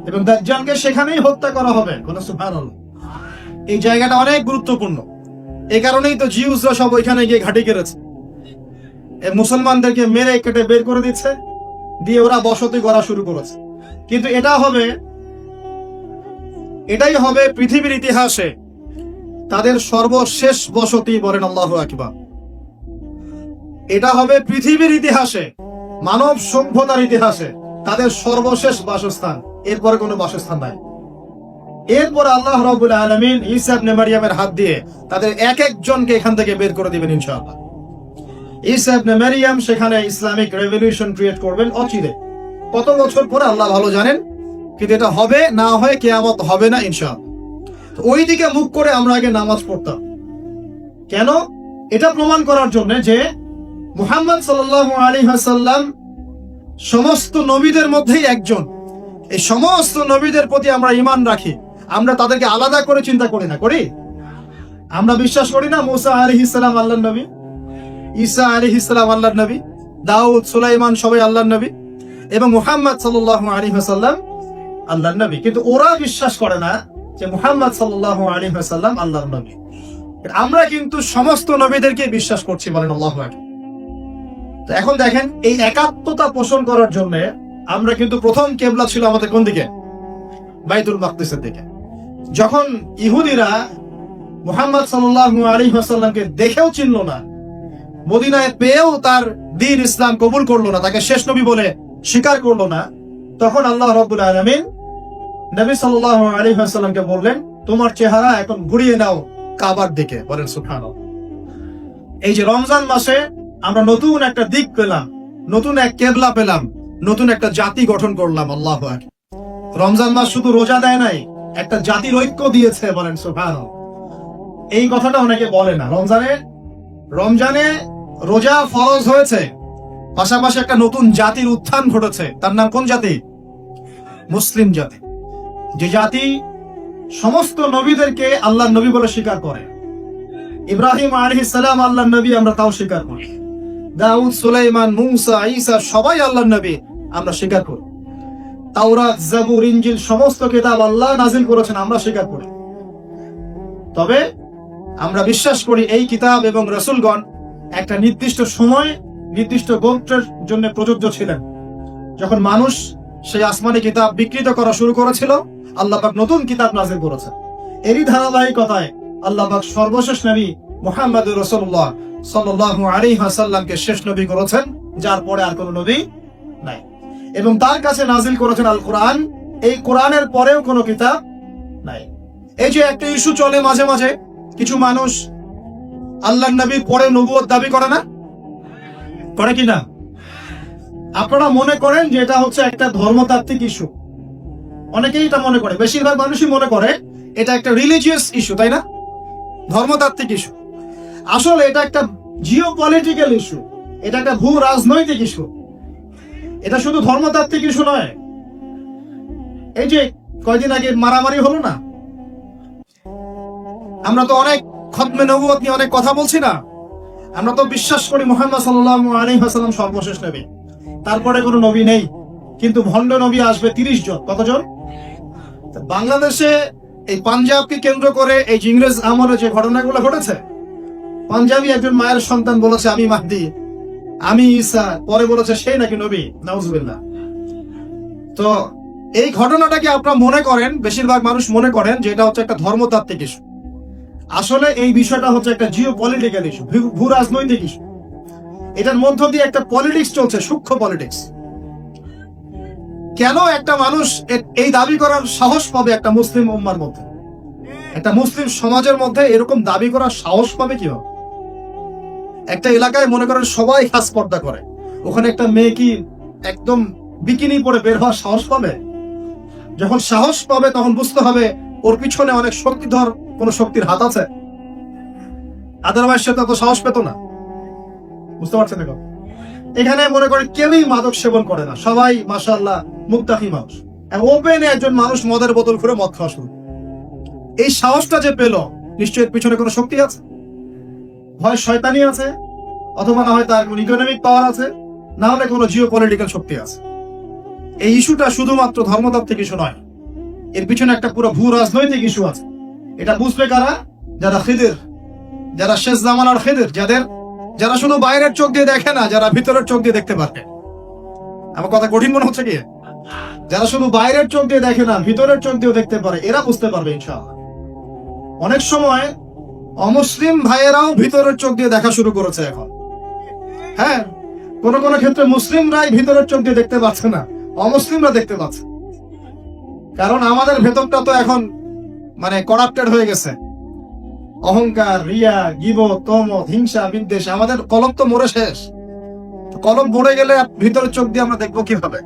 এবং দাজ্জালকে সেখানেই হত্যা করা হবে। বলো সুবহানাল্লাহ। এই জায়গাটা অনেক গুরুত্বপূর্ণ, এই কারণেই তো জিউসরা সব ওইখানে গিয়ে ঘাঁটি কেড়েছে, মুসলমানদেরকে মেরে কেটে বের করে দিচ্ছে, দিয়ে ওরা বসতি করা শুরু করেছে। কিন্তু এটাই হবে পৃথিবীর ইতিহাসে তাদের সর্বশেষ বসতি। বলেন আল্লাহু আকবার। এটা হবে পৃথিবীর ইতিহাসে, মানব সভ্যতার ইতিহাসে তাদের সর্বশেষ বাসস্থান। এরপরে কোনো বাসস্থান নাই। এরপরে আল্লাহ রাব্বুল আলামিন ঈসা ইবনে মারইয়ামের হাত দিয়ে তাদের এক একজনকে এখান থেকে বের করে দিবেন ইনশাআল্লাহ। ঈসা ইবনে মারইয়াম সেখানে ইসলামিক রেভলিউশন ক্রিয়েট করবেন অচিরে। কত বছর পরে আল্লাহ ভালো জানেন, কিন্তু এটা হবে না হয় কিয়ামত হবে না ইনশাআল্লাহ। ওই দিকে মুখ করে আমরা আগে নামাজ পড়তাম। কেন? এটা প্রমাণ করার জন্য যে মুহাম্মদ সাল্লাল্লাহু আলাইহি ওয়াসাল্লাম সমস্ত নবীদের মধ্যেই একজন। এই সমস্ত নবীদের প্রতি আমরা ঈমান রাখি, আমরা তাদেরকে আলাদা করে চিন্তা করি না। করি? আমরা বিশ্বাস করি না মুসা আলাইহিস সালাম আল্লাহর নবী, ঈসা আলাইহিস সালাম আল্লাহর নবী, দাউদ, সুলাইমান সবাই আল্লাহর নবী এবং মুহাম্মদ সাল্লাল্লাহু আলাইহি ওয়াসাল্লাম আল্লাহর নবী। কিন্তু ওরা বিশ্বাস করে না যে মুহাম্মদ সাল্লাল্লাহু আলাইহি ওয়াসাল্লাম আল্লাহর নবী। আমরা কিন্তু সমস্ত নবীদেরকে বিশ্বাস করছি। বলেন আল্লাহু আকবার। তো এখন দেখেন, এই একাত্মতা পোষণ করার জন্য আমরা কিন্তু প্রথম কেবলা ছিল আমাদের কোন দিকে? বাইতুল মাকদিসের দিকে। যখন ইহুদিরা মুহাম্মদ সাল্লাল্লাহু আলাইহি ওয়াসাল্লামকে দেখেও চিনল না, মদিনায় পেয়েও তার দ্বীন ইসলাম কবুল করলো না, তাকে শেষ নবী বলে স্বীকার করলো না, তখন আল্লাহ রাব্বুল আলামিন নবী সাল্লাল্লাহু আলাইহি ওয়াসাল্লামকে বললেন, তোমার চেহারা এখন ঘুরিয়ে নাও কাবার দিকে। বলেন সুবহানাল্লাহ। এই যে রমজান মাসে আমরা নতুন একটা দিক পেলাম, নতুন এক কেবলা পেলাম, নতুন একটা জাতি গঠন করলাম। আল্লাহু আকবার। রমজান মাস শুধু রোজা দেয় নাই, একটা জাতির ঐক্য দিয়েছে। বলেন সুবহানাল্লাহ। এই কথাটা অনেকে বলে না। রমজানে রোজা ফরজ হয়েছে, পাশাপাশি একটা নতুন জাতির উত্থান ঘটেছে। তার নাম কোন জাতি? মুসলিম জাতি। যে জাতি সমস্ত নবীদেরকে আল্লাহর নবী বলে স্বীকার করে। ইব্রাহিম আলাইহিস সালাম আল্লাহর নবী, আমরা তাও স্বীকার করি। দাউদ, সুলাইমান, মুসা, ঈসা সবাই আল্লাহর নবী, আমরা স্বীকার করি। তাওরাত, জাবুর, ইনজিল সমস্ত কিতাব আল্লাহ নাজিল করেছেন, আমরা স্বীকার করি। তবে আমরা বিশ্বাস করি এই কিতাব এবং রাসূলগণ একটা নির্দিষ্ট সময়, নির্দিষ্ট গোত্রের জন্য প্রযোজ্য ছিলেন। যখন মানুষ সেই আসমানি কিতাব বিকৃত করা শুরু করেছিল, আল্লাহ পাক নতুন কিতাব নাজিল করেছেন। এরই ধারাবাহিকতায় আল্লাহ পাক সর্বশেষ নবী মুহাম্মদুর রাসূলুল্লাহ সাল্লাল্লাহু আলাইহি ওয়াসাল্লামকে শেষ নবী করেছেন, যার পরে আর কোনো নবী নাই। এবং তার কাছে নাজিল করেছেন আল কোরআন। এই কোরআনের পরেও কোনো কিতাব নাই। এই যে একটা ইস্যু চলে মাঝে মাঝে, কিছু মানুষ আল্লাহর নবীর পরে নবুয়ত দাবি করে না, করে কিনা? আপনারা মনে করেন যে এটা হচ্ছে একটা ধর্মতাত্ত্বিক ইস্যু। অনেকেই এটা মনে করে, বেশিরভাগ মানুষই মনে করে এটা একটা রিলিজিয়াস ইস্যু, তাই না? ধর্মতাত্ত্বিক ইস্যু। আসলে এটা একটা জিওপলিটিক্যাল ইস্যু, এটা একটা ভূ রাজনৈতিক ইস্যু। এটা শুধু ধর্মতাত্ত্বিক ইস্যু নয়। এই যে কয়দিন আগে মারামারি হলো না, আমরা তো অনেক খতমে নবুয়ত নিয়ে অনেক কথা বলছি না? আমরা তো বিশ্বাস করি মুহাম্মদ সাল্লাল্লাহু আলাইহি ওয়াসাল্লাম সর্বশেষ নবী, তারপরে কোনো নবী নেই। কিন্তু ভণ্ড নবী আসবে 30 জন। কতজন? বাংলাদেশে এই পাঞ্জাবকে কেন্দ্র করে এই ইংরেজ আমলে যে ঘটনাগুলো ঘটেছে, পাঞ্জাবি একজন মায়ের সন্তান বলেছে আমি মাহদি, আমি ঈসা, পরে বলেছে সেই নাকি নবী। নাউজুবিল্লাহ। তো এই ঘটনাটাকে আপনারা মনে করেন, বেশিরভাগ মানুষ মনে করেন যে এটা হচ্ছে একটা ধর্মতাত্ত্বিক ইস্যু। আসলে এই বিষয়টা হচ্ছে একটা জিওপলিটিক্যাল ইস্যু, ভূ রাজনৈতিক ইস্যু। এটার মধ্য দিয়ে একটা পলিটিক্স চলছে, সূক্ষ্ম পলিটিক্স। কেন একটা মানুষ এই দাবি করার সাহস পাবে একটা মুসলিম উম্মার মধ্যে? একটা মুসলিম সমাজের মধ্যে এরকম দাবি করার সাহস পাবে কিভাবে? একটা এলাকায় মনে করেন সবাই খাস পর্দা করে, ওখানে একটা মেয়ে কি একদম বিকিনি পরে বের হওয়ার সাহস পাবে? যখন সাহস পাবে তখন বুঝতে হবে ওর পিছনে অনেক শক্তিধর কোন শক্তির হাত আছে, আদারওয়াইজ সে তো সাহস পেত না। বুঝতে পারছেন? এখন এখানে মনে করেন কেউই মাদক সেবন করে না, সবাই মাশাআল্লাহ মুত্তাকি মানুষ। ওপেনে একজন মানুষ মদের বোতল খুলে মদ খাওয়া শুরু। এই সাহসটা যে পেল, নিশ্চয়ই এর পিছনে কোনো শক্তি আছে, হয় শয়তানি আছে, অথবা না হয় তার কোন ইকোনমিক পাওয়ার আছে, না হলে কোনো জিও পলিটিক্যাল শক্তি আছে। এই ইস্যুটা শুধুমাত্র ধর্মতাত্ত্বিক ইস্যু নয়, এর পিছনে একটা পুরো ভূ রাজনৈতিক ইস্যু আছে। এটা বুঝবে কারা? যারা খিদির, যারা শেষ জামানার খিদির, যারা শুধু বাইরের চোখ দিয়ে দেখে না, যারা ভিতরের চোখ দিয়ে দেখতে পারে। আমার কথা কঠিন মনে হচ্ছে কি? যারা শুধু বাইরের চোখ দিয়ে দেখে না, ভিতরের চোখ দিয়েও দেখতে পারে, এরা বুঝতে পারবে ইনশাআল্লাহ। অনেক সময় অমুসলিম ভাইয়েরাও ভিতরের চোখ দিয়ে দেখা শুরু করেছে এখন। হ্যাঁ, কোন কোন ক্ষেত্রে মুসলিমরাই ভিতরের চোখ দিয়ে দেখতে পাচ্ছে না, অমুসলিমরা দেখতে পাচ্ছে। কারণ আমাদের ভেতরটা তো এখন মানে করাপ্টেড হয়ে গেছে। অহংকার, রিয়া, গীবত, তমত, হিংসা, বিদ্বেষ, আমাদের কলম তো মরে শেষ। কলম মরে গেলে ভিতরের চোখ দিয়ে আমরা দেখবো কিভাবে?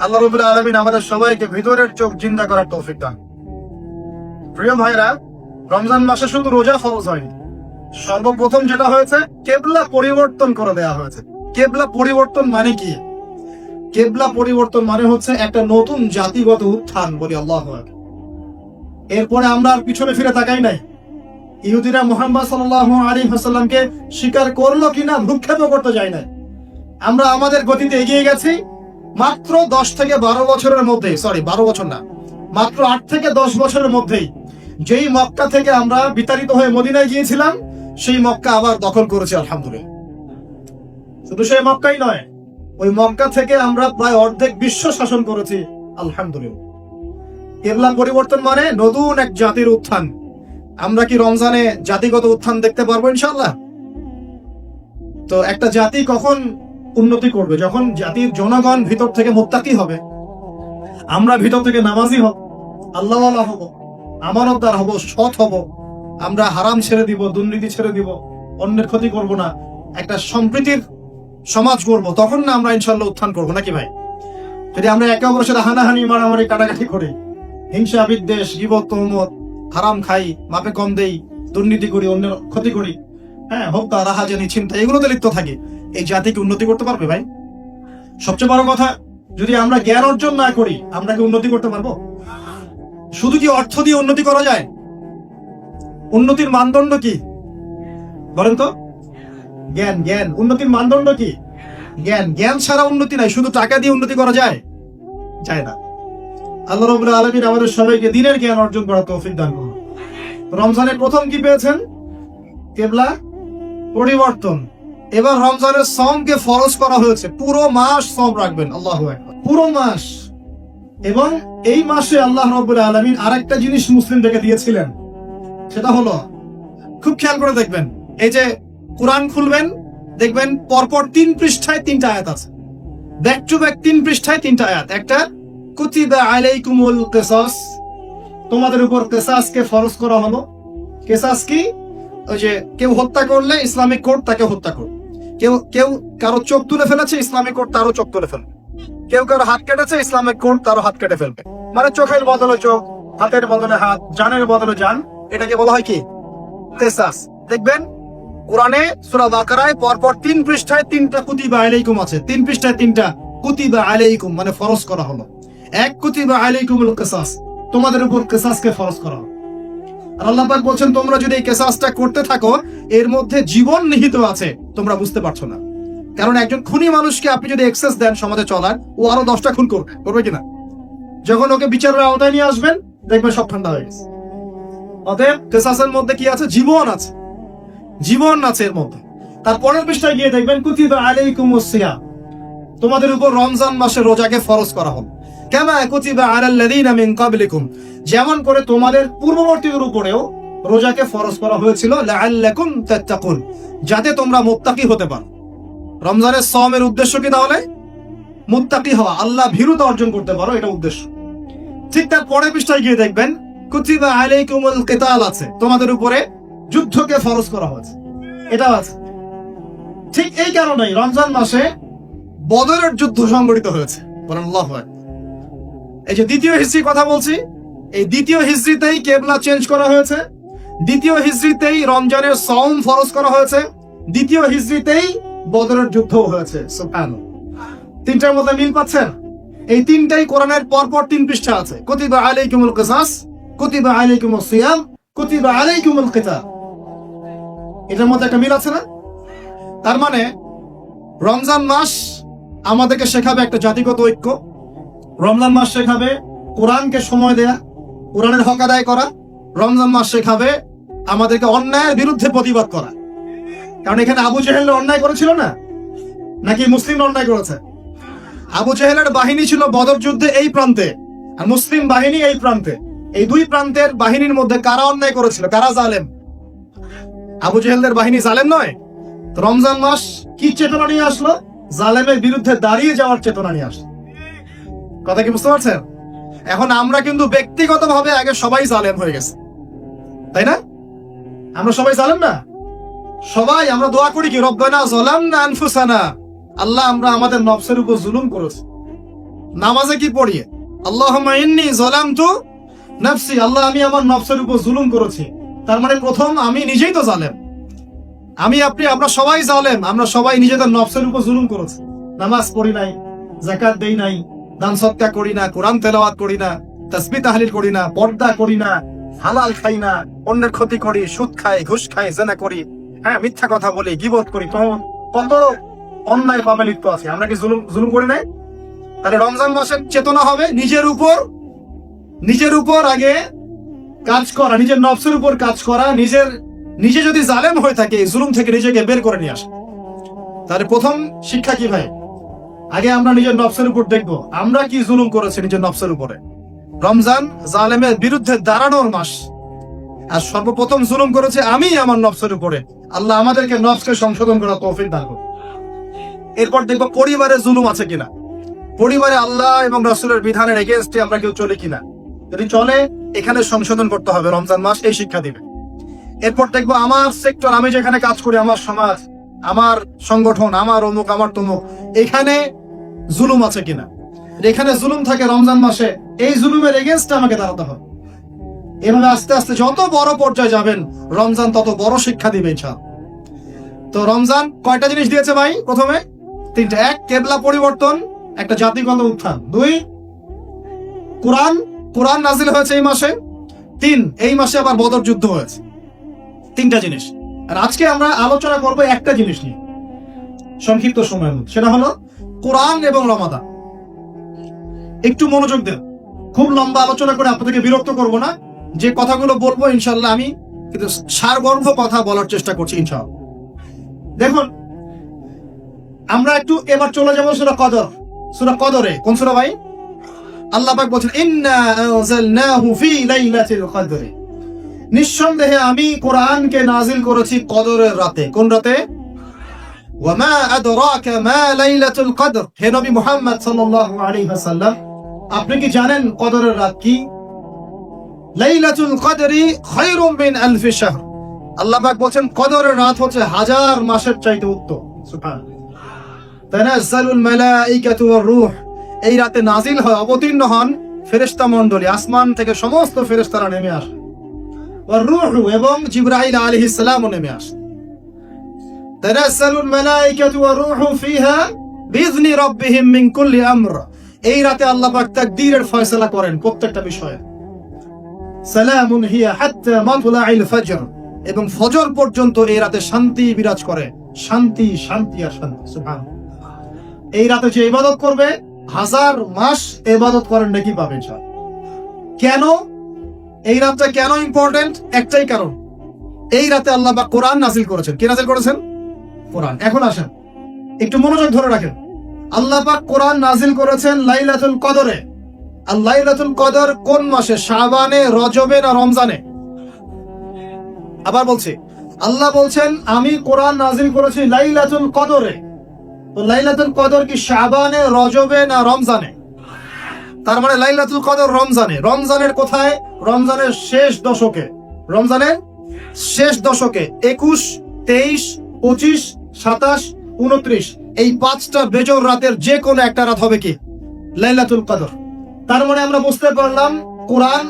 আল্লাহ রাব্বুল আলামিন আমাদের সবাইকে ভিতরের চোখ জিন্দা করার তৌফিক দান। প্রিয় ভাইরা, রমজান মাসে শুধু রোজা ফরজ হয়নি, সর্বপ্রথম যেটা হয়েছে কেবলা পরিবর্তন করে দেয়া হয়েছে। কেবলা পরিবর্তন মানে কি? কেবলা পরিবর্তন মানে হচ্ছে একটা নতুন জাতিগত উত্থান, বলি আল্লাহু আকবার। এরপরে আমরা আর পিছনে ফিরে তাকাই নাই। ইহুদিরা মুহাম্মদ সাল্লাল্লাহু আলাইহি ওয়াসাল্লামকে স্বীকার করলো কিনা ভ্রুক্ষেপও করতে যায় না। আমরা আমাদের গতিতে এগিয়ে গেছি। মাত্র 10 থেকে 12 বছরের মধ্যে, সরি 12 বছর না, মাত্র 8 থেকে 10 বছরের মধ্যেই যেই মক্কা থেকে আমরা বিতাড়িত হয়ে মদিনায় গিয়েছিলাম, সেই মক্কা আবার দখল করেছি আলহামদুলিল্লাহ। শুধু সেই মক্কাই নয়, ওই মক্কা থেকে আমরা প্রায় অর্ধেক বিশ্ব শাসন করেছি আলহামদুলিল্লাহ। কেবলা পরিবর্তন মানে নতুন এক জাতির উত্থান। আমরা কি রমজানে জাতিগত উত্থান দেখতে পারবো ইনশাআল্লাহ? তো একটা জাতি কখন উন্নতি করবে? যখন জাতির জনগণ ভিতর থেকে মুত্তাকি হবে, আমরা ভিতর থেকে নামাজি হব, আল্লাহওয়ালা হব, আমানতদার হব, সৎ হব, আমরা হারাম ছেড়ে দিব, দুর্নীতি ছেড়ে দিব, অন্যের ক্ষতি করব না, একটা সম্প্রীতির সমাজ করব, তখন না আমরা ইনশাআল্লাহ উত্থান করবো, নাকি ভাই? যদি আমরা একে অপরের সাথে হানাহানি, মারামারি, কাটাকাটি করি, হিংসা, বিদ্বেষ, গীবত, তহমত, হারাম খাই, মাপে কম দেই, দুর্নীতি করি, অন্যের ক্ষতি করি, হ্যাঁ, হত্যা, রাহাজানি, ছিনতা, এগুলোতে লিপ্ত থাকি, এই জাতিকে উন্নতি করতে পারবে ভাই? সবচেয়ে বড় কথা, যদি আমরা জ্ঞান অর্জন না করি, আমরা কি উন্নতি করতে পারবো? শুধু কি অর্থ দিয়ে উন্নতি করা যায়? উন্নতির মানদণ্ড কি বলেন তো? জ্ঞান। জ্ঞান উন্নতির মানদণ্ড কি? জ্ঞান। জ্ঞান ছাড়া উন্নতি নাই। শুধু টাকা দিয়ে উন্নতি করা যায়? যায় না। আল্লাহ রাব্বুল আলামিন আমাদের সবাইকে দ্বীনের জ্ঞান অর্জন করার তৌফিক দান করুন। রমজানের প্রথম কি পেয়েছেন? কেবলা পরিবর্তন। এবার রমজানের সওমকে ফরজ করা হয়েছে, পুরো মাস সওম রাখবেন। আল্লাহু আকবার, পুরো মাস। এবং এই মাসে আল্লাহ রাব্বুল আলামিন আরেকটা জিনিস মুসলিমদেরকে দিয়েছিলেন, সেটা হলো, খুব খেয়াল করে দেখবেন, এই যে কোরআন খুলবেন, দেখবেন পরপর 3 পৃষ্ঠায় 3টা আয়াত আছে, ব্যাক টু ব্যাক 3 পৃষ্ঠায় 3টা আয়াত। একটা কুতিবা আলাইকুমুল কিসাস, তোমাদের উপর কিসাসকে ফরজ করা হলো। কিসাস কি? ওই যে কেউ হত্যা করলে ইসলামিক কোর্ট তাকে হত্যা করবে, কেউ কারো চোখ তুলে ফেলেছে, ইসলামিক কোর্ট তারও চোখ তুলে ফেলবে, কেউ কারো হাত কেটেছে, ইসলামিক কোর্ট তারও হাত কেটে ফেলবে। মানে চোখের বদলে চোখ, হাতের বদলে হাত, জানের বদলে জান, এটাকে বলা হয় কি? কিসাস। দেখবেন কোরআনে সূরা বাকারায় পরপর 3 পৃষ্ঠায় 3টা কুতিবা আলাইকুম আছে, 3 পৃষ্ঠায় 3টা কুতিবা আলাইকুম, মানে ফরজ করা হলো। এক কুতিবা আলাইকুমুল কিসাস, তোমাদের উপর কিসাসকে ফরজ করা হলো। আর আল্লাহ পাক বলছেন, তোমরা যদি এই কিসাসটা করতে থাকো, এর মধ্যে জীবন নিহিত আছে, তোমরা বুঝতে পারছো না। কারণ একজন খুনি মানুষকে আপনি যদি এক্সেস দেন সমাজে চলার, ও আরো 10টা খুন করবে কিনা? যখন ওকে বিচারের আওতায় নিয়ে আসবেন, দেখবেন সব ঠান্ডা হয়ে গেছে। অতএব কিসাসের মধ্যে কি আছে? জীবন আছে, জীবন আছে এর মধ্যে। তার পরের পৃষ্ঠায় গিয়ে দেখবেন কুতিবা আলাইকুমুস সিয়াম, তোমাদের উপর রমজান মাসে রোজাকে ফরজ করা হলো। কামা কুতিবা আলাল্লাযীনা মিন ক্বাবলিকুম, যেমন করে তোমাদের পূর্ববর্তীদের উপরেও রোজাকে ফরজ করা হয়েছিল, লাআল্লাকুম তাত্তাকুন, যাতে তোমরা মুত্তাকি হতে পারো। রমজানের সওমের উদ্দেশ্য কি তাহলে? মুত্তাকি হওয়া, আল্লাহ ভীরুতা অর্জন করতে পারো, এটা উদ্দেশ্য। ঠিক তার পরের পৃষ্ঠায় গিয়ে দেখবেন কুতিবা আলাইকুমুল কিতাল আছে, তোমাদের উপরে যুদ্ধকে ফরজ করা হয়েছে, এটাও আছে। ঠিক এই কারণেই রমজান মাসে বদরের যুদ্ধ সংঘটিত হয়েছে। বলেন আল্লাহু আকবার। এই যে দ্বিতীয় হিজরি কথা বলছি, এই দ্বিতীয় হিজরিতেই কেবলা চেঞ্জ করা হয়েছে, দ্বিতীয় হিজরিতেই রমজানের সওম ফরজ করা হয়েছে, দ্বিতীয় হিজরিতেই বদরের যুদ্ধ হয়েছে। সুবহানাল্লাহ। তিনটার মধ্যে মিল পাচ্ছেন? এই তিনটাই কোরআনের পরপর 3 পৃষ্ঠা আছে। কুতিবা আলাইকুমুল কিসাস, কুতিবা আলাইকুমুস সিয়াম, কুতিবা আলাইকুমুল কিতাল। এটার মধ্যে একটা মিল আছে না? তার মানে রমজান মাস আমাদেরকে শেখাবে একটা জাতিগত ঐক্য, রমজান মাস শেখাবে কোরআনকে সময় দেয়া, কোরআনের হক আদায় করা, রমজান মাস শেখাবে আমাদেরকে অন্যায়ের বিরুদ্ধে প্রতিবাদ করা। কারণ এখানে আবু জেহেল অন্যায় করেছিল না, নাকি মুসলিম অন্যায় করেছে? আবু জেহেলের বাহিনী ছিল বদর যুদ্ধে এই প্রান্তে, আর মুসলিম বাহিনী এই প্রান্তে। এই দুই প্রান্তের বাহিনীর মধ্যে কারা অন্যায় করেছিল, কারা জালেম? আবু জেহেলদের বাহিনী জালেম নয়। তো রমজান মাস কি চেতনা নিয়ে আসলো? জালেমের বিরুদ্ধে দাঁড়িয়ে যাওয়ার চেতনা নিয়ে আসলো। কথা কি বুঝতে পারছেন? এখন আমরা কিন্তু ব্যক্তিগতভাবে আগে সবাই জালেম হয়ে গেছে, তাই না? আমরা সবাই জালেম না? সবাই আমরা দোয়া করি কি, রব্বানা যালামনা আনফুসানা, আল্লাহ আমরা আমাদের নফসের উপর জুলুম করেছি। নামাজে কি পড়ি? আল্লাহুম্মা ইন্নী যালামতু নাফসি, আল্লাহ আমি আমার নফসের উপর জুলুম করেছি। তার মানে প্রথম আমি নিজেই তো জালেম। আমি আপনি আমরা সবাই জালেম, আমরা সবাই নিজেদের নফসের উপর জুলুম করেছি। নামাজ পড়ি নাই, যাকাত দেই নাই, দান সদকা করি না, কোরআন তেলাওয়াত করি না, তাসবিহ তাহলিল করি না, পর্দা করি না, হালাল খাই না, অন্যের ক্ষতি করি, সুদ খাই, ঘুষ খাই, জেনা করি, হ্যাঁ মিথ্যা কথা বলি, গীবত করি, তো কত অন্যায় পাপে লিপ্ত আছি। আমরা কি জুলুম করি নাই? তাহলে রমজান মাসের চেতনা হবে নিজের উপর আগে কাজ করা, নিজের নফসের উপর কাজ করা, নিজে যদি জালেম হয়ে থাকে জুলুম থেকে নিজেকে বের করে নিয়ে আসে। তাহলে প্রথম শিক্ষা কি ভাই? আগে আমরা নিজের নফসের উপর দেখবো আমরা কি জুলুম করেছি নিজের নফসের উপরে। রমজান জালেমের বিরুদ্ধে দাঁড়ানোর মাস, আর সর্বপ্রথম জুলুম করেছে আমি আমার নফসের উপরে। আল্লাহ আমাদেরকে নফসকে সংশোধন করার তৌফিক দান করুন। এরপর দেখবো পরিবারে জুলুম আছে কিনা, পরিবারে আল্লাহ এবং রাসূলের বিধানের এগেইনস্টে আমরা কেউ চলে কিনা। যদি চলে, এখানে সংশোধন করতে হবে। রমজান মাস এই শিক্ষা দিবে। এরপর দেখবো আমার সেক্টর, আমি যেখানে কাজ করি, আমার সমাজ, আমার সংগঠন, আমার অমুক, আমার তমুক, এখানে জুলুম আছে কিনা। এখানে জুলুম থাকে রমজান মাসে, এই জুলুমের এগেইনস্টে আমাকে দাঁড়াতে হবে। এভাবে আস্তে আস্তে যত বড় পর্যায়ে যাবেন, রমজান তত বড় শিক্ষা দিবে ইনশাআল্লাহ। তো রমজান কয়টা জিনিস দিয়েছে ভাই? প্রথমে 3টা। 1, কেবলা পরিবর্তন, একটা জাতিগত উত্থান। 2, কোরআন নাজিল হয়েছে এই মাসে। 3, এই মাসে আবার বদর যুদ্ধ হয়েছে। 3টা জিনিস। আর আজকে আমরা আলোচনা করবো একটা জিনিস নিয়ে সংক্ষিপ্ত সময়ের মধ্যে, সেটা হলো কোরআন এবং রমাদান। একটু মনোযোগ দেন, খুব লম্বা আলোচনা করে আপনাদেরকে বিরক্ত করব না। যে কথাগুলো বলবো ইনশাআল্লাহ আমি কিন্তু সারগর্ভ কথা বলার চেষ্টা করছি ইনশাআল্লাহ। দেখুন, আমরা একটু এবার চলে যাবো সূরা কদরে। কোন সূরা ভাই? আল্লাহ পাক বলেন ইন্না আনজালনাহু ফি লাইলাতিল কদর, নিঃসন্দেহে আমি কোরআনকে নাজিল করেছি কদরের রাতে। কোন রাতে? ওয়া মা আদরাকা মা লাইলাতুল কদর, হে নবী মুহাম্মদ সাল্লাল্লাহু আলাইহি ওয়াসাল্লাম, আপনি কি জানেন কদরের রাত কি? লাইলাতুল কদরি খায়রুম মিন আলফি শাহর, আল্লাহ পাক বলেন কদরের রাত হচ্ছে 1000 মাসের চাইতে উত্তম। সুবহানাল্লাহ। তানাজ্জালুল মালাইকাতু ওয়ার রূহ, এই রাতে নাজিল হয়, অবতীর্ণ হন ফেরেশতা মণ্ডলী, আসমান থেকে সমস্ত ফেরেশতারা নেমে আসে। ওয়ার রূহ, এবং জিবরাইল আলাইহিস সালামও নেমে আসে। তানাজ্জালুল মালাইকাতু ওয়ার রূহ ফিহা বিইذনি রাব্বিহিম মিন কুল্লি আমর, এই রাতে আল্লাহ পাক তাকদীরের ফয়সালা করেন প্রত্যেকটা বিষয়ে। সালামুন হিয়া হাত্তা মাতলাইল ফজর, এবং ফজর পর্যন্ত এই রাতে শান্তি বিরাজ করে। শান্তি, শান্তি আর শান্তি। সুবহানাল্লাহ। এই রাতে যে ইবাদত করবে 1000 মাস ইবাদত করেন নাকি পাবে। কেন এই রাতটা কেন ইম্পর্টেন্ট? একটাই কারণ, এই রাতে আল্লাহ পাক কোরআন নাজিল করেছেন। কি নাজিল করেছেন? কোরআন। এখন আসেন একটু মনোযোগ ধরে রাখেন। আল্লাহ পাক কোরআন নাজিল করেছেন লাইলাতুল কদরে। আর লাইলাতুল কদর কোন মাসে? শাবানে, রজবে না রমজানে? আবার বলছি, আল্লাহ বলছেন আমি কোরআন নাজিল করেছি লাইলাতুল কদরে। তো লাইলাতুল কদর কি শাবানে, রজবে না রমজানে? তার মানে লাইলাতুল কদর রমজানের কোথায়? রমজানের শেষ দশকে, রমজানের শেষ দশকে 21, 23, 25, 27, 29 এই 5টা বেজোর রাতের যে কোনো একটা রাত হবে কি লাইলাতুল কদর। তার মানে আমরা বুঝতে পারলাম কোরআন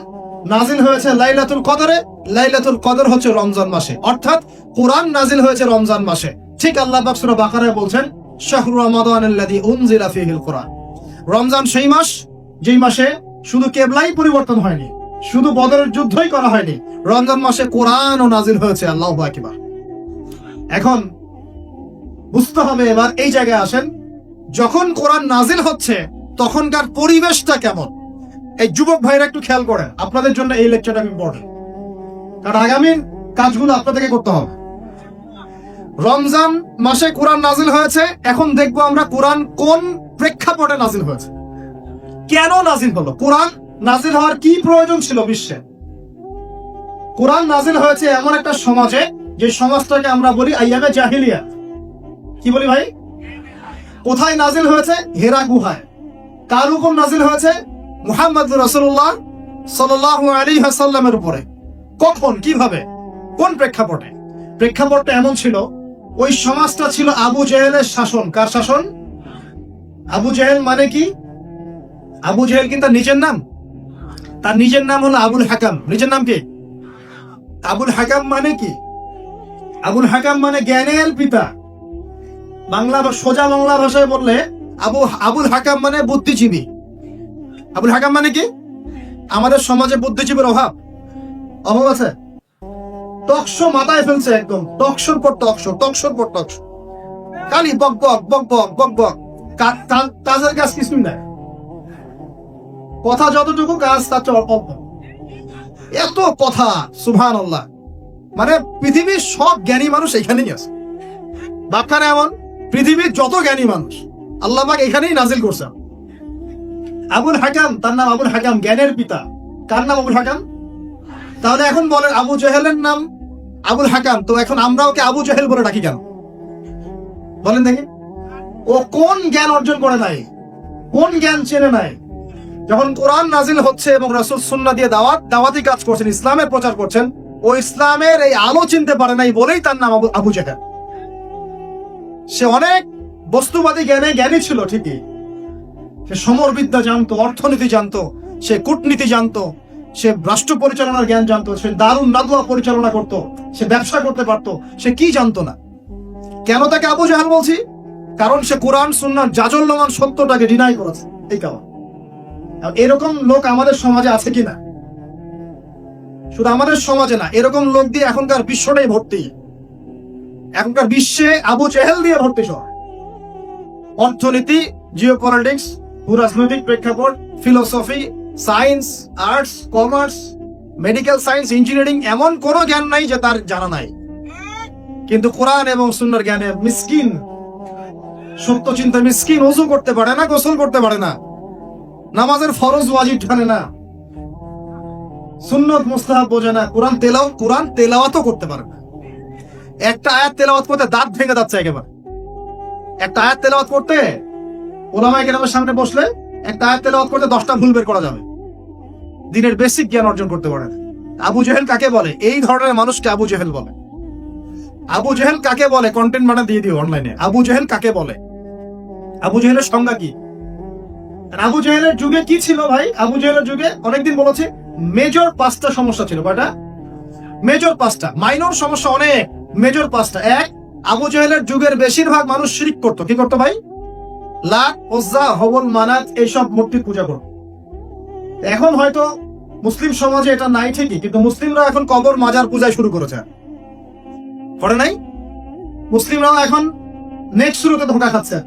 নাজিল হয়েছে লাইলাতুল কদরে, লাইলাতুল কদর হচ্ছে রমজান মাসে, অর্থাৎ কোরআন নাজিল হয়েছে রমজান মাসে। ঠিক আল্লাহ পাক সূরা বাকারায় বলছেন শাহরু রমাদানাল্লাযী উনজিলা ফীহিল কুরআন। রমজান সেই মাস যেই মাসে শুধু কেবলাই পরিবর্তন হয়নি, শুধু বদরের যুদ্ধই করা হয়নি, রমজান মাসে কোরআনও নাজিল হয়েছে। আল্লাহু আকবার। এখন বুঝতে হবে, এবার এই জায়গায় আসেন, যখন কোরআন নাজিল হচ্ছে তখনকার পরিবেশটা কেমন? এই যুবক ভাইরা একটু খেয়াল করেন, আপনাদের জন্য এই লেকচারটা ইম্পর্টেন্ট, কারণ আগামী কাজগুলো আপনাদেরকে করতে হবে। রমজান মাসে কোরআন নাজিল হয়েছে, এখন দেখবো আমরা কোরআন কোন প্রেক্ষাপটে নাজিল হয়েছে, কেন নাজিল হলো, কোরআন নাজিল হওয়ার কি প্রয়োজন ছিল বিশ্বে। কোরআন নাজিল হয়েছে এমন একটা সমাজে, যে সমাজটাকে আমরা বলি আইয়ামে জাহিলিয়া। কি বলি ভাই? কোথায় নাজিল হয়েছে? হেরা গুহায়। কার উপর নাজিল হয়েছে? মুহাম্মদ রাসূলুল্লাহ সাল্লাল্লাহু আলাইহি ওয়াসাল্লামের উপরে। কখন, কিভাবে, কোন প্রেক্ষাপটে? প্রেক্ষাপটটা এমন ছিল, ওই সমাজটা ছিল আবু জেহেলের শাসন। কার শাসন? আবু জেহেল মানে কি? আবু জেহেল কিন্তু তার নিজের নাম, তার নিজের নাম হলো আবুল হাকাম। নিজের নাম কি? আবুল হাকাম মানে কি? আবুল হাকাম মানে জ্ঞানের পিতা। সোজা বাংলা ভাষায় বললে আবুল হাকাম মানে বুদ্ধিজীবী। আবুল হাকাম মানে কি? আমাদের সমাজে বুদ্ধিজীবীর অভাব আছে। টকশো মাথায় ফেলছে, একদম টকশোর পর টকশো, টকশোর পর টকশো, খালি বক বক বক বক বক বক, কাজের কাজ কিছুই নাই। কথা যতটুকু, কাজ তার চেয়ে অল্প। এত কথা, সুবহানাল্লাহ। মানে পৃথিবীর সব জ্ঞানী মানুষ এখানেই আছে। বাপখানে এমন পৃথিবীর যত জ্ঞানী মানুষ আল্লাহ পাক এখানেই নাজিল করছেন। আবুল হাকাম, তার নাম আবুল হাকাম, জ্ঞানের পিতা। কার নাম? আবুল হাকাম। তাহলে এখন বলেন, আবু জেহেলের নাম আবুল হাকাম, তো এখন আমরা ওকে আবু জেহেল বলে ডাকি কেন? বলেন দেখি, ও কোন জ্ঞান অর্জন করে নাই, কোন জ্ঞান চেনে নাই? যখন কোরআন নাজিল হচ্ছে এবং রাসূল সুন্নাহ দিয়ে দাওয়াতি কাজ করছেন, ইসলামের প্রচার করছেন, ও ইসলামের এই আলো চিনতে পারে নাই বলেই তার নাম আবু জেহেল। সে অনেক বস্তুবাদী জ্ঞানী ছিল ঠিকই, সে সমরবিদ্যা জানতো, অর্থনীতি জানতো, সে কূটনীতি জানতো, সে রাষ্ট্র পরিচালনার জ্ঞান জানতো, সে দারুন নাদওয়া পরিচালনা করত, সে ব্যবসা করতে পারতো, সে কি জানতো না? কেন তাকে আবু জেহেল বলছি? কারণ সে কোরআন সুন্নাহর জাজল্যমান সত্যটাকে ডিনাই করেছে। এই কারণ এরকম লোক আমাদের সমাজে আছে কিনা? শুধু আমাদের সমাজে না, এরকম লোক দিয়ে এখনকার বিশ্বটাই ভর্তি। এখনকার বিশ্বে আবু জেহেল দিয়ে ভর্তি সব। অর্থনীতি, জিওপলিটিক্স, ভূরাজনৈতিক প্রেক্ষাপট, philosophy, science, arts, commerce, medical science, engineering, এমন কোনো জ্ঞান নাই যে তার জানা নাই। কিন্তু কোরআন এবং সুন্নাহর জ্ঞানে মিসকিন, সত্য চিন্তা মিসকিন। ওযু করতে পারে না, গোসল করতে পারে না, নামাজের ফরজ ওয়াজিব জানে না, সুন্নত মুস্তাহাব বোঝে না, কোরআন তেলাওয়াতও করতে পারে না। একটা আয়াত তেলাওয়াত করতে দাঁত ভেঙে যাচ্ছে একেবারে। একটা আয়াত তেলাওয়াত করতে ওলামায়ে কেরামের সামনে বসলে একটা আয়াত তেলাওয়াত করতে 10টা ভুল বের করা যাবে। দিনের বেসিক জ্ঞান অর্জন করতে পারে না। আবু জেহেল কাকে বলে? এই ধরনের মানুষকে আবু জেহেল বলে। আবু জেহেল কাকে বলে? কন্টেন্ট মানে দিয়ে দিও অনলাইনে। আবু জেহেল কাকে বলে? আবু জেহেলের সংজ্ঞা কি? আবু জেহেলের যুগে কি ছিল ভাই? আবু জেহেলের যুগে অনেকদিন বলেছে মেজর 5টা সমস্যা ছিল। কয়টা? মেজর 5টা, মাইনর সমস্যা অনেক, মেজর 5টা। এক, আবু জেহেলের যুগের বেশিরভাগ মানুষ শিরক করতো। কি করতো ভাই? লাত, উজ্জা, হবল, মানাত এইসব মূর্তির পূজা করত। এখন হয়তো মুসলিম সমাজে এটা নাই ঠিকই, কিন্তু মুসলিমরা এখন কবর মাজার পূজায় শুরু করেছে। করে নাই? মুসলিমরাও এখন নেক্সট শুরুতে ধোঁকা খাচ্ছে।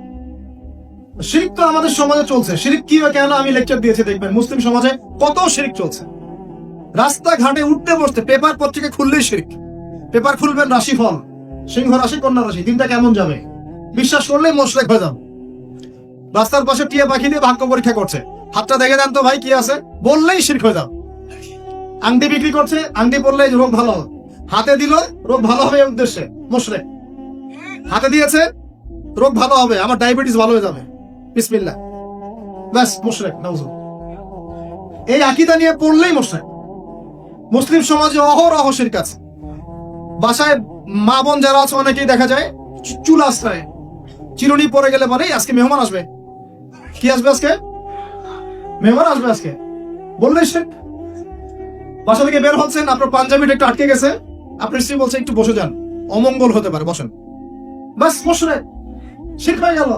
শিরক তো আমাদের সমাজে চলছে। শিরক কি হয় কেন আমি লেকচার দিয়েছি, দেখবেন মুসলিম সমাজে কত শিরক চলছে। রাস্তাঘাটে উঠতে বসতে পেপার পত্রিকা খুললেই শিরক। পেপার খুলবেন, রাশিফল, সিংহ রাশি, কন্যা রাশি, দিনটা কেমন যাবে বিশ্বাস করলেই মোশরেক হয়ে যান। রাস্তার পাশে টিয়া পাখি দিয়ে ভাগ্য পরীক্ষা করছে, হাতটা দেখে দেন তো ভাই কি আছে, বললেই শিরক হয়ে যান। আংটি বিক্রি করছে, আংটি পরলে রোগ ভালো হবে, হাতে দিল রোগ ভালো হবে এই উদ্দেশ্যে মোশরেক। হাতে দিয়েছে রোগ ভালো হবে, আমার ডায়াবেটিস ভালো হয়ে যাবে, বিসমিল্লাহ, ব্যাস মোশরেক। নাউজুবিল্লাহ। এই আকীদা নিয়ে পড়লেই মশাই মুসলিম সমাজে অহরহ শিরক আছে। বাসায় মা বোন যারা আছে অনেকেই দেখা যায় চুল আশ্রয় চিরুনি পরে গেলে পরে আজকে মেহমান আসবে, কি আসবে আজকে, মেহমান আসবে আজকে বললে সে বাসা থেকে বের হচ্ছেন, আপনার পাঞ্জাবিটা একটু আটকে গেছে, আপনার স্ত্রী বলছে একটু বসে যান, অমঙ্গল হতে পারে, বসেন, বাস বসে শিরক হয়ে গেল।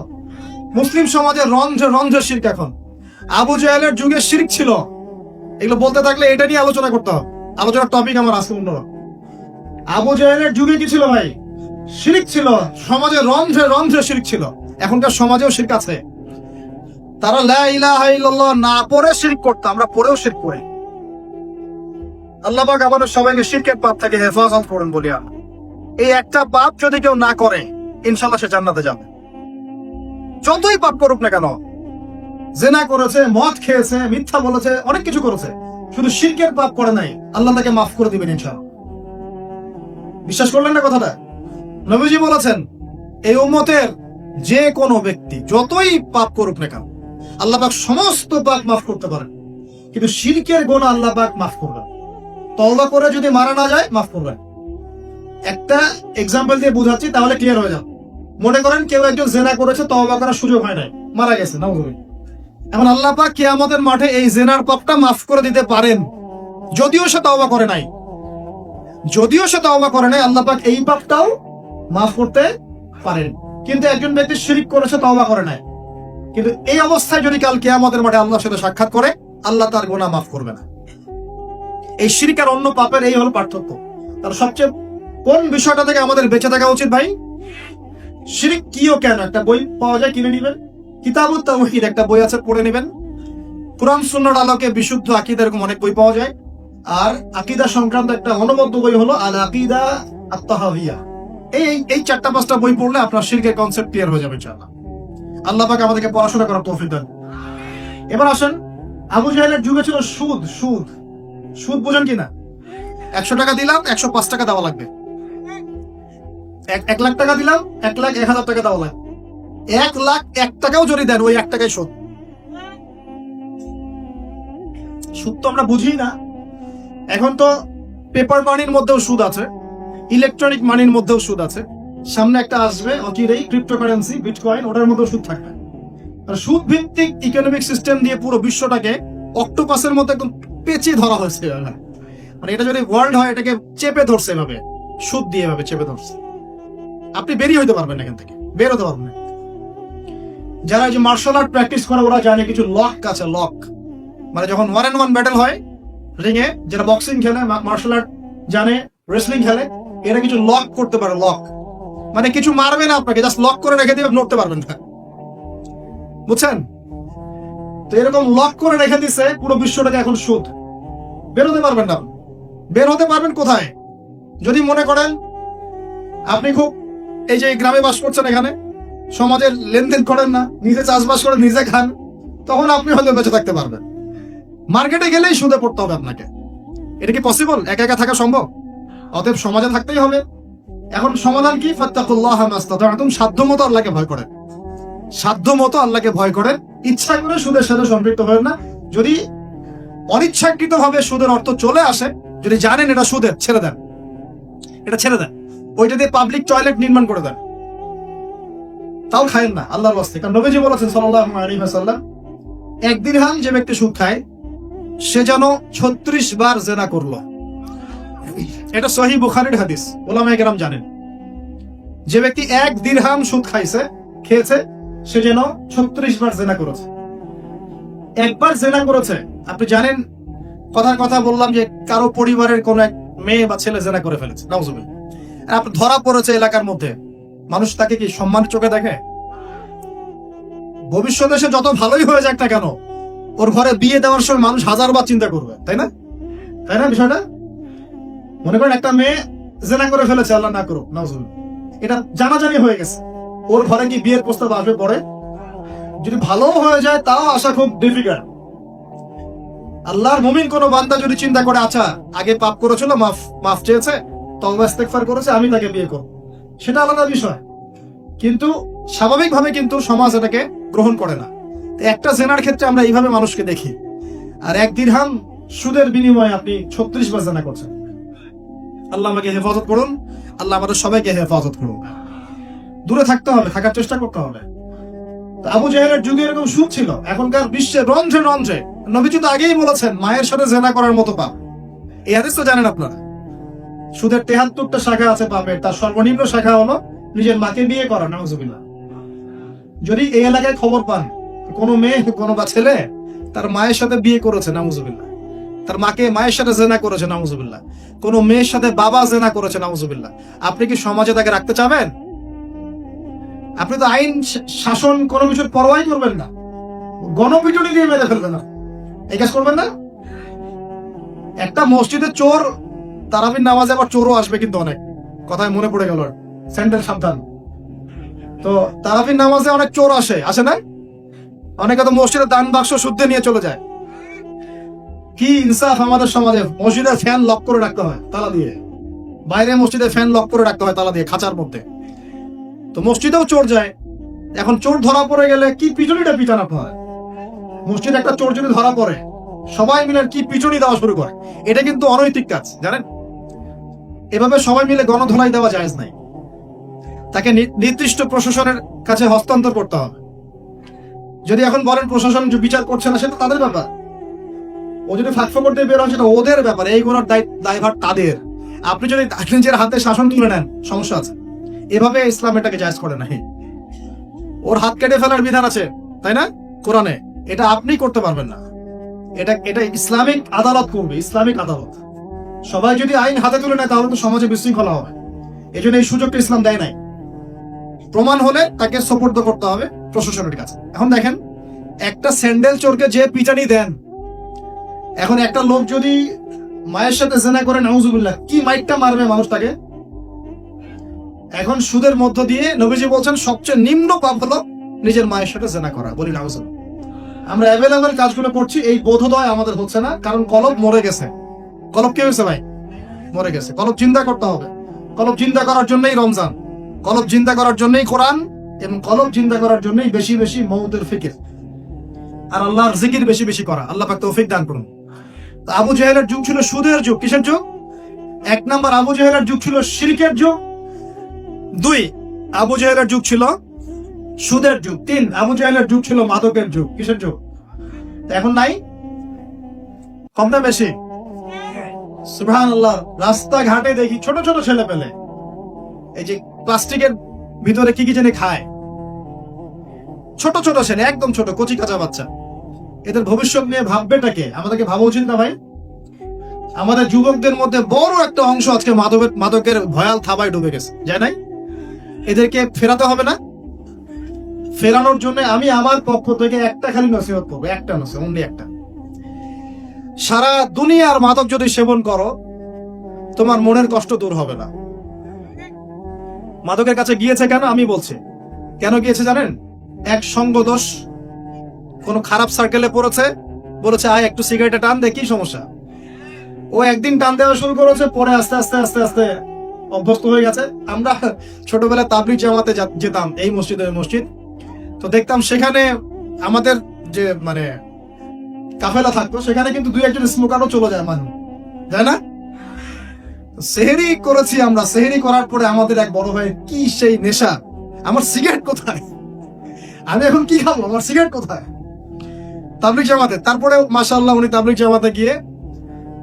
মুসলিম সমাজে রন্ধ্রে রন্ধ্রে শিরক। এখন আবু জাহেলের যুগে শিরক ছিল, এগুলো বলতে থাকলে এটা নিয়ে আলোচনা করতে হবে, আলোচনার টপিক আমার আজকে অন্য। আবু জাহেলের যুগে কি ছিল ভাই? শিরক ছিল, সমাজে রন্ধ্রে রন্ধ্রে শিরক ছিল। এখনকার সমাজেও শিরক আছে। তারা লা ইলাহা ইল্লাল্লাহ না পড়ে শিরক করতো, আমরা পড়েও শিরক করি। আল্লাহ পাক আমাদের সবাইকে শিরকের পাপ থেকে হেফাজত করুন বলিয়া। এই একটা পাপ যদি কেউ না করে ইনশাআল্লাহ সে জান্নাতে যাবে, যতই পাপ করুক না কেন। জেনা করেছে, মদ খেয়েছে, মিথ্যা বলেছে, অনেক কিছু করেছে, শুধু শিরকের পাপ করে নাই, আল্লাহ তাকে মাফ করে দিবেন ইনশাআল্লাহ। বিশ্বাস করলেন না কথাটা? নবীজি বলেছেন এই উম্মতের যে কোনো ব্যক্তি যতই পাপ করুক না কেন আল্লাহ পাক সমস্ত পাপ মাফ করতে পারেন, কিন্তু শিরকের গুনাহ আল্লাহ পাক মাফ করবেন। তওবা করে যদি মারা না যায় মাফ করবেন। একটা এক্সাম্পল দিয়ে বুঝাচ্ছি তাহলে ক্লিয়ার হয়ে যাবে। মনে করেন কেউ একজন জেনা করেছে, তওবা করার সুযোগ হয় নাই, মারা গেছে, নাউজুবিল্লাহ। এখন আল্লাহ পাক কিয়ামতের মাঠে এই জেনার পাপটা মাফ করে দিতে পারেন, যদিও সে তওবা করে নাই। যদিও সে তওবা করে নাই, আল্লাহ পাক এই পাপটাও মাফ করতে পারেন। কিন্তু একজন ব্যক্তি শিরক করেছে, তওবা করে নাই, কিন্তু এই অবস্থায় যদি কাল কিয়ামতের মাঠে আল্লাহর সাথে সাক্ষাৎ করে, আল্লাহ তার গুনাহ মাফ করবে না। এই শিরক আর অন্য পাপের এই হলো পার্থক্য। তার সবচেয়ে কোন বিষয়টা থেকে আমাদের বেঁচে থাকা উচিত ভাই? শিরক কি ও কেন, একটা বই পাওয়া যায়, কিনে নিবেন। কিতাবুত তাওহীদ একটা বই আছে, পড়ে নেবেন। কুরআন সুন্নাহর আলোকে বিশুদ্ধ আকীদা, এরকম অনেক বই পাওয়া যায়। আর আকীদা সংক্রান্ত একটা অনবদ্য বই হলো আল আকীদা আত-তাহাওয়িয়া। এই চারটা পাঁচটা বই পড়লে আপনার শিরকের কনসেপ্ট ক্লিয়ার হয়ে যাবে ইনশাআল্লাহ। আল্লাহ পাক আমাদেরকে পড়াশোনা করার তৌফিক দেন। এবার আসেন, আবু জাহেলের যুগে ছিল সুদ। সুদ সুদ বুঝেন কিনা? 100 টাকা দিলাম 105 টাকা দেওয়া লাগবে। 1 লাখ টাকা দিলাম 1,01,000 টাকা দেওয়া লাগবে। 1,01,000 টাকাও যদি দেন ওই 1 টাকাই সুদ। সুদ তো আমরা বুঝি না। এখন তো পেপার মানির মধ্যেও সুদ আছে, ইলেকট্রনিক মানির মধ্যেও সুদ আছে। সামনে একটা আসবে অচিরেই ক্রিপ্টোকারেন্সি, বিটকয়েন, ওটার মধ্যেও সুদ থাকবে। আর সুদ ভিত্তিক ইকোনমিক সিস্টেম দিয়ে পুরো বিশ্বটাকে অক্টোপাসের মতো একদম পেঁচিয়ে ধরা হয়েছে। মানে এটা যদি ওয়ার্ল্ড হয়, এটাকে চেপে ধরছে এভাবে, সুদ দিয়ে এভাবে চেপে ধরছে। আপনি বেরিয়ে হইতে পারবেন না, এখান থেকে বের হতে পারবেন না। যারা যে মার্শাল আর্ট প্র্যাকটিস করে ওরা জানে কিছু লক আছে, লক মানে যখন 1-on-1 ব্যাটল হয় রিংয়ে, যারা বক্সিং খেলে, মার্শাল আর্ট জানে, রেসলিং খেলে, এরা কিছু লক করতে পারে। লক মানে কিছু মারবে না আপনাকে, জাস্ট লক করে রেখে দিবে, নড়তে পারবেন না, বুঝছেন? তো এরকম লক করে রেখে দিছে পুরো বিশ্বটাকে। এখন সুদ, বের হতে পারবেন না। বের হতে পারবেন কোথায়? যদি মনে করেন আপনি খুব এই যে গ্রামে বাস করছেন, এখানে সমাজের লেনদেন করেন না, নিজে চাষবাস করে নিজে খান, তখন আপনি হয়তো বেঁচে থাকতে পারবেন। মার্কেটে গেলেই সুদে পড়তে হবে আপনাকে। এটা কি পসিবল? একা একা থাকা সম্ভব? অতএব সমাজে থাকতেই হবে। এখন সমাধান কি? ফাত্তাকুল্লাহা মাস্তাতা'তুম, সাধ্যমতো আল্লাহকে ভয় করেন, সাধ্যমতো আল্লাহকে ভয় করেন। ইচ্ছা করে সুদের সাথে সম্পৃক্ত হবেন না। যদি অনিচ্ছাকৃত ভাবে সুদের অর্থ চলে আসে, যদি জানেন এটা সুদের, ছেড়ে দেন, এটা ছেড়ে দেন। ওইটা দিয়ে পাবলিক টয়লেট নির্মাণ করে দেন, তাও খায়েন না আল্লাহর ওয়াস্তে। কারণ নবীজি বলেছেন সাল্লাল্লাহু আলাইহি ওয়াসাল্লাম, 1 দিরহাম যে ব্যক্তি সুদ খায় সে যেন 36 বার জেনা করলো। এটা সহিহ বুখারীর হাদিস, উলামায়ে কেরাম জানেন। যে ব্যক্তি 1 দিরহাম সুদ খেয়েছে সে যেন 36 বার জেনা করেছে। একবার জেনা করেছে, আপনি জানেন, কথার কথা বললাম যে কারো পরিবারের কোন এক মেয়ে বা ছেলে জেনা করে ফেলেছে, নাউজুবিল্লাহ, আপনি ধরা পড়েছে এলাকার মধ্যে, মানুষ তাকে কি সম্মান চোখে দেখে? ভবিষ্যতে সে যত ভালোই হয়ে যাক না কেন, ওর ঘরে বিয়ে দেওয়ার সময় মানুষ 1000 বার চিন্তা করবে, তাই না? তাই না বিষয়টা? মনে করেন একটা মেয়ে জেনা করে ফেলেছে, আল্লাহ না করুক, নাউজুবিল্লাহ, এটা জানাজানি হয়ে গেছে, ওর ঘরে কি বিয়ের প্রস্তাব আসবে পরে? যদি ভালো হয়ে যায় তাও আসা খুব ডিফিকাল্ট। আল্লাহর মুমিন কোন বান্দা যদি চিন্তা করে, আচ্ছা আগে পাপ করেছিল, মাফ চেয়েছে, তওবা ইস্তেগফার করেছে, আমি তাকে বিয়ে করব, সেটা আলাদা বিষয়। কিন্তু স্বাভাবিকভাবে কিন্তু সমাজ এটাকে গ্রহণ করে না। একটা জেনার ক্ষেত্রে আমরা এইভাবে মানুষকে দেখি। আর 1 দিরহাম সুদের বিনিময়ে আপনি 36 বার জিনা করছেন। আল্লাহ আমাকে হেফাজত করুন, আল্লাহ আমাদের সবাইকে হেফাজত করুন। দূরে থাকতে হবে, থাকার চেষ্টা করতে হবে। আবু জাহেলের যুগে এরকম সুদ ছিল, এখনকার বিশ্বে রন্ধ্রে রন্ধ্রে। নবীজি তো আগেই বলেছেন মায়ের সাথে জেনা করার মতো পাপ। এই হাদিস তো জানেন আপনারা। সুদের 73টা শাখা আছে পাপের, তার সর্বনিম্ন শাখা হলো নিজের মাকে বিয়ে করা, নাউজুবিল্লাহ। যদি এই এলাকায় খবর পান কোনো মেয়ে কোনো বা ছেলে তার মায়ের সাথে বিয়ে করেছে, নাউজুবিল্লাহ, তার মাকে মায়ের সাথে জেনা করেছে, নাউজুবিল্লাহ, কোনো মেয়ের সাথে বাবা জেনা করেছে, নাউজুবিল্লাহ, আপনি কি সমাজে তাকে রাখতে চাবেন? আপনি তো আইন শাসন কোনো কিছুর পরোয়াই করবেন না, গণপিটুনি দিয়ে মেরে ফেলবেন না, এই কাজ করবেন না। একটা মসজিদে চোর, তারাবির নামাজে আবার চোরও আসবে কিন্তু অনেক, কথায় মনে পড়ে গেল, স্যান্ডেল সাবধান। তো তারাবির নামাজে অনেক চোর আসে না? অনেকে তো মসজিদের দান বাক্স শুদ্ধে নিয়ে চলে যায়। কি ইনসাফ আমাদের সমাজে! মসজিদের ফ্যান লক করে রাখতে হয় তালা দিয়ে, বাইরে মসজিদের ফ্যান লক করে রাখতে হয় তালা দিয়ে, খাঁচার মধ্যে। তো মসজিদেও চোর যায়। এখন চোর ধরা পড়ে গেলে কি পিটুনিটা পিটান আপনার? মসজিদে একটা চোর যদি ধরা পড়ে, সবাই মিলে কি পিটুনি দেওয়া শুরু করে। এটা কিন্তু অনৈতিক কাজ, জানেন? এভাবে সবাই মিলে গণধোলাই দেওয়া জায়েজ নাই। তাকে নির্দিষ্ট প্রশাসনের কাছে হস্তান্তর করতে হবে। যদি এখন বলেন প্রশাসন বিচার করছে না, সেটা তাদের ব্যাপার। ও যদি ফাঁকফো করতে বের হয় সেটা ওদের ব্যাপার, এইগুলোর দায়ভার তাদের। আপনি যদি নিজের হাতে শাসন তুলে নেন, সমস্যা আছে। এভাবে ইসলাম এটাকে জায়েজ করে না। ওর হাত কেটে ফেলার বিধান আছে, তাই না, কোরআনে? এটা আপনি করতে পারবেন না। এটা ইসলামিক আদালত করবে, ইসলামিক আদালত। সবাই যদি আইন হাতে তুলে নেয় তাহলে তো সমাজে বিশৃঙ্খলা হবে। এই জন্য এই সুযোগটা ইসলাম দেয় নাই। প্রমাণ হলে তাকে সোপর্দ করতে হবে প্রশাসনের কাছে। এখন দেখেন, একটা স্যান্ডেল চোরকে যে পিটানি দেন, এখন একটা লোক যদি মায়ের সাথে জেনা করে, নাউজুবিল্লাহ, কি মাইকটা মারবে মানুষ তাকে। এখন সুদের মধ্য দিয়ে নবীজি বলছেন সবচেয়ে নিম্ন পাপ হলো নিজের মায়ের সাথে জেনা করা। বলি নাউজুবিল্লাহ। আমরা অ্যাভেলেবল কাজগুলো করছি, এই বোধোদয় আমাদের হচ্ছে না, কারণ কলব মরে গেছে। কলব কি হয়েছে ভাই? মরে গেছে। কলব জিন্দা করতে হবে। কলব জিন্দা করার জন্যই রমজান, কলব জিন্দা করার জন্যই কোরআন, এবং কলব জিন্দা করার জন্যই বেশি বেশি মওতের ফিকির আর আল্লাহর জিকির বেশি বেশি করা। আল্লাহ পাক তৌফিক দান করুন। আবু জাহেলের যুগ ছিল সুদের যুগ। কিসের যুগ? 1 নাম্বার, আবু জাহেলের যুগ ছিল শিরকের যুগ। 2, আবু জাহেলের যুগ ছিল সুদের যুগ। 3, আবু জাহেলের যুগ ছিল মাদকের যুগ। কিসের যুগ? এখন নাই? কম না বেশি? সুবহানাল্লাহ। রাস্তাঘাটে দেখি ছোট ছোট ছেলে পেলে এই যে প্লাস্টিকের ভিতরে কি কি জানি খায়। ছোট ছোট ছেলে, একদম ছোট কচি কাঁচা বাচ্চা। এদের ভবিষ্যৎ নিয়ে ভাববেটাকে? আমাদেরকে ভাবা উচিত না ভাই? আমাদের যুবকদের মধ্যে বড় একটা অংশ আজকে মাদকের ভয়াল থাবায় ডুবে গেছে, যায় নাই? এদেরকে ফেরাতে হবে না? ফেরানোর জন্য আমি আমার পক্ষ থেকে একটা খালি নসিহত করবো, একটা নসিহত, অনলি একটা। সারা দুনিয়ার মাদক যদি সেবন করো, তোমার মনের কষ্ট দূর হবে না। মাদকের কাছে গিয়েছে কেন? আমি বলছি কেন গিয়েছে জানেন? এক সঙ্গ দোষ, কোন খারাপ সার্কেলে পড়েছে, বলেছে আয় একটু সিগারেটে টান দে, কি সমস্যা? ও একদিন টান দেওয়া শুরু করেছে, পরে আস্তে আস্তে আস্তে আস্তে অভ্যস্ত হয়ে গেছে। আমরা ছোটবেলায় তাবলিগ জামাতে যেতাম, এই মসজিদে মসজিদ, তো দেখতাম সেখানে আমাদের যে মানে কাফেলা থাকতো, সেখানে কিন্তু 2-1 স্মোকারও চলে যায়, মানুষ যায় না? সেহরি করেছি আমরা, সেহরি করার পরে আমাদের এক বড় ভাই, কি সেই নেশা, আমার সিগারেট কোথায়, আমি এখন কি খাবো, আমার সিগারেট কোথায়? তাবলিগ জামাতে। তারপরে মাশাআল্লাহ উনি তাবলিগ জামাতে গিয়ে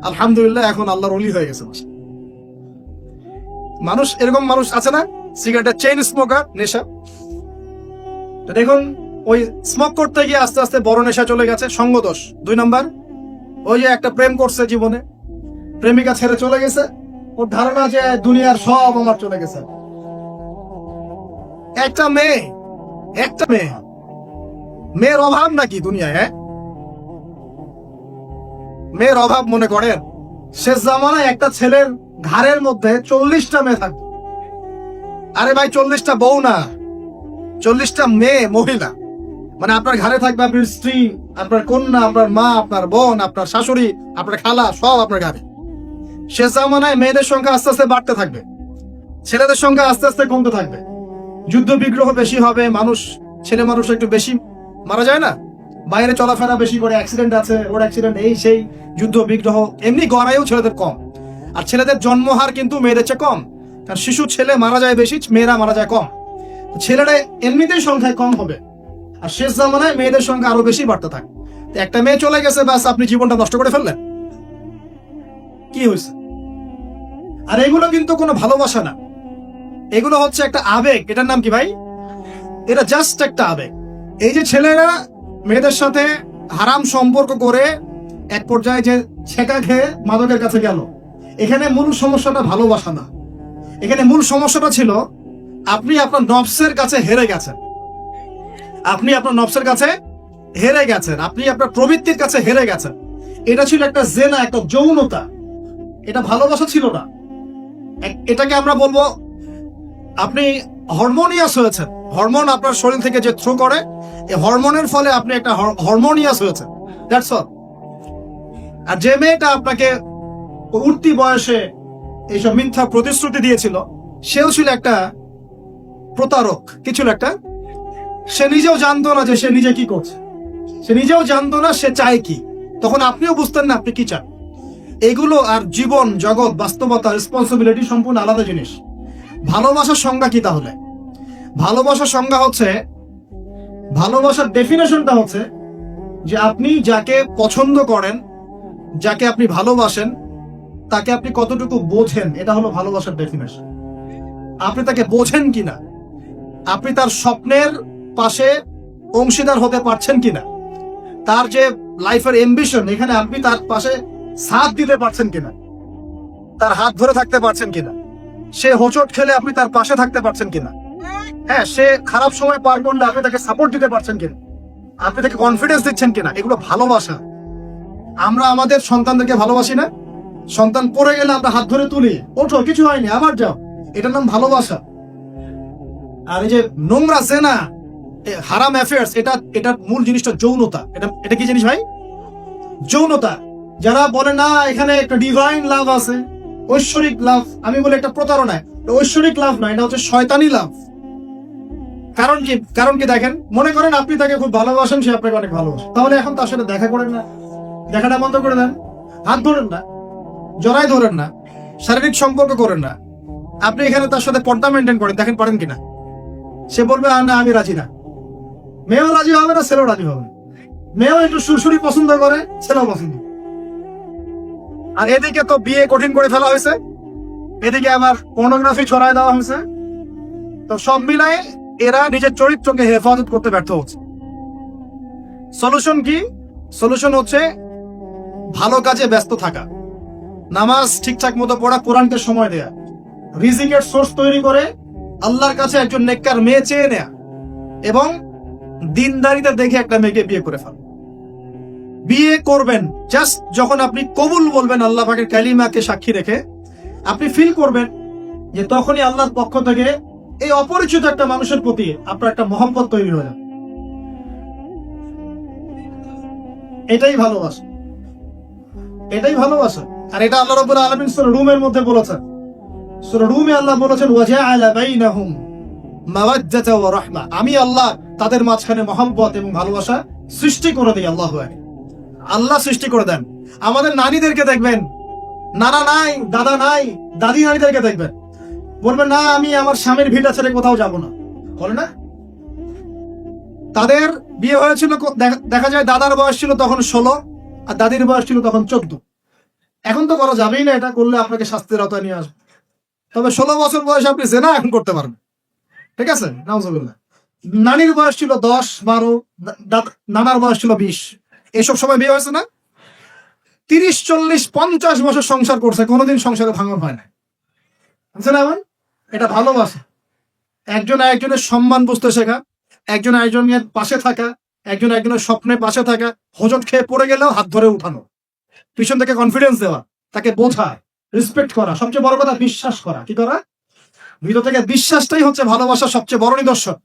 আলহামদুলিল্লাহ এখন আল্লাহর ওলি হয়ে গেছে। মানুষ এরকম মানুষ আছে না, সিগারেটের চেইন স্মোকার, নেশা। তো দেখুন, ওই স্মোক করতে গিয়ে আস্তে আস্তে বড় নেশা চলে গেছে, সঙ্গদোষ। 2 নাম্বার, ওই যে একটা প্রেম করছে জীবনে, প্রেমিকা ছেড়ে চলে গেছে, ওর ধারণা যে দুনিয়ার সব আমার চলে গেছে। একটা মেয়ে, মেয়ের অভাব নাকি দুনিয়ায়? হ্যাঁ, মেয়ের অভাব মনে করেন? শেষ জামানায় একটা ছেলের ঘাড়ের মধ্যে 40টা মেয়ে থাকবে। আরে ভাই, 40টা বউ না, 40টা মেয়ে, মহিলা। মানে আপনার ঘাড়ে থাকবে আপনার স্ত্রী, আপনার কন্যা, আপনার মা, আপনার বোন, আপনার শাশুড়ি, আপনার খালা, সব আপনার ঘাড়ে। শেষ জামানায় মেয়েদের সংখ্যা আস্তে আস্তে বাড়তে থাকবে, ছেলেদের সংখ্যা আস্তে আস্তে কমতে থাকবে। যুদ্ধ বিগ্রহ বেশি হবে, ছেলে মানুষ একটু বেশি মারা যায় না, বাইরে চলাফেরা বেশি করে, অ্যাক্সিডেন্ট আছে, রোড অ্যাক্সিডেন্ট, এই সেই, যুদ্ধ বিগ্রহ, এমনি গড়াইও ছেলেদের কম। আর ছেলেদের জন্মহার কিন্তু মেয়েদের চেয়ে কম, কারণ শিশু ছেলে মারা যায় বেশি, মেয়েরা মারা যায় কম। ছেলেরা এমনিতেই সংখ্যায় কম হবে, আর শেষ জামানায় মেয়েদের সংখ্যা আরো বেশি বাড়তে থাকে। একটা মেয়ে চলে গেছে, ব্যাস আপনি জীবনটা নষ্ট করে ফেললেন, কি হয়েছে? আর এগুলো কিন্তু কোনো ভালোবাসা না, এগুলো হচ্ছে একটা আবেগ। এটার নাম কি ভাই? এটা জাস্ট একটা আবেগ। এই যে ছেলেরা মেয়েদের সাথে হারাম সম্পর্ক করে এক পর্যায়ে যে ছেঁকা খেয়ে মাদকের কাছে গেল, এখানে মূল সমস্যাটা ভালোবাসা না, এখানে মূল সমস্যাটা ছিল আপনি আপনার নফসের কাছে হেরে গেছেন, আপনি আপনার নফসের কাছে হেরে গেছেন, আপনি আপনার প্রবৃত্তির কাছে হেরে গেছেন। এটা ছিল একটা জেনা, একটা যৌনতা, এটা ভালোবাসা ছিল না। এটাকে আমরা বলবো আপনি হরমোনিয়াস হয়েছেন। হরমোন আপনার শরীর থেকে যে থ্রো করে, এই হরমোনের ফলে আপনি একটা হরমোনিয়াস হয়েছেন, দ্যাটস অল। আর যে মেয়েটা আপনাকে উঠতি বয়সে এইসব মিথ্যা প্রতিশ্রুতি দিয়েছিল, সেও ছিল একটা প্রতারক। কি ছিল একটা? সে নিজেও জানতো না যে সে নিজে কি করছে, সে নিজেও জানতো না সে চায় কি, তখন আপনিও বুঝতেন না আপনি কি চান। এগুলো আর জীবন জগৎ বাস্তবতা রেসপন্সিবিলিটি সম্পূর্ণ আলাদা জিনিস। ভালোবাসার সংজ্ঞা কি তাহলে? ভালোবাসার সংজ্ঞা হচ্ছে, ভালোবাসার ডেফিনেশনটা হচ্ছে যে আপনি যাকে পছন্দ করেন, যাকে আপনি ভালোবাসেন, তাকে আপনি কতটুকু বোঝেন, এটা হলো ভালোবাসার ডেফিনেশন। আপনি তাকে বোঝেন কিনা, আপনি তার স্বপ্নের পাশে অংশীদার হতে পারছেন কিনা, তার যে লাইফের এম্বিশন, এখানে আপনি তার পাশে সাথ দিতে পারছেন কিনা, তার হাত ধরে থাকতে পারছেন কিনা, সে হোঁচট খেলে আপনি তার পাশে থাকতে পারছেন কিনা, হ্যাঁ, সে খারাপ সময় পার করলে আপনি তাকে সাপোর্ট দিতে পারছেন কিনা, আপনি তাকে কনফিডেন্স দিচ্ছেন কিনা, এগুলো ভালোবাসা। আমরা আমাদের সন্তানদেরকে ভালোবাসি না? সন্তান পড়ে গেলে আমরা হাত ধরে তুলি, ওঠো, কিছু হয়নি, আবার যাও, এটার নাম ভালোবাসা। আর এই যে নোংরা জেনা, হারাম অ্যাফেয়ার্স, এটার মূল জিনিসটা যৌনতা। এটা কি জিনিস ভাই? যৌনতা। যারা বলে না এখানে একটা ডিভাইন লাভ আছে, ঐশ্বরিক লাভ, আমি বলি একটা প্রতারণা। ঐশ্বরিক লাভ না, এটা হচ্ছে শয়তানি লাভ। কারণ কি দেখেন, মনে করেন আপনি তাকে খুব ভালোবাসেন, সে আপনাকে অনেক ভালোবাসে, তাহলে এখন তার সাথে দেখা করেন না, দেখাটা বন্ধ করে দেন, হাত ধরেন না, জড়াই ধরেন না, শারীরিক সম্পর্ক করেন না, আপনি এখানে তার সাথে পর্দা মেনটেন করেন, দেখেন পারেন কিনা। সে বলবে না আমি রাজি না। মেয়েও রাজি হবে না, ছেলেও রাজি হবে না। মেয়েও একটু সুরসুরি পছন্দ করে, ছেলেও পছন্দ। আর এদিকে তো বিয়ে কঠিন করে ফেলা হয়েছে, এদিকে আবার পর্নোগ্রাফি ছড়ায় দেওয়া হয়েছে। তো সব মিলায় এরা নিজের চরিত্রকে হেফাজত করতে ব্যর্থ হচ্ছে। সলিউশন কি? সলিউশন হচ্ছে ভালো কাজে ব্যস্ত থাকা, নামাজ ঠিকঠাক মতো পড়া, কোরআনকে সময় দেয়া, রিজিকের সোর্স তৈরি করে আল্লাহর কাছে একজন নেককার মেয়ে চেয়ে নেয়া, এবং দিনদারিতা দেখে একটা মেয়েকে বিয়ে করে ফেলা। বিয়ে করবেন জাস্ট যখন আপনি কবুল বলবেন আল্লাহ পাকের কালিমাকে সাক্ষী রেখে, আপনি ফিল করবেন যে তখনই আল্লাহর পক্ষ থেকে এই অপরিচিত একটা মানুষের প্রতি আপনার একটা মহব্বত তৈরি হয়ে যাবে। এটাই ভালোবাসা, এটাই ভালোবাসা। আর এটা আল্লাহ রাব্বুল আলামিন সূরা রুমের মধ্যে বলেছেন। সূরা রুমে আল্লাহ বলেছেন, ওয়াজআলা বাইনাহুম মাওয়াজ্জাতা ওয়া রাহমা, আমি আল্লাহ তাদের মাঝখানে মহব্বত এবং ভালোবাসা সৃষ্টি করে দিই। আল্লাহু আকবার। আল্লাহ সৃষ্টি করে দেন। আমাদের নারীদেরকে দেখবেন, নানা নাই, দাদা নাই, দাদি নারীদেরকে দেখবেন, বলবেন না আমি আমার স্বামীর ভিটা ছেড়ে কোথাও যাব না, বলে না? তাদের বিয়ে হয়েছিল, দেখা যায় দাদার বয়স ছিল তখন 16 আর দাদির বয়স ছিল তখন 14। এখন তো করা যাবেই না, এটা করলে আপনাকে শাস্তির আওতায় নিয়ে আসবে। তবে 16 বছর বয়সে আপনি জেনা এখন করতে পারবেন, ঠিক আছে? নাউজুবিল্লাহ। নানির বয়স ছিল 10, 12, নানার বয়স ছিল 20, এসব সময় বিয়ে হয়েছে না? 30, 40, 50 বছর সংসার করছে, কোনোদিন সংসারে ভাঙন হয় না। বুঝছেন? এমন এটা ভালোবাসা। একজন একজনের সম্মান বুঝতে শেখা, একজন একজনের পাশে থাকা, একজন একজনের স্বপ্নে পাশে থাকা, হোঁচট খেয়ে পড়ে গেলেও হাত ধরে উঠানো, পিছন থেকে কনফিডেন্স দেওয়া, তাকে বোঝা, রেসপেক্ট করা, সবচেয়ে বড় কথা বিশ্বাস করা। কি করা? ভিতর থেকে বিশ্বাসটাই হচ্ছে ভালোবাসার সবচেয়ে বড় নিদর্শন।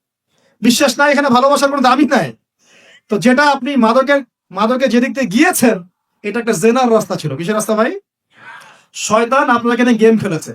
বিশ্বাস নাই, এখানে ভালোবাসার কোনো দামই নাই। তো যেটা আপনি মাদকে যেদিক দিয়ে গিয়েছেন, এটা একটা জেনার রাস্তা ছিল। কিসের রাস্তা ভাই? শয়তান আপনাকে নিয়ে গেম খেলেছে।